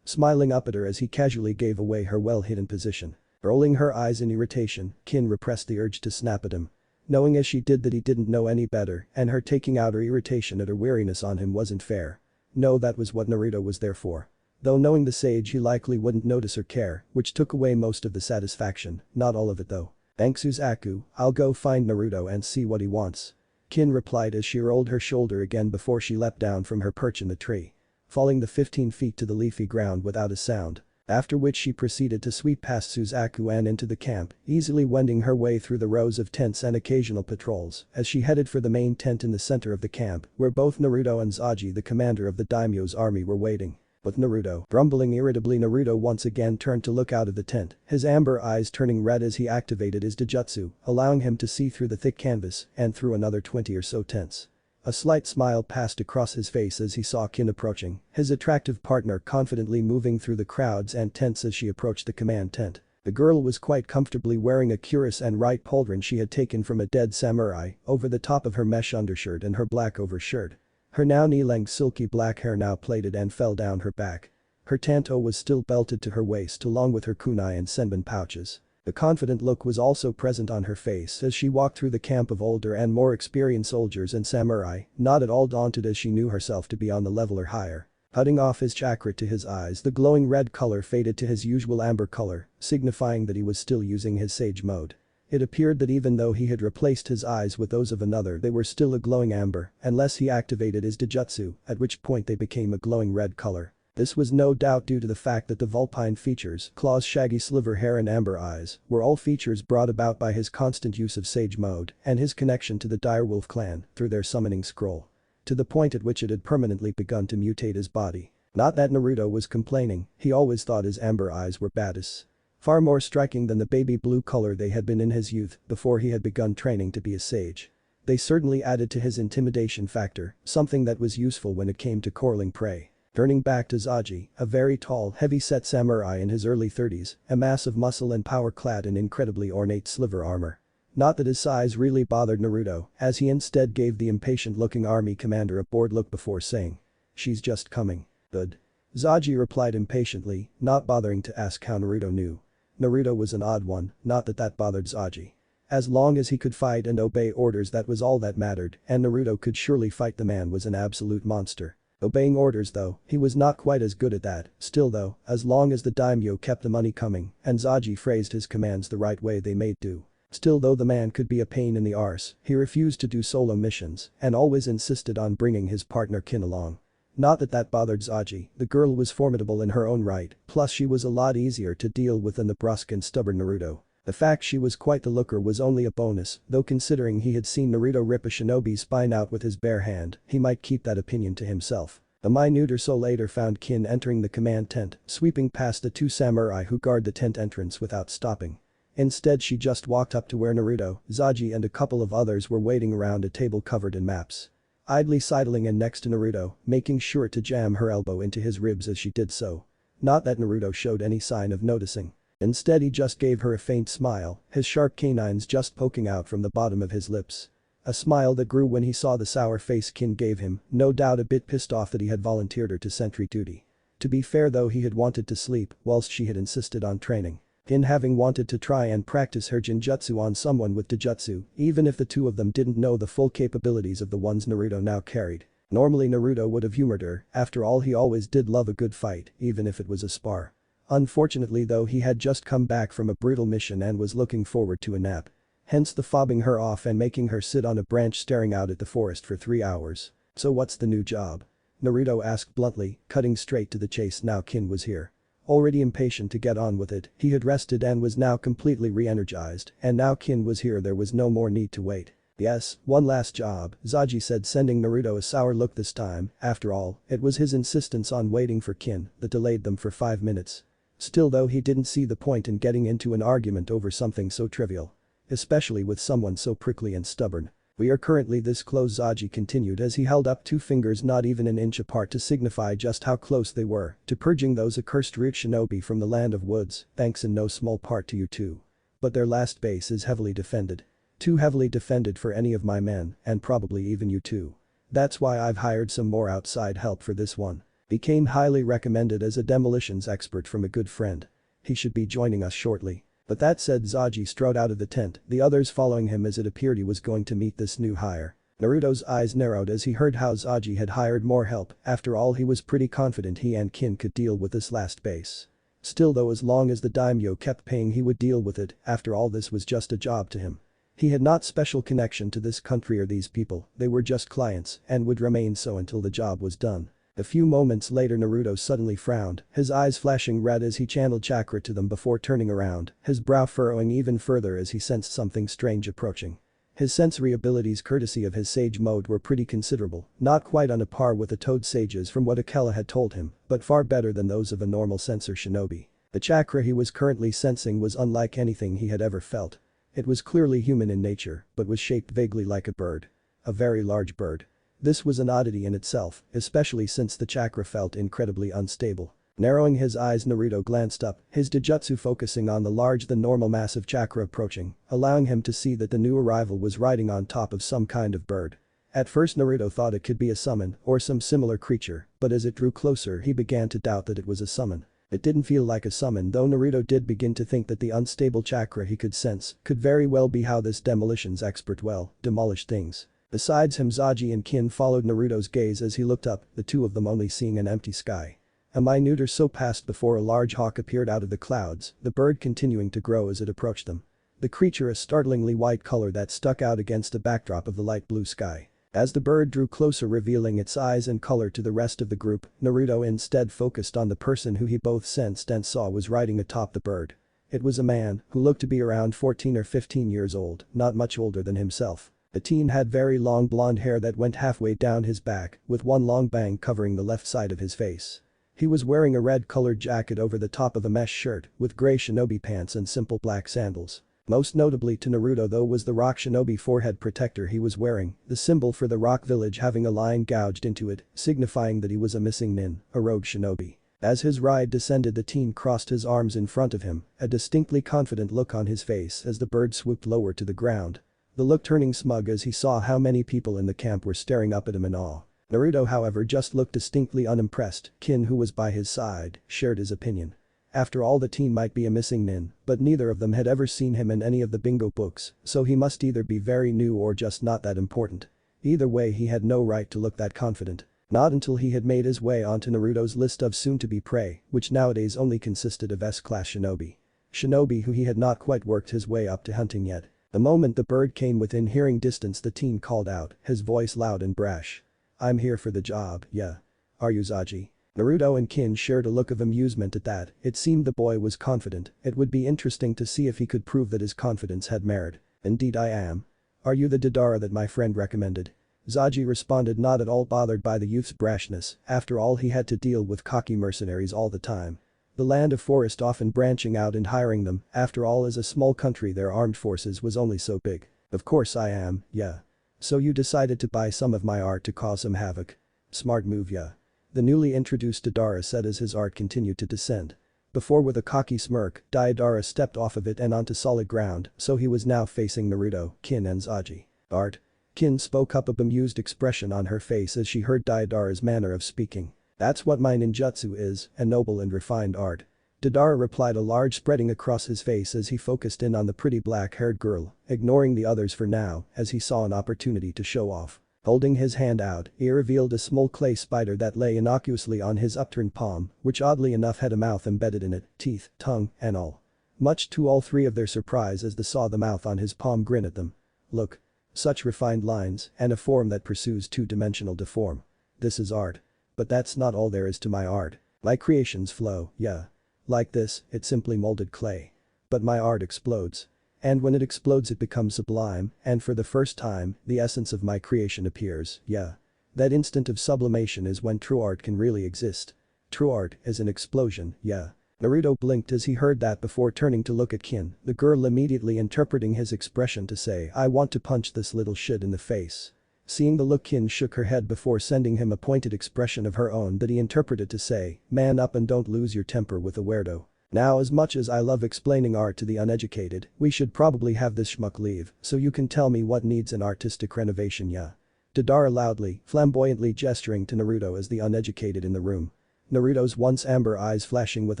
Smiling up at her as he casually gave away her well-hidden position. Rolling her eyes in irritation, Kin repressed the urge to snap at him. Knowing as she did that he didn't know any better and her taking out her irritation at her weariness on him wasn't fair. No, that was what Naruto was there for. Though knowing the sage he likely wouldn't notice or care, which took away most of the satisfaction, not all of it though. "Thanks Suzaku, I'll go find Naruto and see what he wants." Kin replied as she rolled her shoulder again before she leapt down from her perch in the tree. Falling the 15 feet to the leafy ground without a sound. After which she proceeded to sweep past Suzaku and into the camp, easily wending her way through the rows of tents and occasional patrols as she headed for the main tent in the center of the camp where both Naruto and Zaji the commander of the daimyo's army were waiting. With Naruto grumbling irritably, Naruto once again turned to look out of the tent, his amber eyes turning red as he activated his Dijutsu, allowing him to see through the thick canvas and through another 20 or so tents. A slight smile passed across his face as he saw Kin approaching, his attractive partner confidently moving through the crowds and tents as she approached the command tent. The girl was quite comfortably wearing a cuirass and right pauldron she had taken from a dead samurai over the top of her mesh undershirt and her black overshirt. Her now knee-length silky black hair now plaited and fell down her back. Her tanto was still belted to her waist along with her kunai and senbon pouches. The confident look was also present on her face as she walked through the camp of older and more experienced soldiers and samurai, not at all daunted as she knew herself to be on the level or higher. Cutting off his chakra to his eyes, the glowing red color faded to his usual amber color, signifying that he was still using his sage mode. It appeared that even though he had replaced his eyes with those of another, they were still a glowing amber unless he activated his Dijutsu, at which point they became a glowing red color. This was no doubt due to the fact that the vulpine features, claws, shaggy sliver hair and amber eyes, were all features brought about by his constant use of sage mode and his connection to the direwolf clan through their summoning scroll. To the point at which it had permanently begun to mutate his body. Not that Naruto was complaining, he always thought his amber eyes were badass. Far more striking than the baby blue color they had been in his youth before he had begun training to be a sage. They certainly added to his intimidation factor, something that was useful when it came to corralling prey. Turning back to Zaji, a very tall, heavy-set samurai in his early 30s, a mass of muscle and power clad in incredibly ornate sliver armor. Not that his size really bothered Naruto, as he instead gave the impatient-looking army commander a bored look before saying, "She's just coming." "Good." Zaji replied impatiently, not bothering to ask how Naruto knew. Naruto was an odd one, not that that bothered Zaji. As long as he could fight and obey orders, that was all that mattered, and Naruto could surely fight. The man was an absolute monster. Obeying orders though, he was not quite as good at that. Still though, as long as the daimyo kept the money coming and Zaji phrased his commands the right way, they made do. Still though the man could be a pain in the arse, he refused to do solo missions and always insisted on bringing his partner Kin along. Not that that bothered Zaji, the girl was formidable in her own right, plus she was a lot easier to deal with than the brusque and stubborn Naruto. The fact she was quite the looker was only a bonus, though considering he had seen Naruto rip a shinobi's spine out with his bare hand, he might keep that opinion to himself. A minute or so later found Kin entering the command tent, sweeping past the two samurai who guard the tent entrance without stopping. Instead she just walked up to where Naruto, Zaji and a couple of others were waiting around a table covered in maps. Idly sidling in next to Naruto, making sure to jam her elbow into his ribs as she did so. Not that Naruto showed any sign of noticing. Instead he just gave her a faint smile, his sharp canines just poking out from the bottom of his lips. A smile that grew when he saw the sour face Kin gave him, no doubt a bit pissed off that he had volunteered her to sentry duty. To be fair though, he had wanted to sleep whilst she had insisted on training. Kin having wanted to try and practice her Jinjutsu on someone with Dijutsu, even if the two of them didn't know the full capabilities of the ones Naruto now carried. Normally Naruto would have humored her, after all he always did love a good fight, even if it was a spar. Unfortunately though, he had just come back from a brutal mission and was looking forward to a nap. Hence the fobbing her off and making her sit on a branch staring out at the forest for 3 hours. "So what's the new job?" Naruto asked bluntly, cutting straight to the chase now Kin was here. Already impatient to get on with it, he had rested and was now completely re-energized, and now Kin was here, there was no more need to wait. Yes, one last job, Zaji said, sending Naruto a sour look this time. After all, it was his insistence on waiting for Kin that delayed them for 5 minutes. Still though, he didn't see the point in getting into an argument over something so trivial. Especially with someone so prickly and stubborn. We are currently this close, Zaji continued as he held up 2 fingers not even an inch apart to signify just how close they were to purging those accursed root shinobi from the land of woods, thanks in no small part to you too. But their last base is heavily defended. Too heavily defended for any of my men, and probably even you too. That's why I've hired some more outside help for this one. Became highly recommended as a demolitions expert from a good friend. He should be joining us shortly. But that said, Zaji strode out of the tent, the others following him as it appeared he was going to meet this new hire. Naruto's eyes narrowed as he heard how Zaji had hired more help. After all, he was pretty confident he and Kin could deal with this last base. Still though, as long as the daimyo kept paying, he would deal with it. After all, this was just a job to him. He had not special connection to this country or these people, they were just clients and would remain so until the job was done. A few moments later, Naruto suddenly frowned, his eyes flashing red as he channeled chakra to them before turning around, his brow furrowing even further as he sensed something strange approaching. His sensory abilities, courtesy of his sage mode, were pretty considerable, not quite on a par with the toad sages from what Akela had told him, but far better than those of a normal sensor shinobi. The chakra he was currently sensing was unlike anything he had ever felt. It was clearly human in nature, but was shaped vaguely like a bird. A very large bird. This was an oddity in itself, especially since the chakra felt incredibly unstable. Narrowing his eyes, Naruto glanced up, his Dijutsu focusing on the larger-than-normal massive chakra approaching, allowing him to see that the new arrival was riding on top of some kind of bird. At first Naruto thought it could be a summon or some similar creature, but as it drew closer he began to doubt that it was a summon. It didn't feel like a summon, though Naruto did begin to think that the unstable chakra he could sense could very well be how this demolitions expert demolished things. Besides him, Zaji and Kin followed Naruto's gaze as he looked up, the two of them only seeing an empty sky. A minute or so passed before a large hawk appeared out of the clouds, the bird continuing to grow as it approached them. The creature a startlingly white color that stuck out against the backdrop of the light blue sky. As the bird drew closer, revealing its eyes and color to the rest of the group, Naruto instead focused on the person who he both sensed and saw was riding atop the bird. It was a man who looked to be around 14 or 15 years old, not much older than himself. The teen had very long blonde hair that went halfway down his back, with one long bang covering the left side of his face. He was wearing a red-colored jacket over the top of a mesh shirt, with gray shinobi pants and simple black sandals. Most notably to Naruto though was the rock shinobi forehead protector he was wearing, the symbol for the rock village having a line gouged into it, signifying that he was a missing nin, a rogue shinobi. As his ride descended, the teen crossed his arms in front of him, a distinctly confident look on his face as the bird swooped lower to the ground. The look turning smug as he saw how many people in the camp were staring up at him in awe. Naruto, however, just looked distinctly unimpressed. Kin, who was by his side, shared his opinion. After all, the teen might be a missing nin, but neither of them had ever seen him in any of the bingo books, so he must either be very new or just not that important. Either way, he had no right to look that confident. Not until he had made his way onto Naruto's list of soon-to-be prey, which nowadays only consisted of S-class shinobi. Shinobi who he had not quite worked his way up to hunting yet. The moment the bird came within hearing distance, the teen called out, his voice loud and brash. "I'm here for the job, yeah. Are you, Zaji?" Naruto and Kin shared a look of amusement at that. It seemed the boy was confident. It would be interesting to see if he could prove that his confidence had merit. "Indeed I am. Are you the Deidara that my friend recommended?" Zaji responded, not at all bothered by the youth's brashness. After all, he had to deal with cocky mercenaries all the time. The land of forest often branching out and hiring them. After all, as a small country their armed forces was only so big. "Of course I am, yeah. So you decided to buy some of my art to cause some havoc. Smart move, yeah." The newly introduced Deidara said as his art continued to descend. Before, with a cocky smirk, Deidara stepped off of it and onto solid ground, so he was now facing Naruto, Kin and Zaji. "Art?" Kin spoke up, a bemused expression on her face as she heard Deidara's manner of speaking. "That's what my ninjutsu is, a noble and refined art." Deidara replied, a large spreading across his face as he focused in on the pretty black-haired girl, ignoring the others for now as he saw an opportunity to show off. Holding his hand out, he revealed a small clay spider that lay innocuously on his upturned palm, which oddly enough had a mouth embedded in it, teeth, tongue, and all. Much to all three of their surprise as they saw the mouth on his palm grin at them. "Look. Such refined lines, and a form that pursues two-dimensional deform. This is art. But that's not all there is to my art. My creations flow, yeah. Like this, it's simply molded clay. But my art explodes. And when it explodes it becomes sublime, and for the first time, the essence of my creation appears, yeah. That instant of sublimation is when true art can really exist. True art is an explosion, yeah. Naruto blinked as he heard that before turning to look at Kin, the girl immediately interpreting his expression to say, "I want to punch this little shit in the face." Seeing the look, Kin shook her head before sending him a pointed expression of her own that he interpreted to say, "Man up and don't lose your temper with a weirdo." Now, as much as I love explaining art to the uneducated, we should probably have this schmuck leave, so you can tell me what needs an artistic renovation, yeah. Deidara loudly, flamboyantly gesturing to Naruto as the uneducated in the room. Naruto's once amber eyes flashing with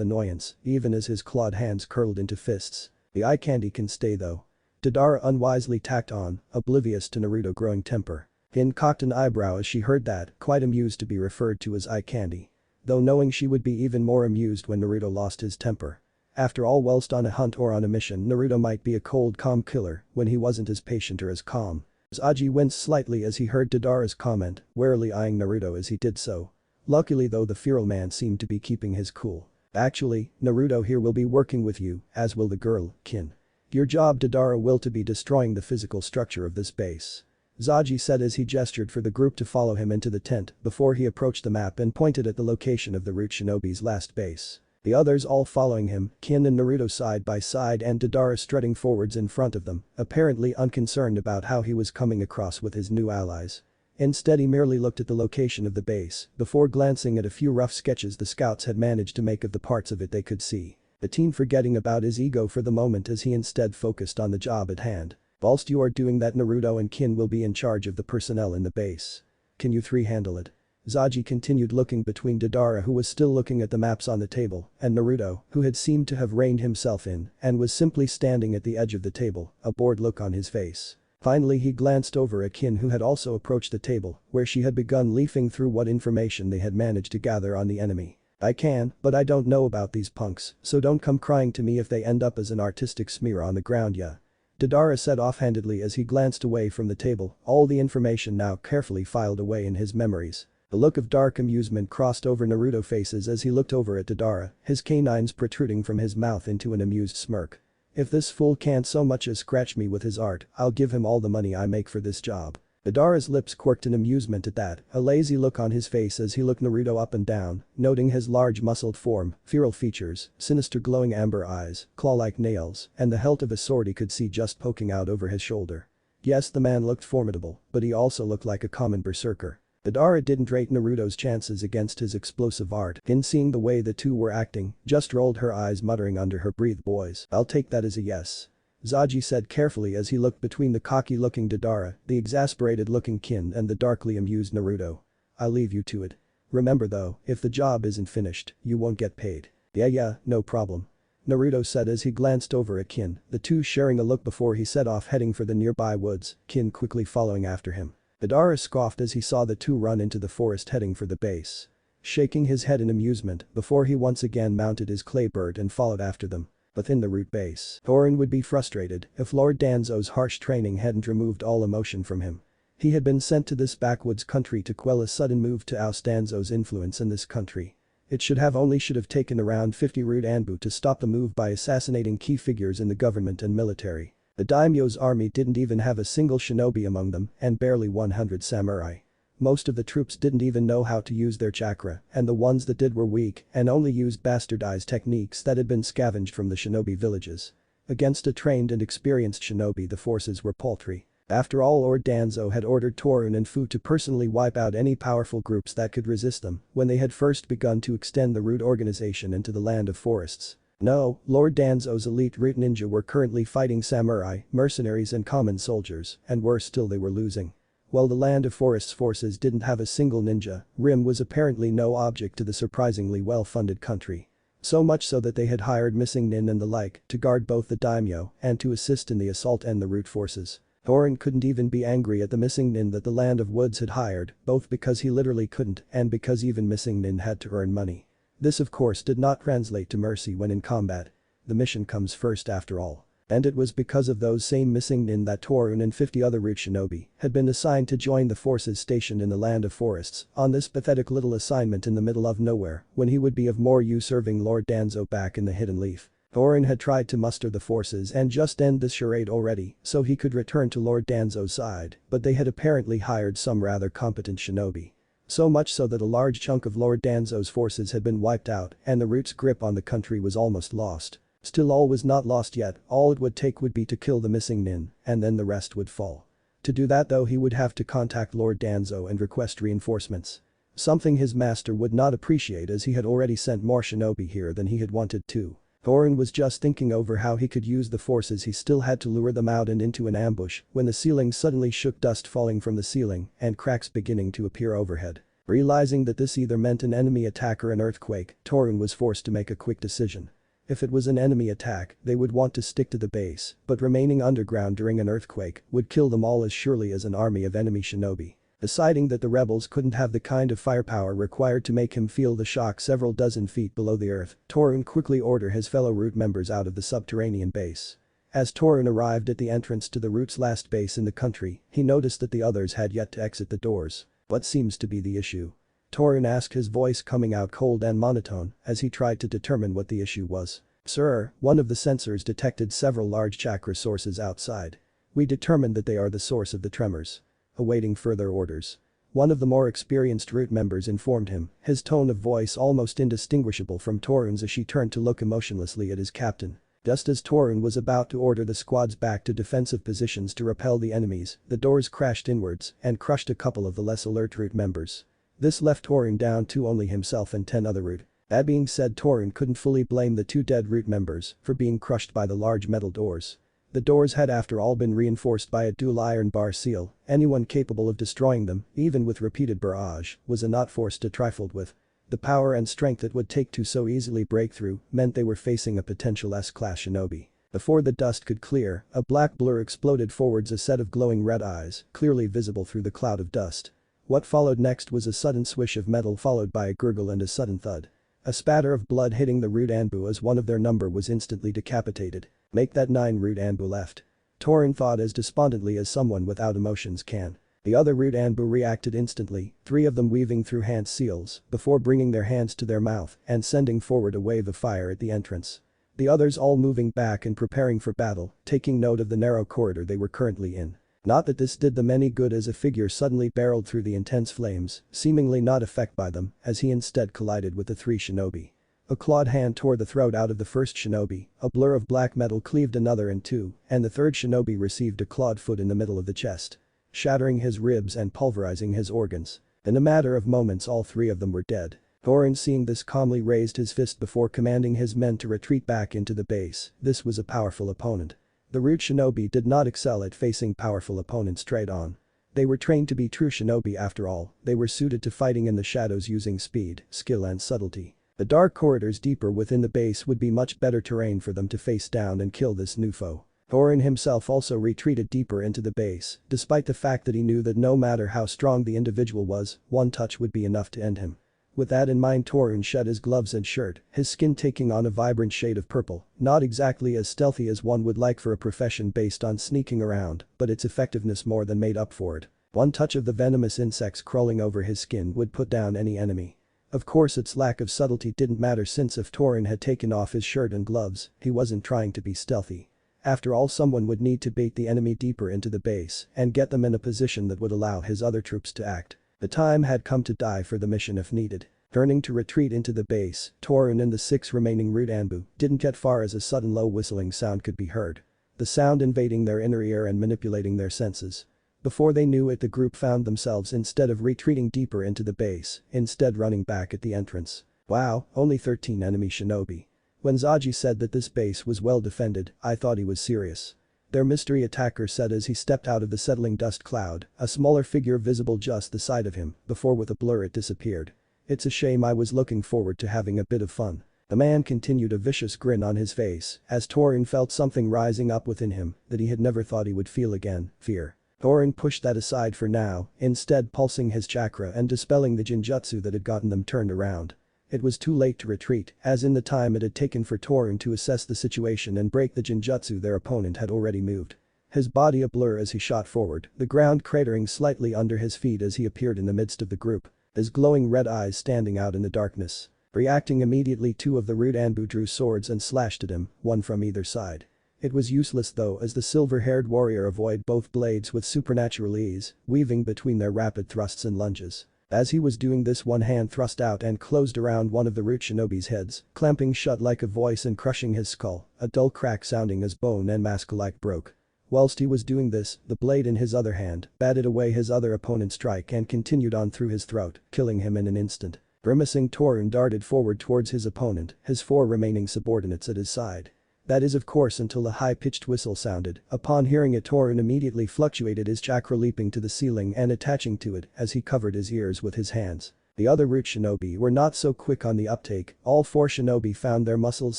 annoyance, even as his clawed hands curled into fists. The eye candy can stay though. Deidara unwisely tacked on, oblivious to Naruto growing temper. Hin cocked an eyebrow as she heard that, quite amused to be referred to as eye candy. Though knowing she would be even more amused when Naruto lost his temper. After all, whilst on a hunt or on a mission, Naruto might be a cold calm killer when he wasn't as patient or as calm. Aji winced slightly as he heard Deidara's comment, warily eyeing Naruto as he did so. Luckily though, the feral man seemed to be keeping his cool. "Actually, Naruto here will be working with you, as will the girl, Kin. Your job, Deidara, will to be destroying the physical structure of this base." Zaji said as he gestured for the group to follow him into the tent before he approached the map and pointed at the location of the root shinobi's last base. The others all following him, Kin and Naruto side by side and Deidara strutting forwards in front of them, apparently unconcerned about how he was coming across with his new allies. Instead, he merely looked at the location of the base before glancing at a few rough sketches the scouts had managed to make of the parts of it they could see. The teen forgetting about his ego for the moment as he instead focused on the job at hand. "Whilst you are doing that, Naruto and Kin will be in charge of the personnel in the base. Can you three handle it?" Zaji continued looking between Deidara, who was still looking at the maps on the table, and Naruto, who had seemed to have reined himself in and was simply standing at the edge of the table, a bored look on his face. Finally he glanced over at Kin, who had also approached the table, where she had begun leafing through what information they had managed to gather on the enemy. "I can, but I don't know about these punks, so don't come crying to me if they end up as an artistic smear on the ground, yeah." Deidara said offhandedly as he glanced away from the table, all the information now carefully filed away in his memories. A look of dark amusement crossed over Naruto's faces as he looked over at Deidara, his canines protruding from his mouth into an amused smirk. "If this fool can't so much as scratch me with his art, I'll give him all the money I make for this job." Deidara's lips quirked in amusement at that, a lazy look on his face as he looked Naruto up and down, noting his large muscled form, feral features, sinister glowing amber eyes, claw-like nails, and the hilt of a sword he could see just poking out over his shoulder. Yes, the man looked formidable, but he also looked like a common berserker. Deidara didn't rate Naruto's chances against his explosive art. In seeing the way the two were acting, just rolled her eyes muttering under her breath, "Boys, I'll take that as a yes." Zaji said carefully as he looked between the cocky-looking Deidara, the exasperated-looking Kin and the darkly amused Naruto. "I'll leave you to it. Remember though, if the job isn't finished, you won't get paid." Yeah, no problem." Naruto said as he glanced over at Kin, the two sharing a look before he set off heading for the nearby woods, Kin quickly following after him. Deidara scoffed as he saw the two run into the forest heading for the base. Shaking his head in amusement before he once again mounted his clay bird and followed after them. Within the root base, Thorin would be frustrated if Lord Danzo's harsh training hadn't removed all emotion from him. He had been sent to this backwoods country to quell a sudden move to oust Danzo's influence in this country. It should have taken around 50 root Anbu to stop the move by assassinating key figures in the government and military. The daimyo's army didn't even have a single shinobi among them and barely 100 samurai. Most of the troops didn't even know how to use their chakra, and the ones that did were weak and only used bastardized techniques that had been scavenged from the shinobi villages. Against a trained and experienced shinobi, the forces were paltry. After all, Lord Danzo had ordered Torun and Fu to personally wipe out any powerful groups that could resist them when they had first begun to extend the root organization into the land of forests. No, Lord Danzo's elite root ninja were currently fighting samurai, mercenaries and common soldiers, and worse still, they were losing. While the Land of Forest's forces didn't have a single ninja, Rim was apparently no object to the surprisingly well-funded country. So much so that they had hired missing nin and the like to guard both the daimyo and to assist in the assault and the root forces. Thorin couldn't even be angry at the missing nin that the Land of Woods had hired, both because he literally couldn't and because even missing nin had to earn money. This of course did not translate to mercy when in combat. The mission comes first after all. And it was because of those same missing nin that Torun and 50 other root shinobi had been assigned to join the forces stationed in the Land of Forests on this pathetic little assignment in the middle of nowhere when he would be of more use serving Lord Danzo back in the Hidden Leaf. Thorin had tried to muster the forces and just end this charade already so he could return to Lord Danzo's side, but they had apparently hired some rather competent shinobi. So much so that a large chunk of Lord Danzo's forces had been wiped out and the Root's grip on the country was almost lost. Still, all was not lost yet. All it would take would be to kill the missing Nin, and then the rest would fall. To do that though, he would have to contact Lord Danzo and request reinforcements. Something his master would not appreciate, as he had already sent more shinobi here than he had wanted to. Thorin was just thinking over how he could use the forces he still had to lure them out and into an ambush when the ceiling suddenly shook, dust falling from the ceiling and cracks beginning to appear overhead. Realizing that this either meant an enemy attack or an earthquake, Thorin was forced to make a quick decision. If it was an enemy attack, they would want to stick to the base, but remaining underground during an earthquake would kill them all as surely as an army of enemy shinobi. Deciding that the rebels couldn't have the kind of firepower required to make him feel the shock several dozen feet below the earth, Thorin quickly ordered his fellow Root members out of the subterranean base. As Thorin arrived at the entrance to the Root's last base in the country, he noticed that the others had yet to exit the doors. What seems to be the issue? Thorin asked, his voice coming out cold and monotone as he tried to determine what the issue was. Sir, one of the sensors detected several large chakra sources outside. We determined that they are the source of the tremors. Awaiting further orders. One of the more experienced Root members informed him, his tone of voice almost indistinguishable from Thorin's as she turned to look emotionlessly at his captain. Just as Thorin was about to order the squads back to defensive positions to repel the enemies, the doors crashed inwards and crushed a couple of the less alert Root members. This left Thorin down to only himself and 10 other Root. That being said, Thorin couldn't fully blame the 2 dead Root members for being crushed by the large metal doors. The doors had after all been reinforced by a dual iron bar seal. Anyone capable of destroying them, even with repeated barrage, was a not force to trifle with. The power and strength it would take to so easily break through meant they were facing a potential S-class shinobi. Before the dust could clear, a black blur exploded forwards, a set of glowing red eyes, clearly visible through the cloud of dust. What followed next was a sudden swish of metal followed by a gurgle and a sudden thud. A spatter of blood hitting the Root Anbu as one of their number was instantly decapitated. Make that 9 Root Anbu left. Thorin thought as despondently as someone without emotions can. The other Root Anbu reacted instantly, 3 of them weaving through hand seals before bringing their hands to their mouth and sending forward a wave of fire at the entrance. The others all moving back and preparing for battle, taking note of the narrow corridor they were currently in. Not that this did them any good, as a figure suddenly barreled through the intense flames, seemingly not affected by them, as he instead collided with the 3 shinobi. A clawed hand tore the throat out of the first shinobi, a blur of black metal cleaved another in 2, and the 3rd shinobi received a clawed foot in the middle of the chest, shattering his ribs and pulverizing his organs. In a matter of moments all 3 of them were dead. Thorin, seeing this, calmly raised his fist before commanding his men to retreat back into the base. This was a powerful opponent. The Root shinobi did not excel at facing powerful opponents straight on. They were trained to be true shinobi after all. They were suited to fighting in the shadows using speed, skill and subtlety. The dark corridors deeper within the base would be much better terrain for them to face down and kill this new foe. Thorin himself also retreated deeper into the base, despite the fact that he knew that no matter how strong the individual was, one touch would be enough to end him. With that in mind, Thorin shed his gloves and shirt, his skin taking on a vibrant shade of purple, not exactly as stealthy as one would like for a profession based on sneaking around, but its effectiveness more than made up for it. One touch of the venomous insects crawling over his skin would put down any enemy. Of course, its lack of subtlety didn't matter, since if Thorin had taken off his shirt and gloves, he wasn't trying to be stealthy. After all, someone would need to bait the enemy deeper into the base and get them in a position that would allow his other troops to act. The time had come to die for the mission if needed. Turning to retreat into the base, Thorin and the 6 remaining Root Anbu didn't get far as a sudden low whistling sound could be heard. The sound invading their inner ear and manipulating their senses. Before they knew it, the group found themselves, instead of retreating deeper into the base, instead running back at the entrance. Wow, only 13 enemy shinobi. When Zaji said that this base was well defended, I thought he was serious. Their mystery attacker said as he stepped out of the settling dust cloud, a smaller figure visible just the side of him, before with a blur it disappeared. It's a shame, I was looking forward to having a bit of fun. The man continued, a vicious grin on his face, as Thorin felt something rising up within him that he had never thought he would feel again, fear. Thorin pushed that aside for now, instead pulsing his chakra and dispelling the jinjutsu that had gotten them turned around. It was too late to retreat, as in the time it had taken for Thorin to assess the situation and break the jinjutsu, their opponent had already moved. His body a blur as he shot forward, the ground cratering slightly under his feet as he appeared in the midst of the group, his glowing red eyes standing out in the darkness. Reacting immediately, two of the rude Anbu drew swords and slashed at him, one from either side. It was useless though, as the silver-haired warrior avoided both blades with supernatural ease, weaving between their rapid thrusts and lunges. As he was doing this, one hand thrust out and closed around one of the root shinobi's heads, clamping shut like a voice and crushing his skull, a dull crack sounding as bone and mask alike broke. Whilst he was doing this, the blade in his other hand batted away his other opponent's strike and continued on through his throat, killing him in an instant. Grimacing, Torin darted forward towards his opponent, his four remaining subordinates at his side. That is of course until the high-pitched whistle sounded. Upon hearing it, Torin immediately fluctuated his chakra, leaping to the ceiling and attaching to it as he covered his ears with his hands. The other root shinobi were not so quick on the uptake. All four shinobi found their muscles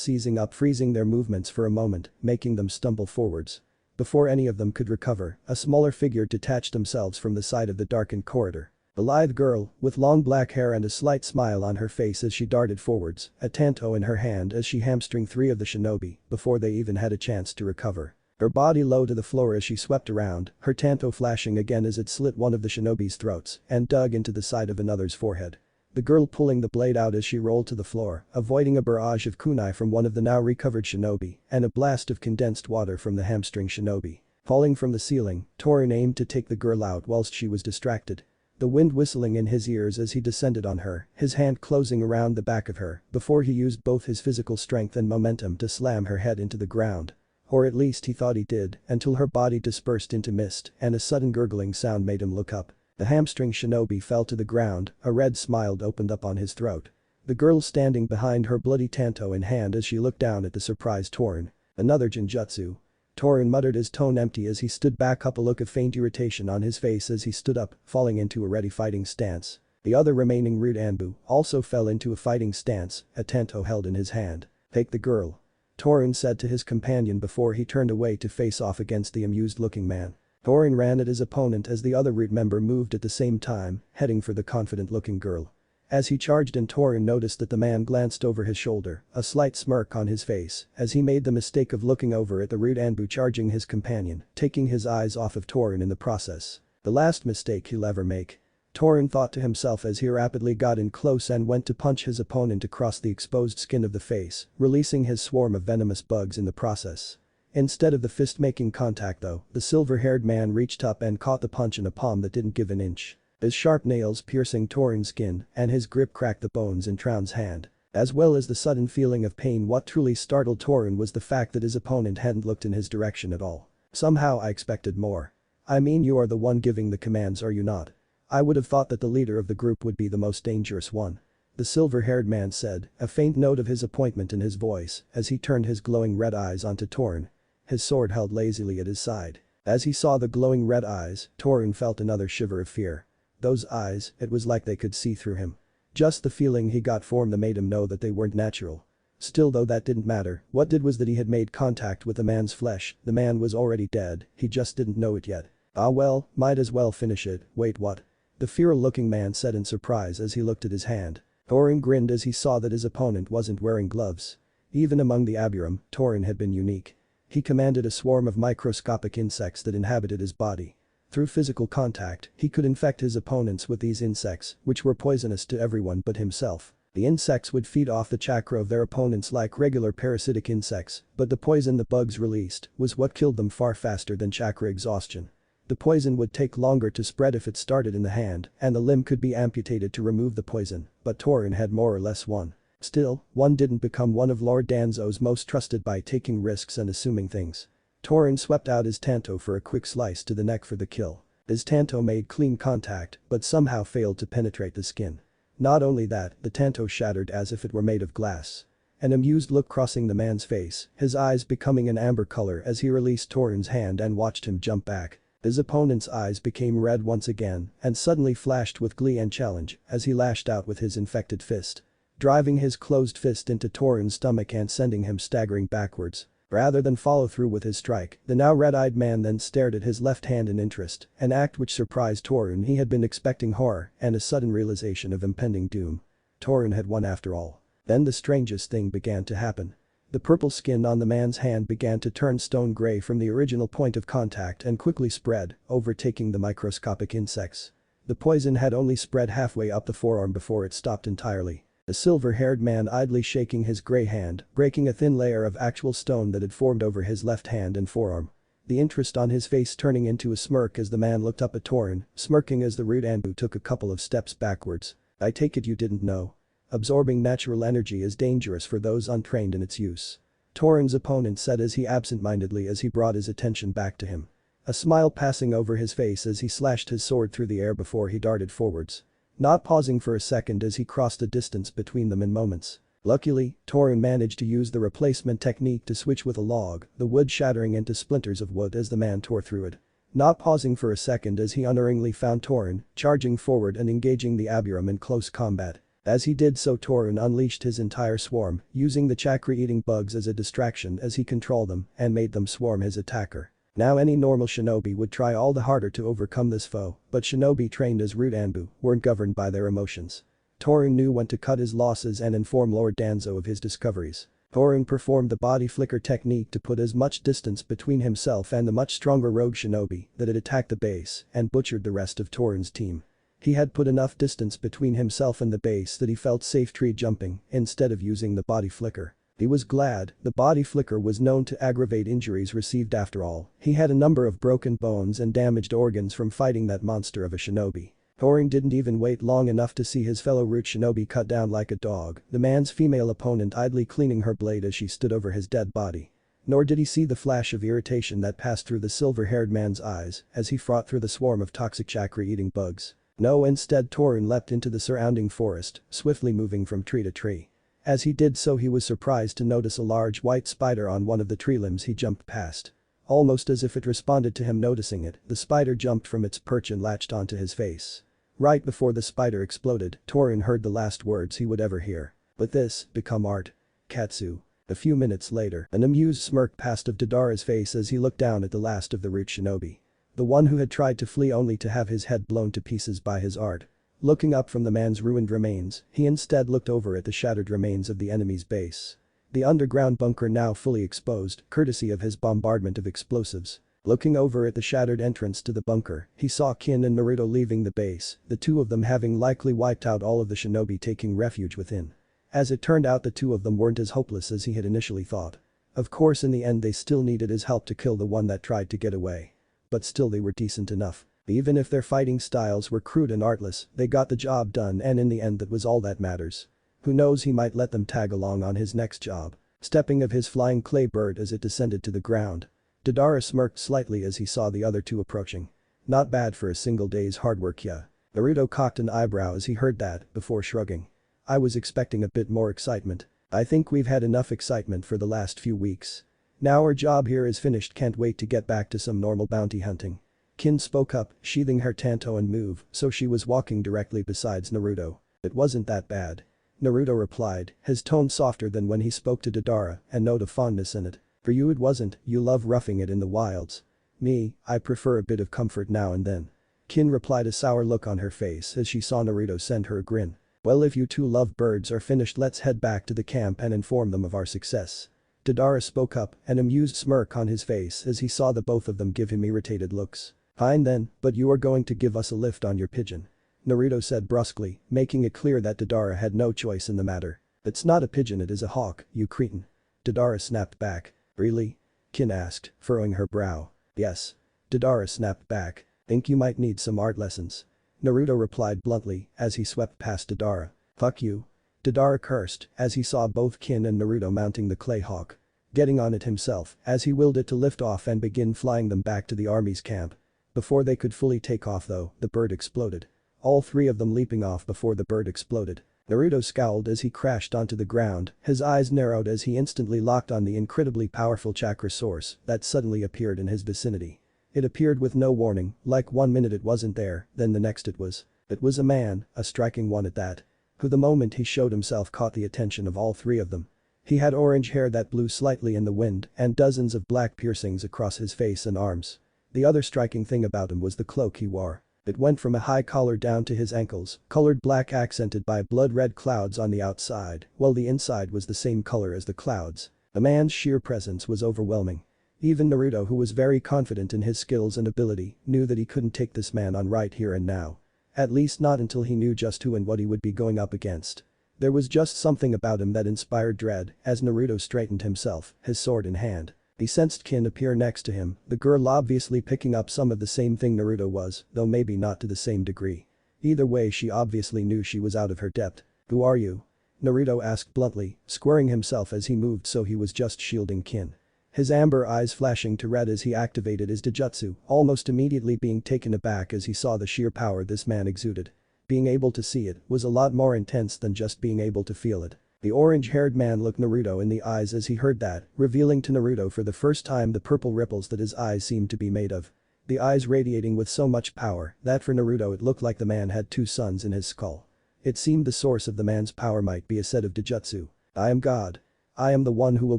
seizing up, freezing their movements for a moment, making them stumble forwards. Before any of them could recover, a smaller figure detached themselves from the side of the darkened corridor. A lithe girl, with long black hair and a slight smile on her face as she darted forwards, a tanto in her hand as she hamstringed three of the shinobi before they even had a chance to recover. Her body low to the floor as she swept around, her tanto flashing again as it slit one of the shinobi's throats and dug into the side of another's forehead. The girl pulling the blade out as she rolled to the floor, avoiding a barrage of kunai from one of the now recovered shinobi and a blast of condensed water from the hamstring shinobi. Falling from the ceiling, Torin aimed to take the girl out whilst she was distracted. The wind whistling in his ears as he descended on her, his hand closing around the back of her before he used both his physical strength and momentum to slam her head into the ground. Or at least he thought he did, until her body dispersed into mist and a sudden gurgling sound made him look up. The hamstring shinobi fell to the ground, a red smile opened up on his throat. The girl standing behind her, bloody tanto in hand as she looked down at the surprised Torin. Another genjutsu. Torin muttered, his tone empty as he stood back up, a look of faint irritation on his face as he stood up, falling into a ready fighting stance. The other remaining rude Anbu also fell into a fighting stance, a tanto held in his hand. "Take the girl," Torin said to his companion before he turned away to face off against the amused-looking man. Torin ran at his opponent as the other root member moved at the same time, heading for the confident-looking girl. As he charged in, Torin noticed that the man glanced over his shoulder, a slight smirk on his face as he made the mistake of looking over at the rude Anbu charging his companion, taking his eyes off of Torin in the process. The last mistake he'll ever make. Torin thought to himself as he rapidly got in close and went to punch his opponent across the exposed skin of the face, releasing his swarm of venomous bugs in the process. Instead of the fist making contact though, the silver-haired man reached up and caught the punch in a palm that didn't give an inch. His sharp nails piercing Torin's skin and his grip cracked the bones in Traun's hand. As well as the sudden feeling of pain, what truly startled Torin was the fact that his opponent hadn't looked in his direction at all. "Somehow I expected more. I mean, you are the one giving the commands, are you not? I would have thought that the leader of the group would be the most dangerous one," the silver-haired man said, a faint note of his appointment in his voice as he turned his glowing red eyes onto Torin. His sword held lazily at his side. As he saw the glowing red eyes, Torin felt another shiver of fear. Those eyes, it was like they could see through him. Just the feeling he got from them made him know that they weren't natural. Still though, that didn't matter. What did was that he had made contact with the man's flesh. The man was already dead, he just didn't know it yet. "Ah well, might as well finish it." "Wait, what?" the feral-looking man said in surprise as he looked at his hand. Torin grinned as he saw that his opponent wasn't wearing gloves. Even among the Aburum, Torin had been unique. He commanded a swarm of microscopic insects that inhabited his body. Through physical contact, he could infect his opponents with these insects, which were poisonous to everyone but himself. The insects would feed off the chakra of their opponents like regular parasitic insects, but the poison the bugs released was what killed them far faster than chakra exhaustion. The poison would take longer to spread if it started in the hand, and the limb could be amputated to remove the poison, but Torin had more or less won. Still, one didn't become one of Lord Danzo's most trusted by taking risks and assuming things. Torin swept out his tanto for a quick slice to the neck for the kill. His tanto made clean contact, but somehow failed to penetrate the skin. Not only that, the tanto shattered as if it were made of glass. An amused look crossing the man's face, his eyes becoming an amber color as he released Torin's hand and watched him jump back. His opponent's eyes became red once again and suddenly flashed with glee and challenge as he lashed out with his infected fist, driving his closed fist into Torin's stomach and sending him staggering backwards. Rather than follow through with his strike, the now red-eyed man then stared at his left hand in interest, an act which surprised Torin. He had been expecting horror and a sudden realization of impending doom. Torin had won after all. Then the strangest thing began to happen. The purple skin on the man's hand began to turn stone gray from the original point of contact and quickly spread, overtaking the microscopic insects. The poison had only spread halfway up the forearm before it stopped entirely. A silver-haired man idly shaking his grey hand, breaking a thin layer of actual stone that had formed over his left hand and forearm. The interest on his face turning into a smirk as the man looked up at Torin, smirking as the rude Anbu took a couple of steps backwards. I take it you didn't know. Absorbing natural energy is dangerous for those untrained in its use. Torin's opponent said as he absent-mindedly as he brought his attention back to him. A smile passing over his face as he slashed his sword through the air before he darted forwards. Not pausing for a second as he crossed the distance between them in moments. Luckily, Torin managed to use the replacement technique to switch with a log, the wood shattering into splinters of wood as the man tore through it. Not pausing for a second as he unerringly found Torin, charging forward and engaging the Aburam in close combat. As he did so, Torin unleashed his entire swarm, using the chakra-eating bugs as a distraction as he controlled them and made them swarm his attacker. Now any normal shinobi would try all the harder to overcome this foe, but shinobi trained as Rude Anbu weren't governed by their emotions. Torin knew when to cut his losses and inform Lord Danzo of his discoveries. Torin performed the body flicker technique to put as much distance between himself and the much stronger rogue shinobi that had attacked the base and butchered the rest of Torin's team. He had put enough distance between himself and the base that he felt safe tree jumping instead of using the body flicker. He was glad. The body flicker was known to aggravate injuries received after all. He had a number of broken bones and damaged organs from fighting that monster of a shinobi. Torin didn't even wait long enough to see his fellow root shinobi cut down like a dog, the man's female opponent idly cleaning her blade as she stood over his dead body. Nor did he see the flash of irritation that passed through the silver-haired man's eyes as he fought through the swarm of toxic chakra-eating bugs. No, instead Torin leapt into the surrounding forest, swiftly moving from tree to tree. As he did so, he was surprised to notice a large white spider on one of the tree limbs he jumped past. Almost as if it responded to him noticing it, the spider jumped from its perch and latched onto his face. Right before the spider exploded, Torin heard the last words he would ever hear. But this, become art. Katsu. A few minutes later, an amused smirk passed of Dodara's face as he looked down at the last of the root shinobi. The one who had tried to flee only to have his head blown to pieces by his art. Looking up from the man's ruined remains, he instead looked over at the shattered remains of the enemy's base. The underground bunker now fully exposed, courtesy of his bombardment of explosives. Looking over at the shattered entrance to the bunker, he saw Kin and Naruto leaving the base, the two of them having likely wiped out all of the shinobi taking refuge within. As it turned out, the two of them weren't as hopeless as he had initially thought. Of course, in the end they still needed his help to kill the one that tried to get away. But still they were decent enough. Even if their fighting styles were crude and artless, they got the job done, and in the end that was all that matters. Who knows, he might let them tag along on his next job. Stepping of his flying clay bird as it descended to the ground. Dodara smirked slightly as he saw the other two approaching. Not bad for a single day's hard work, yeah. Naruto cocked an eyebrow as he heard that, before shrugging. I was expecting a bit more excitement. I think we've had enough excitement for the last few weeks. Now our job here is finished, can't wait to get back to some normal bounty hunting. Kin spoke up, sheathing her tanto and move, so she was walking directly beside Naruto. It wasn't that bad. Naruto replied, his tone softer than when he spoke to Dodara, and note of fondness in it. For you it wasn't, you love roughing it in the wilds. Me, I prefer a bit of comfort now and then. Kin replied, a sour look on her face as she saw Naruto send her a grin. Well, if you two love birds are finished, let's head back to the camp and inform them of our success. Dodara spoke up, an amused smirk on his face as he saw the both of them give him irritated looks. Fine then, but you are going to give us a lift on your pigeon. Naruto said brusquely, making it clear that Dodara had no choice in the matter. It's not a pigeon, it is a hawk, you cretin. Dodara snapped back. Really? Kin asked, furrowing her brow. Yes. Dodara snapped back. Think you might need some art lessons. Naruto replied bluntly as he swept past Dodara. Fuck you. Dodara cursed as he saw both Kin and Naruto mounting the clay hawk. Getting on it himself as he willed it to lift off and begin flying them back to the army's camp. Before they could fully take off though, the bird exploded. All three of them leaping off before the bird exploded. Naruto scowled as he crashed onto the ground, his eyes narrowed as he instantly locked on the incredibly powerful chakra source that suddenly appeared in his vicinity. It appeared with no warning, like 1 minute it wasn't there, then the next it was. It was a man, a striking one at that. Who the moment he showed himself caught the attention of all three of them. He had orange hair that blew slightly in the wind and dozens of black piercings across his face and arms. The other striking thing about him was the cloak he wore. It went from a high collar down to his ankles, colored black accented by blood-red clouds on the outside, while the inside was the same color as the clouds. The man's sheer presence was overwhelming. Even Naruto, who was very confident in his skills and ability, knew that he couldn't take this man on right here and now. At least not until he knew just who and what he would be going up against. There was just something about him that inspired dread as Naruto straightened himself, his sword in hand. He sensed Kin appear next to him, the girl obviously picking up some of the same thing Naruto was, though maybe not to the same degree. Either way, she obviously knew she was out of her depth. "Who are you?" Naruto asked bluntly, squaring himself as he moved so he was just shielding Kin. His amber eyes flashing to red as he activated his Dijutsu, almost immediately being taken aback as he saw the sheer power this man exuded. Being able to see it was a lot more intense than just being able to feel it. The orange-haired man looked Naruto in the eyes as he heard that, revealing to Naruto for the first time the purple ripples that his eyes seemed to be made of. The eyes radiating with so much power that for Naruto it looked like the man had two suns in his skull. It seemed the source of the man's power might be a set of Dijutsu. "I am God. I am the one who will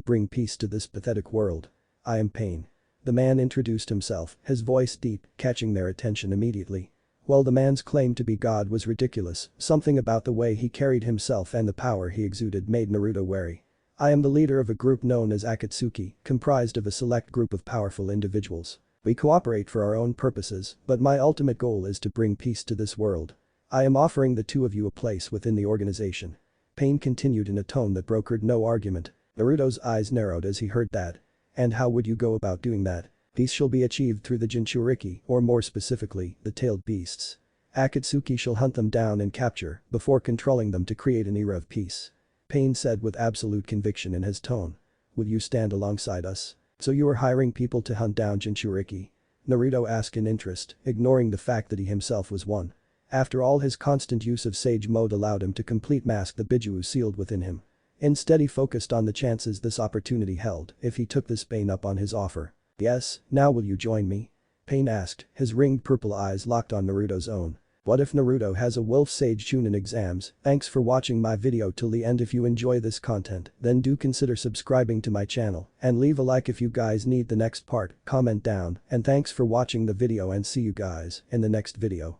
bring peace to this pathetic world. I am pain." The man introduced himself, his voice deep, catching their attention immediately. While the man's claim to be God was ridiculous, something about the way he carried himself and the power he exuded made Naruto wary. "I am the leader of a group known as Akatsuki, comprised of a select group of powerful individuals. We cooperate for our own purposes, but my ultimate goal is to bring peace to this world. I am offering the two of you a place within the organization." Pain continued in a tone that brokered no argument. Naruto's eyes narrowed as he heard that. "And how would you go about doing that?" "Peace shall be achieved through the Jinchuriki, or more specifically, the tailed beasts. Akatsuki shall hunt them down and capture, before controlling them to create an era of peace." Pain said with absolute conviction in his tone. "Would you stand alongside us?" "So you are hiring people to hunt down Jinchuriki?" Naruto asked in interest, ignoring the fact that he himself was one. After all, his constant use of Sage Mode allowed him to complete mask the Biju sealed within him. Instead he focused on the chances this opportunity held if he took this Pain up on his offer. "Yes, now will you join me?" Pain asked, his ringed purple eyes locked on Naruto's own. What if Naruto has a Wolf Sage Chunin exams? Thanks for watching my video till the end. If you enjoy this content, then do consider subscribing to my channel and leave a like if you guys need the next part, comment down, and thanks for watching the video and see you guys in the next video.